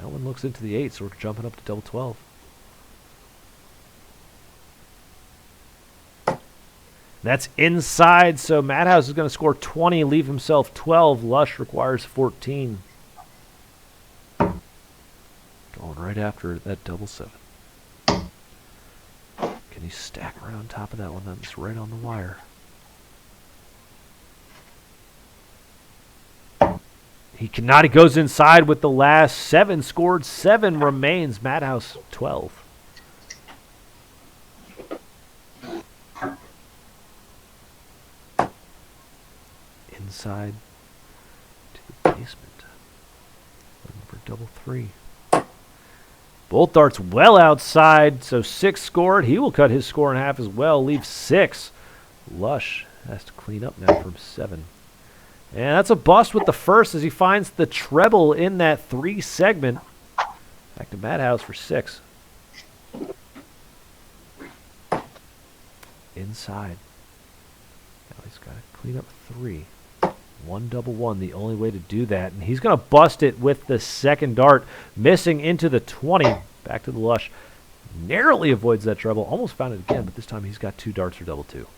Speaker 1: one looks into the 8, so we're jumping up to double 12. That's inside, so MADhouse is going to score 20, leave himself 12. Lush requires 14. Going right after that double 7. Can he stack right on top of that one? That's right on the wire. He cannot. He goes inside with the last 7 scored. 7 remains. MADhouse 12. Inside to the basement. Looking for double 3. Both darts well outside, so 6 scored. He will cut his score in half as well, leave 6. Lush has to clean up now from 7. And that's a bust with the first as he finds the treble in that 3 segment. Back to MADhouse for 6. Inside. Now he's got to clean up 3. 1 double 1, the only way to do that. And he's going to bust it with the second dart, missing into the 20. Back to the Lush. Narrowly avoids that treble. Almost found it again, but this time he's got 2 darts for double 2.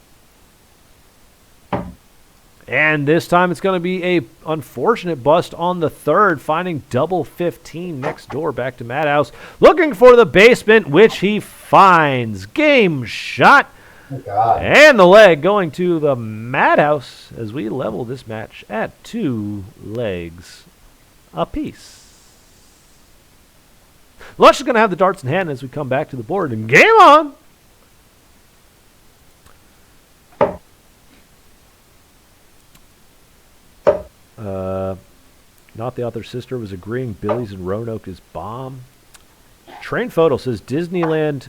Speaker 1: And this time it's going to be a unfortunate bust on the third, finding double 15 next door. Back to MADhouse, looking for the basement, which he finds. Game shot.
Speaker 6: Oh, God.
Speaker 1: And the leg going to the MADhouse as we level this match at 2 legs apiece. Lush is going to have the darts in hand as we come back to the board, and game on! Not the author's sister was agreeing Billy's in Roanoke is bomb. Train Photo says Disneyland,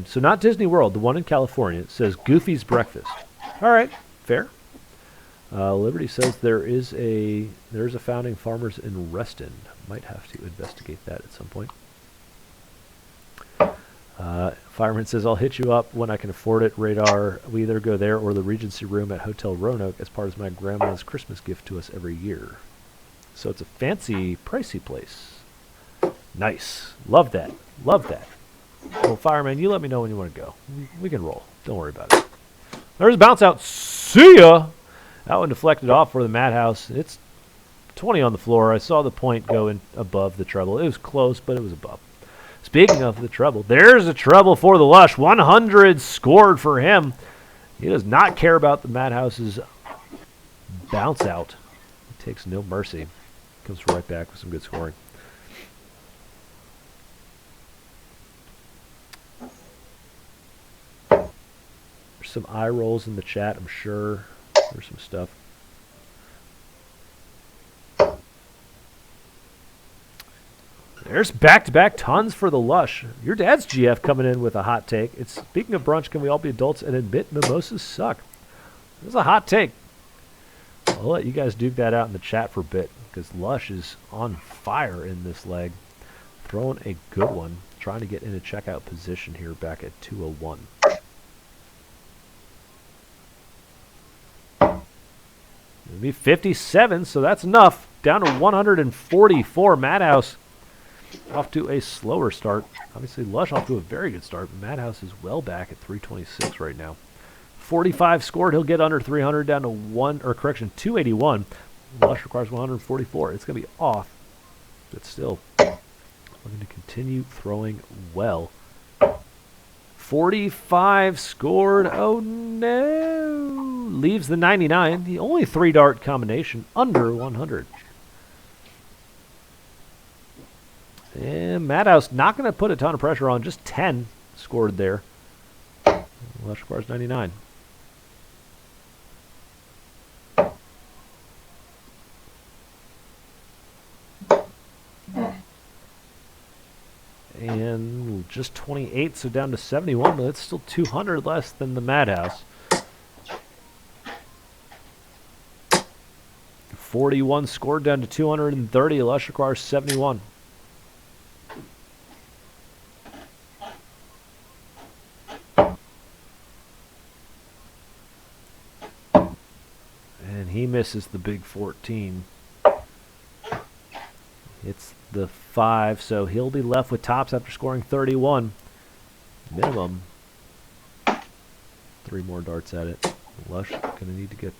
Speaker 1: so not Disney World, the one in California. It says Goofy's Breakfast. All right, fair. Liberty says there's a Founding Farmers in Reston. Might have to investigate that at some point. Fireman says, I'll hit you up when I can afford it. Radar, we either go there or the Regency Room at Hotel Roanoke as part of my grandma's Christmas gift to us every year. So it's a fancy, pricey place. Nice. Love that. Love that. Well, Fireman, you let me know when you want to go. We can roll. Don't worry about it. There's a bounce out. See ya! That one deflected off for the MADhouse. It's 20 on the floor. I saw the point go in above the treble. It was close, but it was above. Speaking of the treble, there's a treble for the Lush. 100 scored for him. He does not care about the MADhouse's bounce out. He takes no mercy. Comes right back with some good scoring. There's some eye rolls in the chat, I'm sure. There's some stuff. There's back-to-back tons for the Lush. Your dad's GF coming in with a hot take. It's speaking of brunch, can we all be adults and admit mimosas suck? This is a hot take. I'll let you guys duke that out in the chat for a bit because Lush is on fire in this leg. Throwing a good one. Trying to get in a checkout position here back at 201. It'll be 57, so that's enough. Down to 144. MADhouse off to a slower start. Obviously, Lush off to a very good start. But MADhouse is well back at 326 right now. 45 scored. He'll get under 300 down to 281. Lush requires 144. It's going to be off, but still looking to continue throwing well. 45 scored. Oh no! Leaves the 99. The only 3-dart combination under 100. And MADhouse not going to put a ton of pressure on. Just 10 scored there. Lush requires 99. And just 28, so down to 71, but it's still 200 less than the MADhouse. 41 scored down to 230. Lush requires 71. And he misses the big 14. It's the 5, so he'll be left with tops after scoring 31. Minimum. 3 more darts at it. Lush going to need to get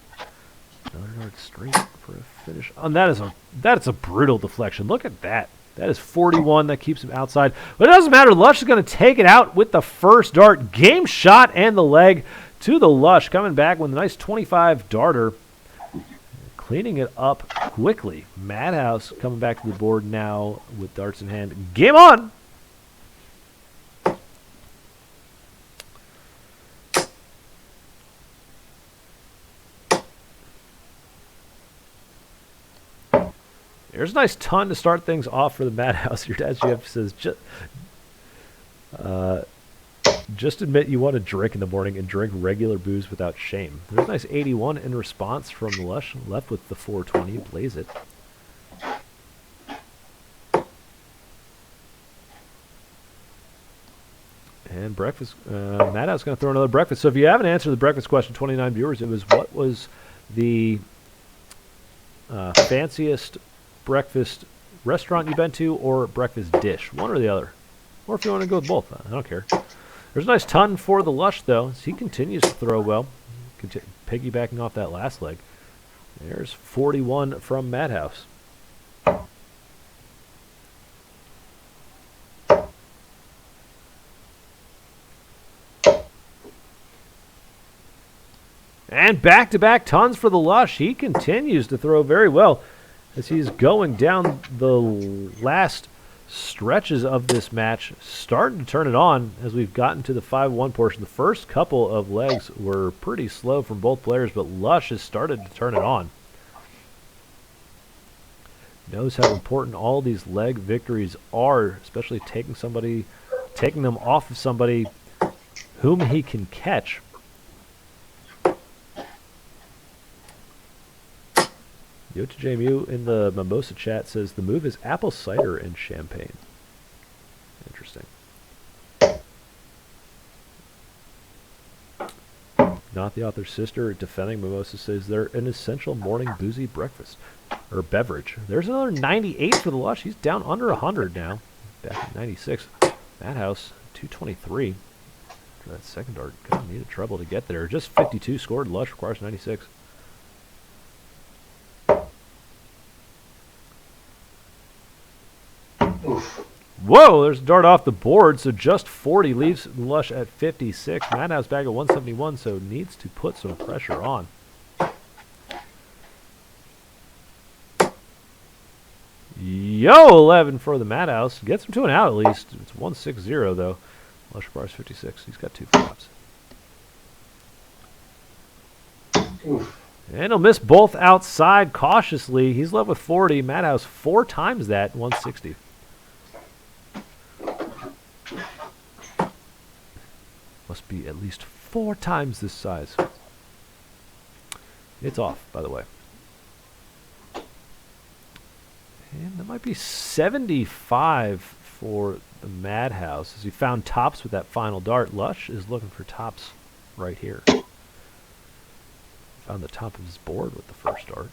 Speaker 1: another dart straight for a finish. Oh, and that is a brutal deflection. Look at that. That is 41. That keeps him outside. But it doesn't matter. Lush is going to take it out with the first dart. Game shot and the leg to the Lush. Coming back with a nice 25 darter. Cleaning it up quickly. MADhouse coming back to the board now with darts in hand. Game on! There's a nice ton to start things off for the MADhouse. Your dad's GF says, just admit you want to drink in the morning and drink regular booze without shame. There's a nice 81 in response from the Lush. Left with the 420. Blaze it. And breakfast. MADhouse going to throw another breakfast. So if you haven't answered the breakfast question, 29 viewers, it was what was the fanciest breakfast restaurant you've been to or breakfast dish? One or the other. Or if you want to go with both. I don't care. There's a nice ton for the Lush, though, as he continues to throw well. Piggybacking off that last leg. There's 41 from MADhouse. And back-to-back tons for the Lush. He continues to throw very well as he's going down the last stretches of this match, starting to turn it on as we've gotten to the 5-1 portion. The first couple of legs were pretty slow from both players, but Lush has started to turn it on. Knows how important all these leg victories are, especially taking them off of somebody whom he can catch. YotaJMU in the Mimosa chat says the move is apple cider and champagne. Interesting. Not the author's sister defending Mimosa says they're an essential morning boozy breakfast or beverage. There's another 98 for the Lush. He's down under 100 now. Back at 96. MADhouse 223. For that second dart, gonna need a treble to get there. Just 52 scored. Lush requires 96. Whoa, there's a dart off the board, so just 40 leaves Lush at 56. MADhouse back at 171, so needs to put some pressure on. Yo, 11 for the MADhouse. Gets him to an out at least. It's 160 though. Lush bars 56. He's got 2 flops.
Speaker 6: Oof.
Speaker 1: And he'll miss both outside cautiously. He's left with 40. MADhouse 4 times that, 160. Must be at least 4 times this size. It's off, by the way. And that might be 75 for the MADhouse. As he found tops with that final dart, Lush is looking for tops right here. Found the top of his board with the first dart.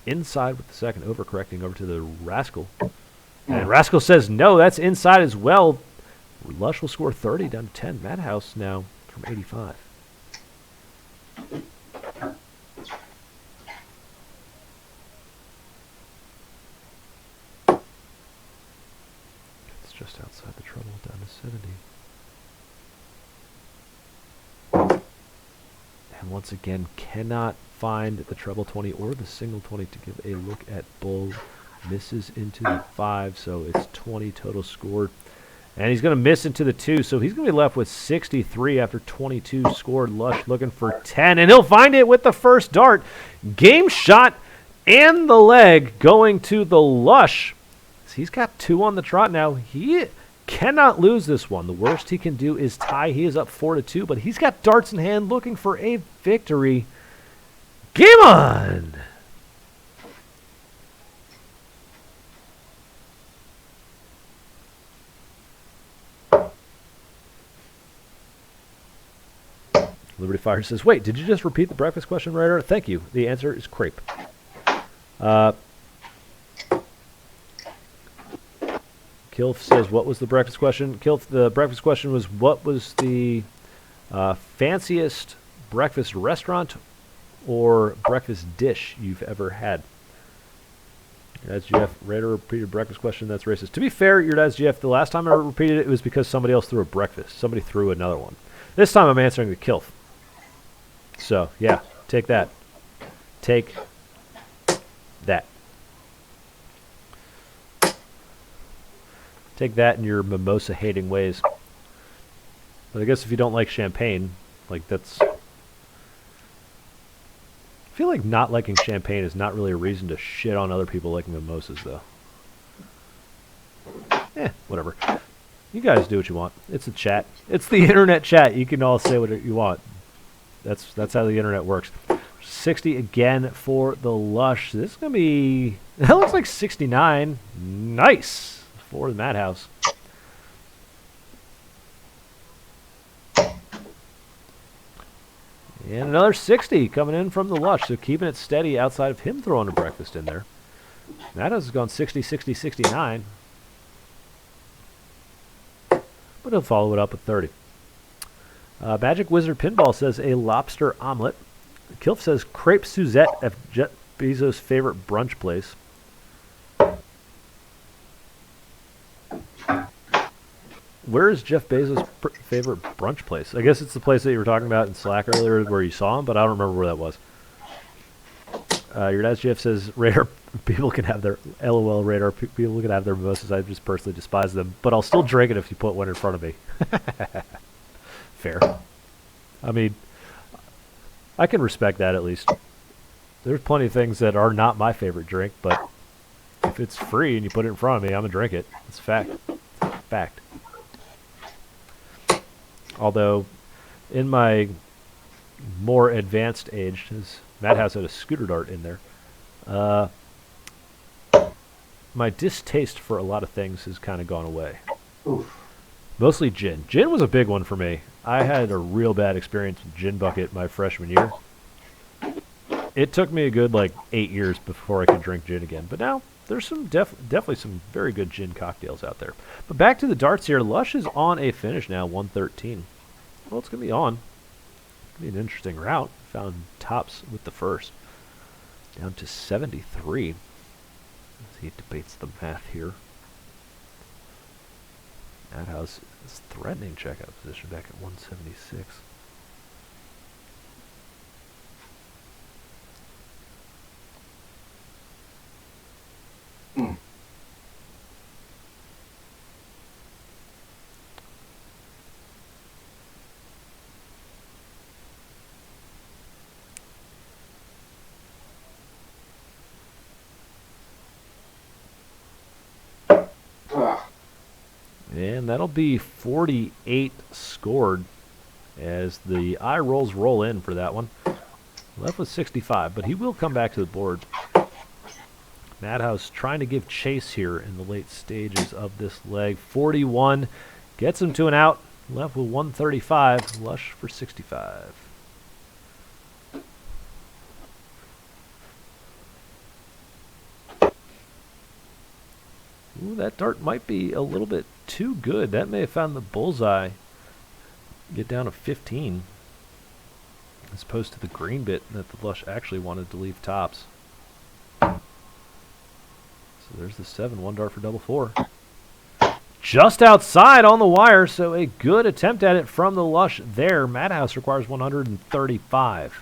Speaker 1: Inside with the second, overcorrecting over to the Rascal. And Rascal says, no, that's inside as well. Lush will score 30 down to 10. MADhouse now from 85. It's just outside the treble down to 70. And once again, cannot find the treble 20 or the single 20 to give a look at bull. Misses into the 5, so it's 20 total scored. And he's going to miss into the 2, so he's going to be left with 63 after 22 scored. Lush looking for 10, and he'll find it with the first dart. Game shot and the leg going to the Lush. So he's got 2 on the trot now. He cannot lose this one. The worst he can do is tie. He is up 4-2, but he's got darts in hand looking for a victory. Game on! Liberty Fire says, wait, did you just repeat the breakfast question, Ryder? Thank you. The answer is crepe. Kylf says, what was the breakfast question? Kylf, the breakfast question was, what was the fanciest breakfast restaurant or breakfast dish you've ever had? That's Jeff. Raider repeated breakfast question. That's racist. To be fair, your dad's Jeff. The last time I repeated it, it was because somebody else threw a breakfast. Somebody threw another one. This time I'm answering the Kylf. So, yeah, take that. Take that. Take that in your mimosa-hating ways. But I guess if you don't like champagne, like that's... I feel like not liking champagne is not really a reason to shit on other people liking mimosas, though. Whatever. You guys do what you want. It's a chat. It's the internet chat. You can all say what you want. That's how the internet works. 60 again for the Lush. This is going to be... That looks like 69. Nice for the MADhouse. And another 60 coming in from the Lush. So keeping it steady outside of him throwing a breakfast in there. MADhouse has gone 60, 60, 69. But he'll follow it up with 30. Magic Wizard Pinball says a lobster omelet. Kylf says crepe Suzette at Jeff Bezos' favorite brunch place. Where is Jeff Bezos' favorite brunch place? I guess it's the place that you were talking about in Slack earlier where you saw him, but I don't remember where that was. Your dad's Jeff says, Radar, people can have their, LOL Radar, people can have their mimosas. I just personally despise them, but I'll still drink it if you put one in front of me. Fair. I mean, I can respect that at least. There's plenty of things that are not my favorite drink, but if it's free and you put it in front of me, I'm going to drink it. It's a fact. Fact. Although, in my more advanced age, as MADhouse had a scooter dart in there, my distaste for a lot of things has kind of gone away.
Speaker 6: Oof.
Speaker 1: Mostly gin. Gin was a big one for me. I had a real bad experience with Gin Bucket my freshman year. It took me a good, 8 years before I could drink gin again. But now, there's some definitely some very good gin cocktails out there. But back to the darts here. Lush is on a finish now, 113. Well, it's going to be on. It's going to be an interesting route. Found tops with the first. Down to 73. As he debates the math here. MADhouse is threatening checkout position back at 176. And that'll be 48 scored as the eye rolls roll in for that one. Left with 65, but he will come back to the board. MADhouse trying to give chase here in the late stages of this leg. 41 gets him to an out. Left with 135. Lush for 65. Ooh, that dart might be a little bit too good. That may have found the bullseye. Get down to 15. As opposed to the green bit that the Lush actually wanted to leave tops. So there's the 7. 1 dart for double 4. Just outside on the wire, so a good attempt at it from the Lush there. MADhouse requires 135.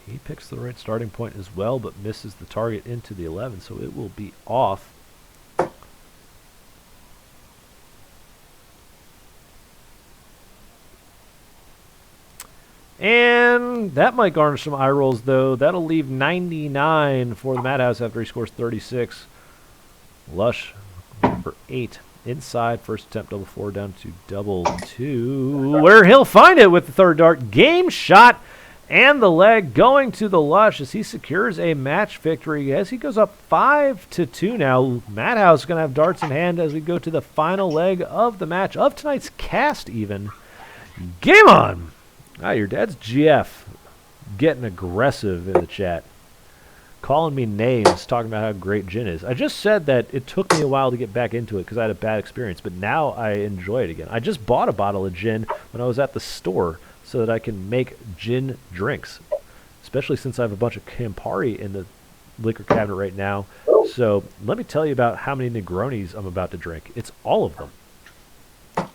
Speaker 1: He picks the right starting point as well, but misses the target into the 11, so it will be off. And that might garnish some eye rolls, though. That'll leave 99 for the MADhouse after he scores 36. Lush for 8. Inside, first attempt, double 4 down to double 2, where he'll find it with the third dart. Game shot. And the leg going to the Lush as he secures a match victory as he goes up 5-2 now. MADhouse is going to have darts in hand as we go to the final leg of the match, of tonight's cast even. Game on! Ah, your dad's GF getting aggressive in the chat. Calling me names, talking about how great gin is. I just said that it took me a while to get back into it because I had a bad experience, but now I enjoy it again. I just bought a bottle of gin when I was at the store so that I can make gin drinks, especially since I have a bunch of Campari in the liquor cabinet right now. So let me tell you about how many Negronis I'm about to drink. It's all of them.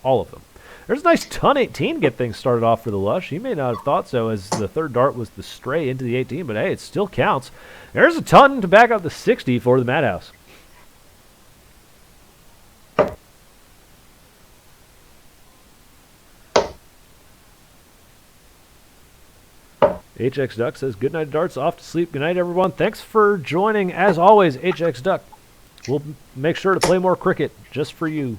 Speaker 1: All of them. There's a nice ton 18 to get things started off for the Lush. He may not have thought so as the third dart was the stray into the 18, but hey, it still counts. There's a ton to back up the 60 for the MADhouse. HX Duck says, good night, darts. Off to sleep. Good night, everyone. Thanks for joining. As always, HX Duck. We'll make sure to play more cricket just for you.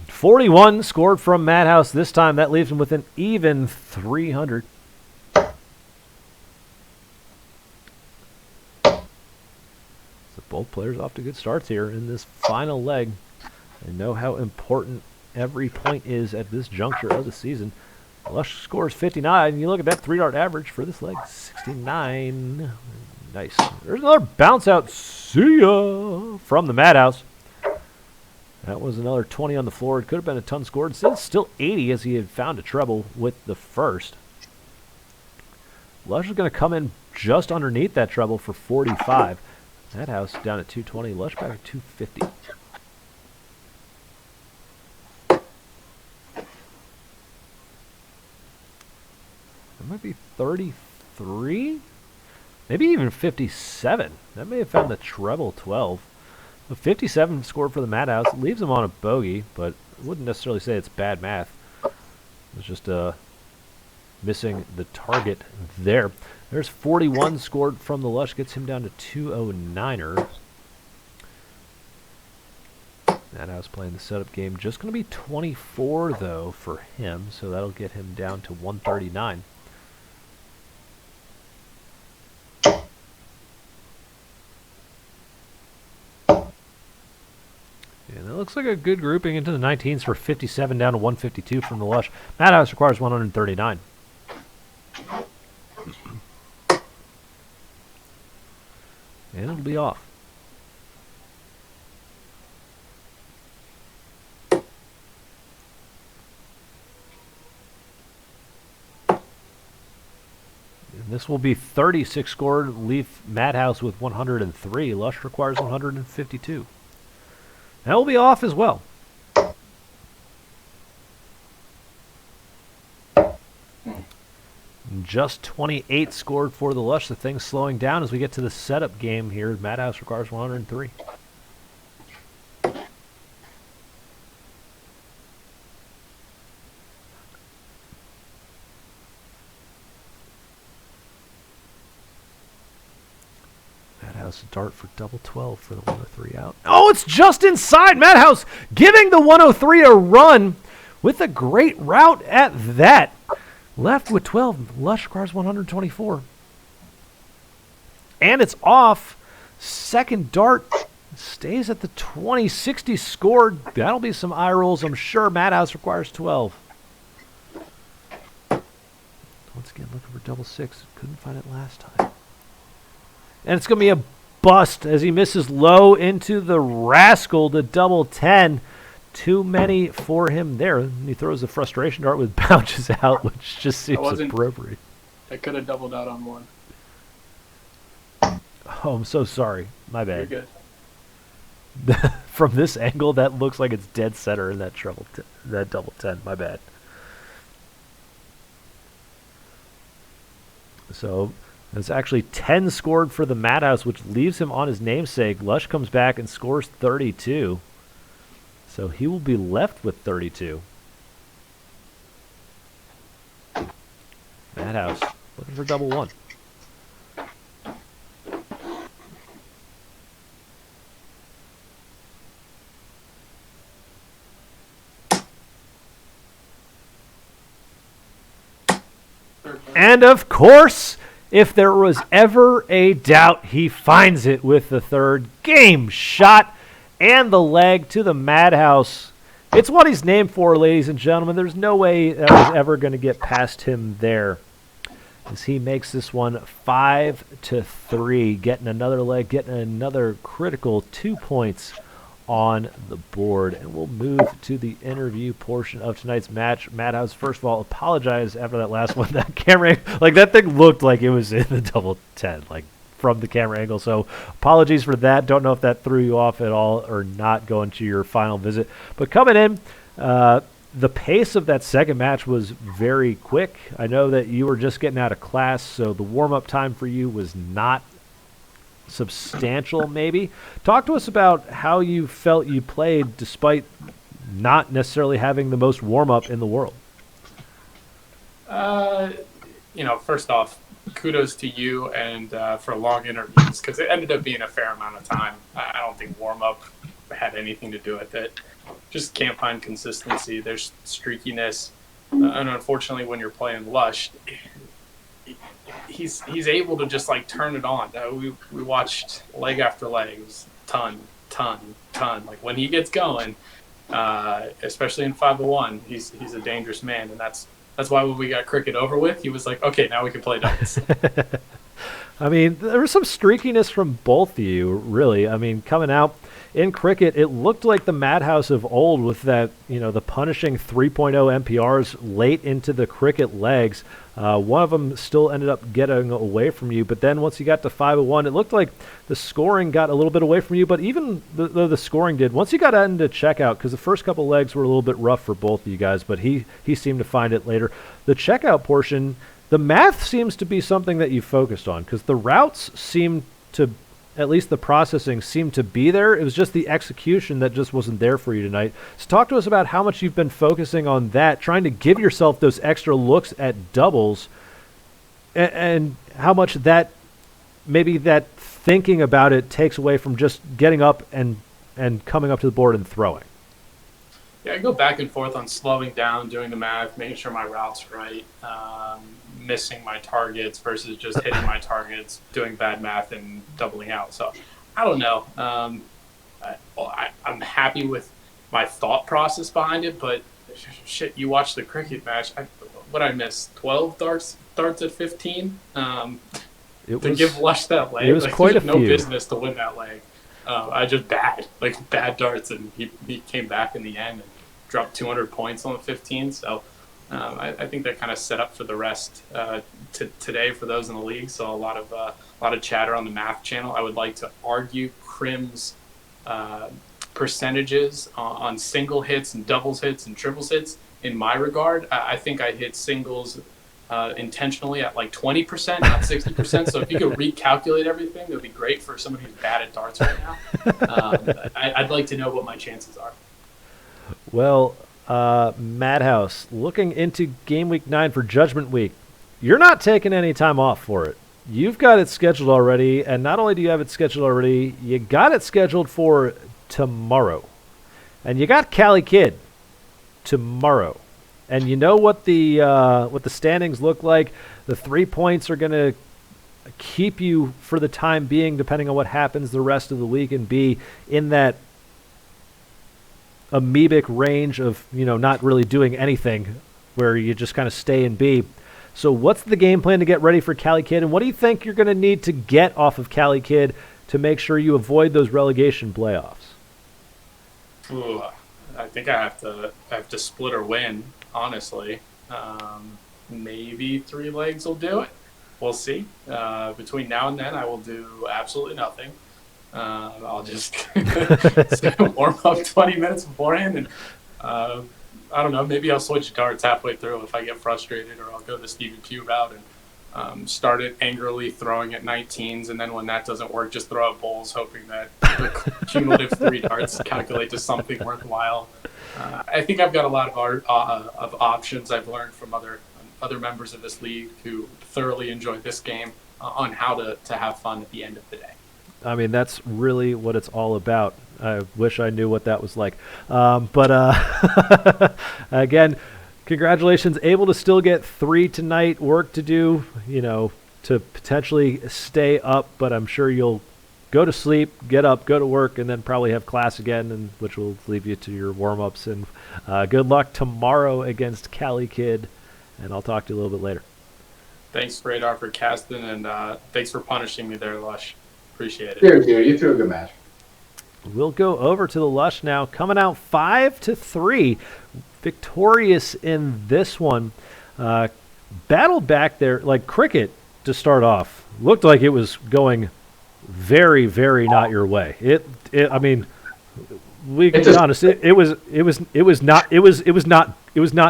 Speaker 1: 41 scored from MADhouse this time. That leaves him with an even 300. So both players off to good starts here in this final leg. They know how important every point is at this juncture of the season. Lush scores 59. You look at that 3-dart average for this leg, 69. Nice. There's another bounce out. See ya from the MADhouse. That was another 20 on the floor. It could have been a ton scored. Instead, still 80 as he had found a treble with the first. Lush is going to come in just underneath that treble for 45. MADhouse down at 220. Lush back at 250. That might be 33? Maybe even 57. That may have found the treble 12. A 57 scored for the MADhouse. Leaves him on a bogey, but I wouldn't necessarily say it's bad math. It's just missing the target there. There's 41 scored from the Lush. Gets him down to 209er. MADhouse playing the setup game. Just going to be 24, though, for him. So that'll get him down to 139. And that looks like a good grouping into the 19s for 57 down to 152 from the Lush. MADhouse requires 139. And it'll be off. And this will be 36 scored. Leaf MADhouse with 103. Lush requires 152. That will be off as well. Just 28 scored for the Lush. The thing's slowing down as we get to the setup game here. MADhouse requires 103. MADhouse a dart for double 12 for the 103 out. Oh, it's just inside. MADhouse giving the 103 a run with a great route at that. Left with 12. Lush requires 124. And it's off. Second dart stays at the 20. 60 scored. That'll be some eye rolls, I'm sure. MADhouse requires 12. Once again, looking for double 6. Couldn't find it last time. And it's going to be a bust as he misses low into the rascal to double 10. Too many for him there. And he throws a frustration dart with bounces out, which just seems appropriate.
Speaker 7: I could have doubled out on one.
Speaker 1: Oh, I'm so sorry. My bad.
Speaker 7: You're
Speaker 1: good. From this angle, that looks like it's dead center in that that double 10. My bad. So it's actually 10 scored for the MADhouse, which leaves him on his namesake. Lush comes back and scores 32. So he will be left with 32. MADhouse looking for double 1. And of course, if there was ever a doubt, he finds it with the third game shot. And the leg to the MADhouse. It's what he's named for, ladies and gentlemen. There's no way that was ever going to get past him there. As he makes this one 5-3. Getting another leg, getting another critical 2 points on the board. And we'll move to the interview portion of tonight's match. MADhouse, first of all, apologize after that last one. That camera, like that thing looked like it was in the double 10. Like, from the camera angle, so apologies for that. Don't know if that threw you off at all or not going to your final visit. But coming in, the pace of that second match was very quick. I know that you were just getting out of class, so the warm-up time for you was not substantial, maybe. Talk to us about how you felt you played despite not necessarily having the most warm-up in the world.
Speaker 7: First off, kudos to you and for long interviews, because it ended up being a fair amount of time. I don't think warm-up had anything to do with it. Just can't find consistency. There's streakiness. And unfortunately, when you're playing Lush, he's able to just like turn it on. We watched leg after leg. It was ton. Like when he gets going, especially in 501, he's a dangerous man, and that's why when we got cricket over with, he was like, okay, now we can play dice.
Speaker 1: I mean, there was some streakiness from both of you, really. I mean, coming out in cricket, it looked like the MADhouse of old with that, the punishing 3.0 MPRs late into the cricket legs. One of them still ended up getting away from you, but then once you got to 501, it looked like the scoring got a little bit away from you, but even though the scoring did, once you got into checkout, because the first couple legs were a little bit rough for both of you guys, but he seemed to find it later. The checkout portion, the math seems to be something that you focused on, because the routes seem to, at least the processing seemed to be there. It was just the execution that just wasn't there for you tonight. So talk to us about how much you've been focusing on that, trying to give yourself those extra looks at doubles, and how much that, maybe that thinking about it takes away from just getting up and coming up to the board and throwing.
Speaker 7: Yeah, I go back and forth on slowing down, doing the math, making sure my route's right, missing my targets versus just hitting my targets, doing bad math and doubling out. So I don't know. I'm happy with my thought process behind it, but shit, you watch the cricket match. What I missed? 12 darts at 15. To give Lush that leg,
Speaker 1: it was quite a few.
Speaker 7: No business to win that leg. I just bad darts, and he came back in the end and dropped 200 points on the 15. So I think they're kind of set up for the rest today for those in the league. So a lot of chatter on the math channel. I would like to argue Crim's percentages on single hits and doubles hits and triples hits. In my regard, I think I hit singles intentionally at like 20%, not 60%. So if you could recalculate everything, that would be great for somebody who's bad at darts right now. I'd like to know what my chances are.
Speaker 1: Well, MADhouse, looking into Game Week 9 for Judgment Week, you're not taking any time off for it. You've got it scheduled already, and not only do you have it scheduled already, you got it scheduled for tomorrow. And you got Cali Kid tomorrow. And you know what the standings look like. The 3 points are going to keep you for the time being, depending on what happens the rest of the week, and be in that amoebic range of, not really doing anything, where you just kind of stay in B. So what's the game plan to get ready for Cali Kid, and what do you think you're going to need to get off of Cali Kid to make sure you avoid those relegation playoffs?
Speaker 7: Ooh, I think I have to split or win, honestly. Maybe 3 legs will do it. We'll see. Between now and then, I will do absolutely nothing. I'll just warm up 20 minutes beforehand, and I don't know, maybe I'll switch darts halfway through if I get frustrated, or I'll go the Stephen Q route and start it angrily throwing at 19s, and then when that doesn't work, just throw out bowls, hoping that the cumulative 3 darts calculate to something worthwhile. I think I've got a lot of options I've learned from other members of this league who thoroughly enjoy this game on how to have fun at the end of the day.
Speaker 1: I mean, that's really what it's all about. I wish I knew what that was like. Again, congratulations. Able to still get 3 tonight. Work to do, to potentially stay up, but I'm sure you'll go to sleep, get up, go to work, and then probably have class again, and which will leave you to your warm-ups. And good luck tomorrow against Cali Kid, and I'll talk to you a little bit later.
Speaker 7: Thanks, Radar, for casting, and thanks for punishing me there, Lush. Appreciate it.
Speaker 6: You threw a good match.
Speaker 1: We'll go over to the Lush now, coming out 5-3, victorious in this one. Battled back there like cricket to start off. Looked like it was going very, very not your way. I mean, we can be honest. It was not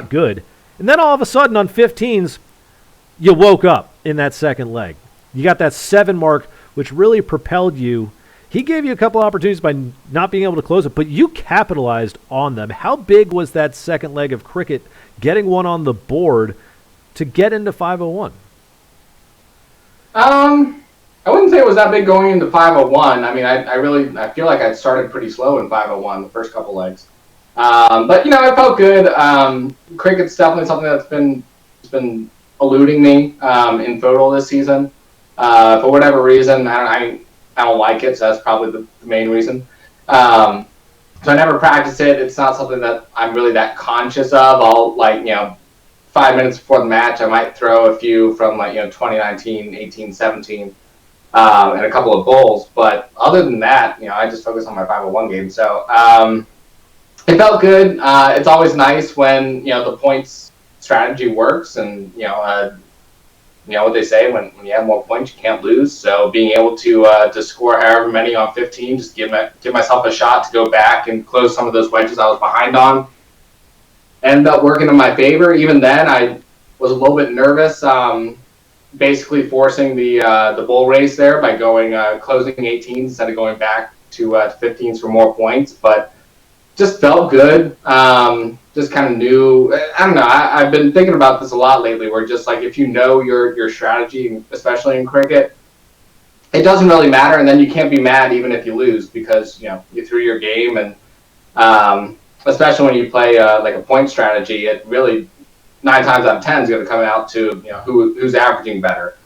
Speaker 1: good. And then all of a sudden on 15s, you woke up in that second leg. You got that 7 mark, which really propelled you. He gave you a couple opportunities by not being able to close it, but you capitalized on them. How big was that second leg of cricket, getting one on the board to get into 501?
Speaker 6: I wouldn't say it was that big going into 501. I mean, I feel like I started pretty slow in 501 the first couple legs. But it felt good. Cricket's definitely something that's been eluding me in FODL this season. For whatever reason, I don't like it, so that's probably the main reason. So I never practice it. It's not something that I'm really that conscious of. I'll 5 minutes before the match, I might throw a few from 2019, 18, 17, and a couple of bowls. But other than that, I just focus on my 501 game. So it felt good. It's always nice when the points strategy works, and what they say, when you have more points, you can't lose. So being able to score however many on 15, just give myself a shot to go back and close some of those wedges I was behind on. Ended up working in my favor. Even then, I was a little bit nervous, basically forcing the bull race there by going closing 18s instead of going back to 15s for more points. But just felt good. Just kind of knew. I don't know. I've been thinking about this a lot lately. Where just if you know your strategy, especially in cricket, it doesn't really matter, and then you can't be mad even if you lose because you threw your game, and especially when you play a point strategy, it really 9 times out of 10 is going to come out to who's averaging better.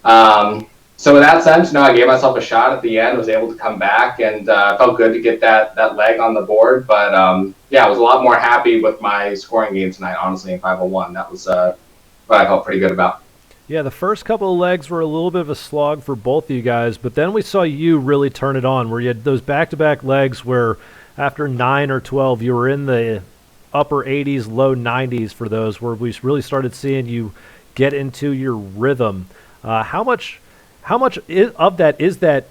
Speaker 6: So in that sense, I gave myself a shot at the end, was able to come back, and felt good to get that leg on the board. But I was a lot more happy with my scoring game tonight, honestly, in 501. That was what I felt pretty good about.
Speaker 1: Yeah, the first couple of legs were a little bit of a slog for both of you guys, but then we saw you really turn it on, where you had those back-to-back legs where after 9 or 12, you were in the upper 80s, low 90s for those, where we really started seeing you get into your rhythm. How much of that is that,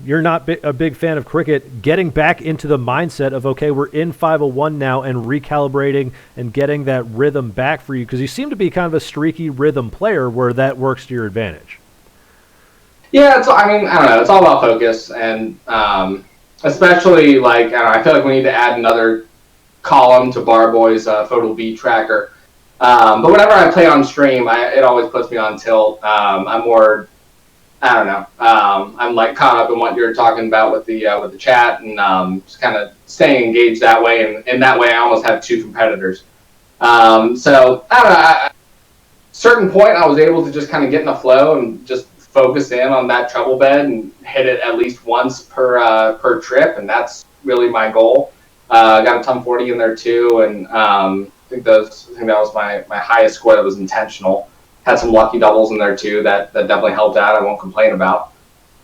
Speaker 1: you're not a big fan of cricket, getting back into the mindset of, okay, we're in 501 now, and recalibrating and getting that rhythm back for you? Because you seem to be kind of a streaky rhythm player where that works to your advantage.
Speaker 6: Yeah, I don't know. It's all about focus, and especially I feel like we need to add another column to Barboy's FODL B tracker. But whenever I play on stream, it always puts me on tilt. I'm more, I don't know. I'm caught up in what you're talking about with the chat, and just kind of staying engaged that way. And that way, I almost have two competitors. So I don't know. At a certain point, I was able to just kind of get in the flow and just focus in on that treble bed and hit it at least once per trip, and that's really my goal. I got a ton 40 in there too, and I think that was my highest score that was intentional. Had some lucky doubles in there too that definitely helped out. I won't complain about.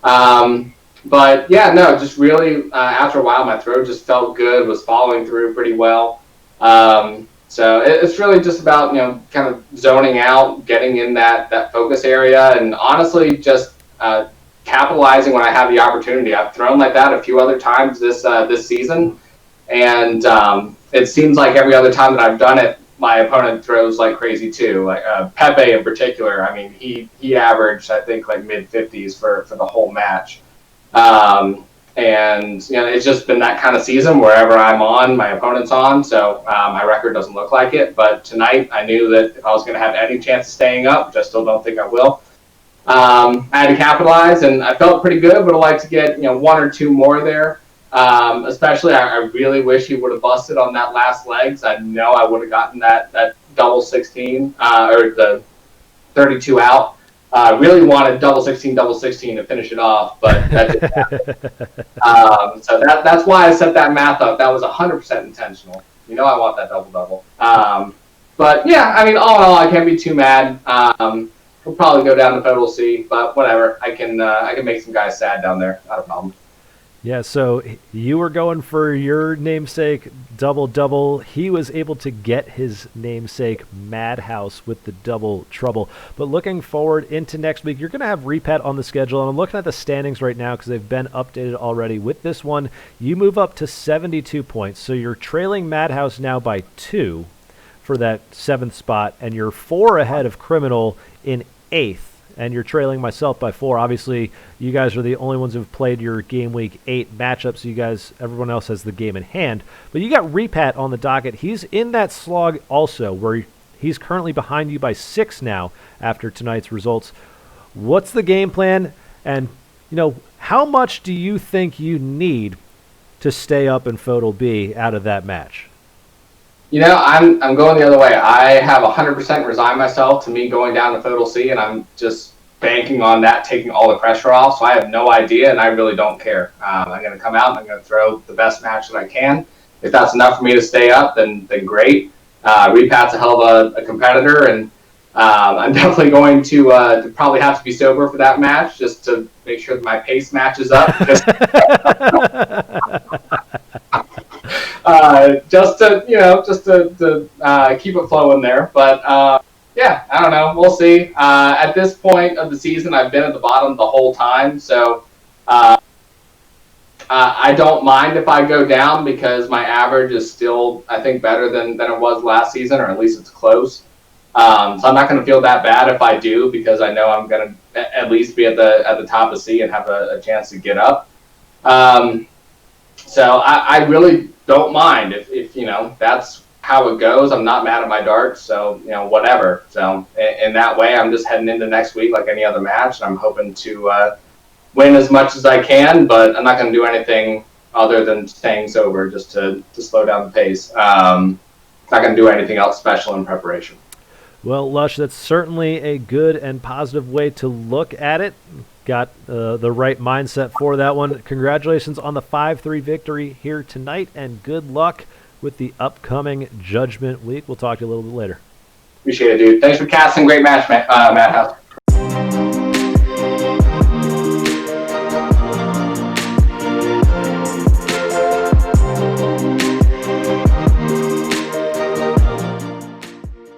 Speaker 6: But yeah, no, just really after a while, my throw just felt good, was following through pretty well. So it's really just about, kind of zoning out, getting in that focus area, and honestly just capitalizing when I have the opportunity. I've thrown like that a few other times this season, and it seems like every other time that I've done it, my opponent throws like crazy too. Like Pepe in particular, he averaged, I think, like mid-50s for the whole match. And it's just been that kind of season. Wherever I'm on, my opponent's on, so my record doesn't look like it. But tonight, I knew that if I was going to have any chance of staying up, which I still don't think I will, I had to capitalize, and I felt pretty good. Would have liked to get one or two more there. Especially, I really wish he would have busted on that last legs. I know I would have gotten that double 16 or the 32 out. Really wanted double 16 to finish it off, but that didn't happen. So that's why I set that math up. That was 100% intentional. I want that double. But yeah, all in all, I can't be too mad. We'll probably go down to FODL C, but whatever. I can make some guys sad down there. Not a problem.
Speaker 1: Yeah, so you were going for your namesake double. He was able to get his namesake MADhouse with the double trouble. But looking forward into next week, you're going to have repat on the schedule. And I'm looking at the standings right now because they've been updated already. With this one, you move up to 72 points. So you're trailing MADhouse now by 2 for that 7th spot. And you're 4 ahead of Criminal in 8th. And you're trailing myself by 4. Obviously, you guys are the only ones who've played your Game Week 8 matchup, so everyone else has the game in hand. But you got Repat on the docket. He's in that slog also, where he's currently behind you by 6 now after tonight's results. What's the game plan? And, how much do you think you need to stay up in FODL B out of that match?
Speaker 6: I'm going the other way. I have 100% resigned myself to me going down to FODL C, and I'm just banking on that taking all the pressure off. So I have no idea, and I really don't care. I'm going to come out and I'm going to throw the best match that I can. If that's enough for me to stay up, then great. Repat's a hell of a competitor, and I'm definitely going to probably have to be sober for that match just to make sure that my pace matches up. Just to keep it flowing there. But yeah, I don't know. We'll see. At this point of the season, I've been at the bottom the whole time, so I don't mind if I go down because my average is still, I think, better than it was last season, or at least it's close. So I'm not going to feel that bad if I do, because I know I'm going to at least be at the top of C and have a chance to get up. So I really don't mind if that's how it goes. I'm not mad at my darts, so whatever. So in that way, I'm just heading into next week like any other match, and I'm hoping to win as much as I can. But I'm not going to do anything other than staying sober just to slow down the pace. Not going to do anything else special in preparation.
Speaker 1: Well, Lush, that's certainly a good and positive way to look at it. Got the right mindset for that one. Congratulations on the 5-3 victory here tonight, and good luck with the upcoming Judgment Week. We'll talk to you a little bit later.
Speaker 6: Appreciate it, dude. Thanks for casting. Great match, MADhouse.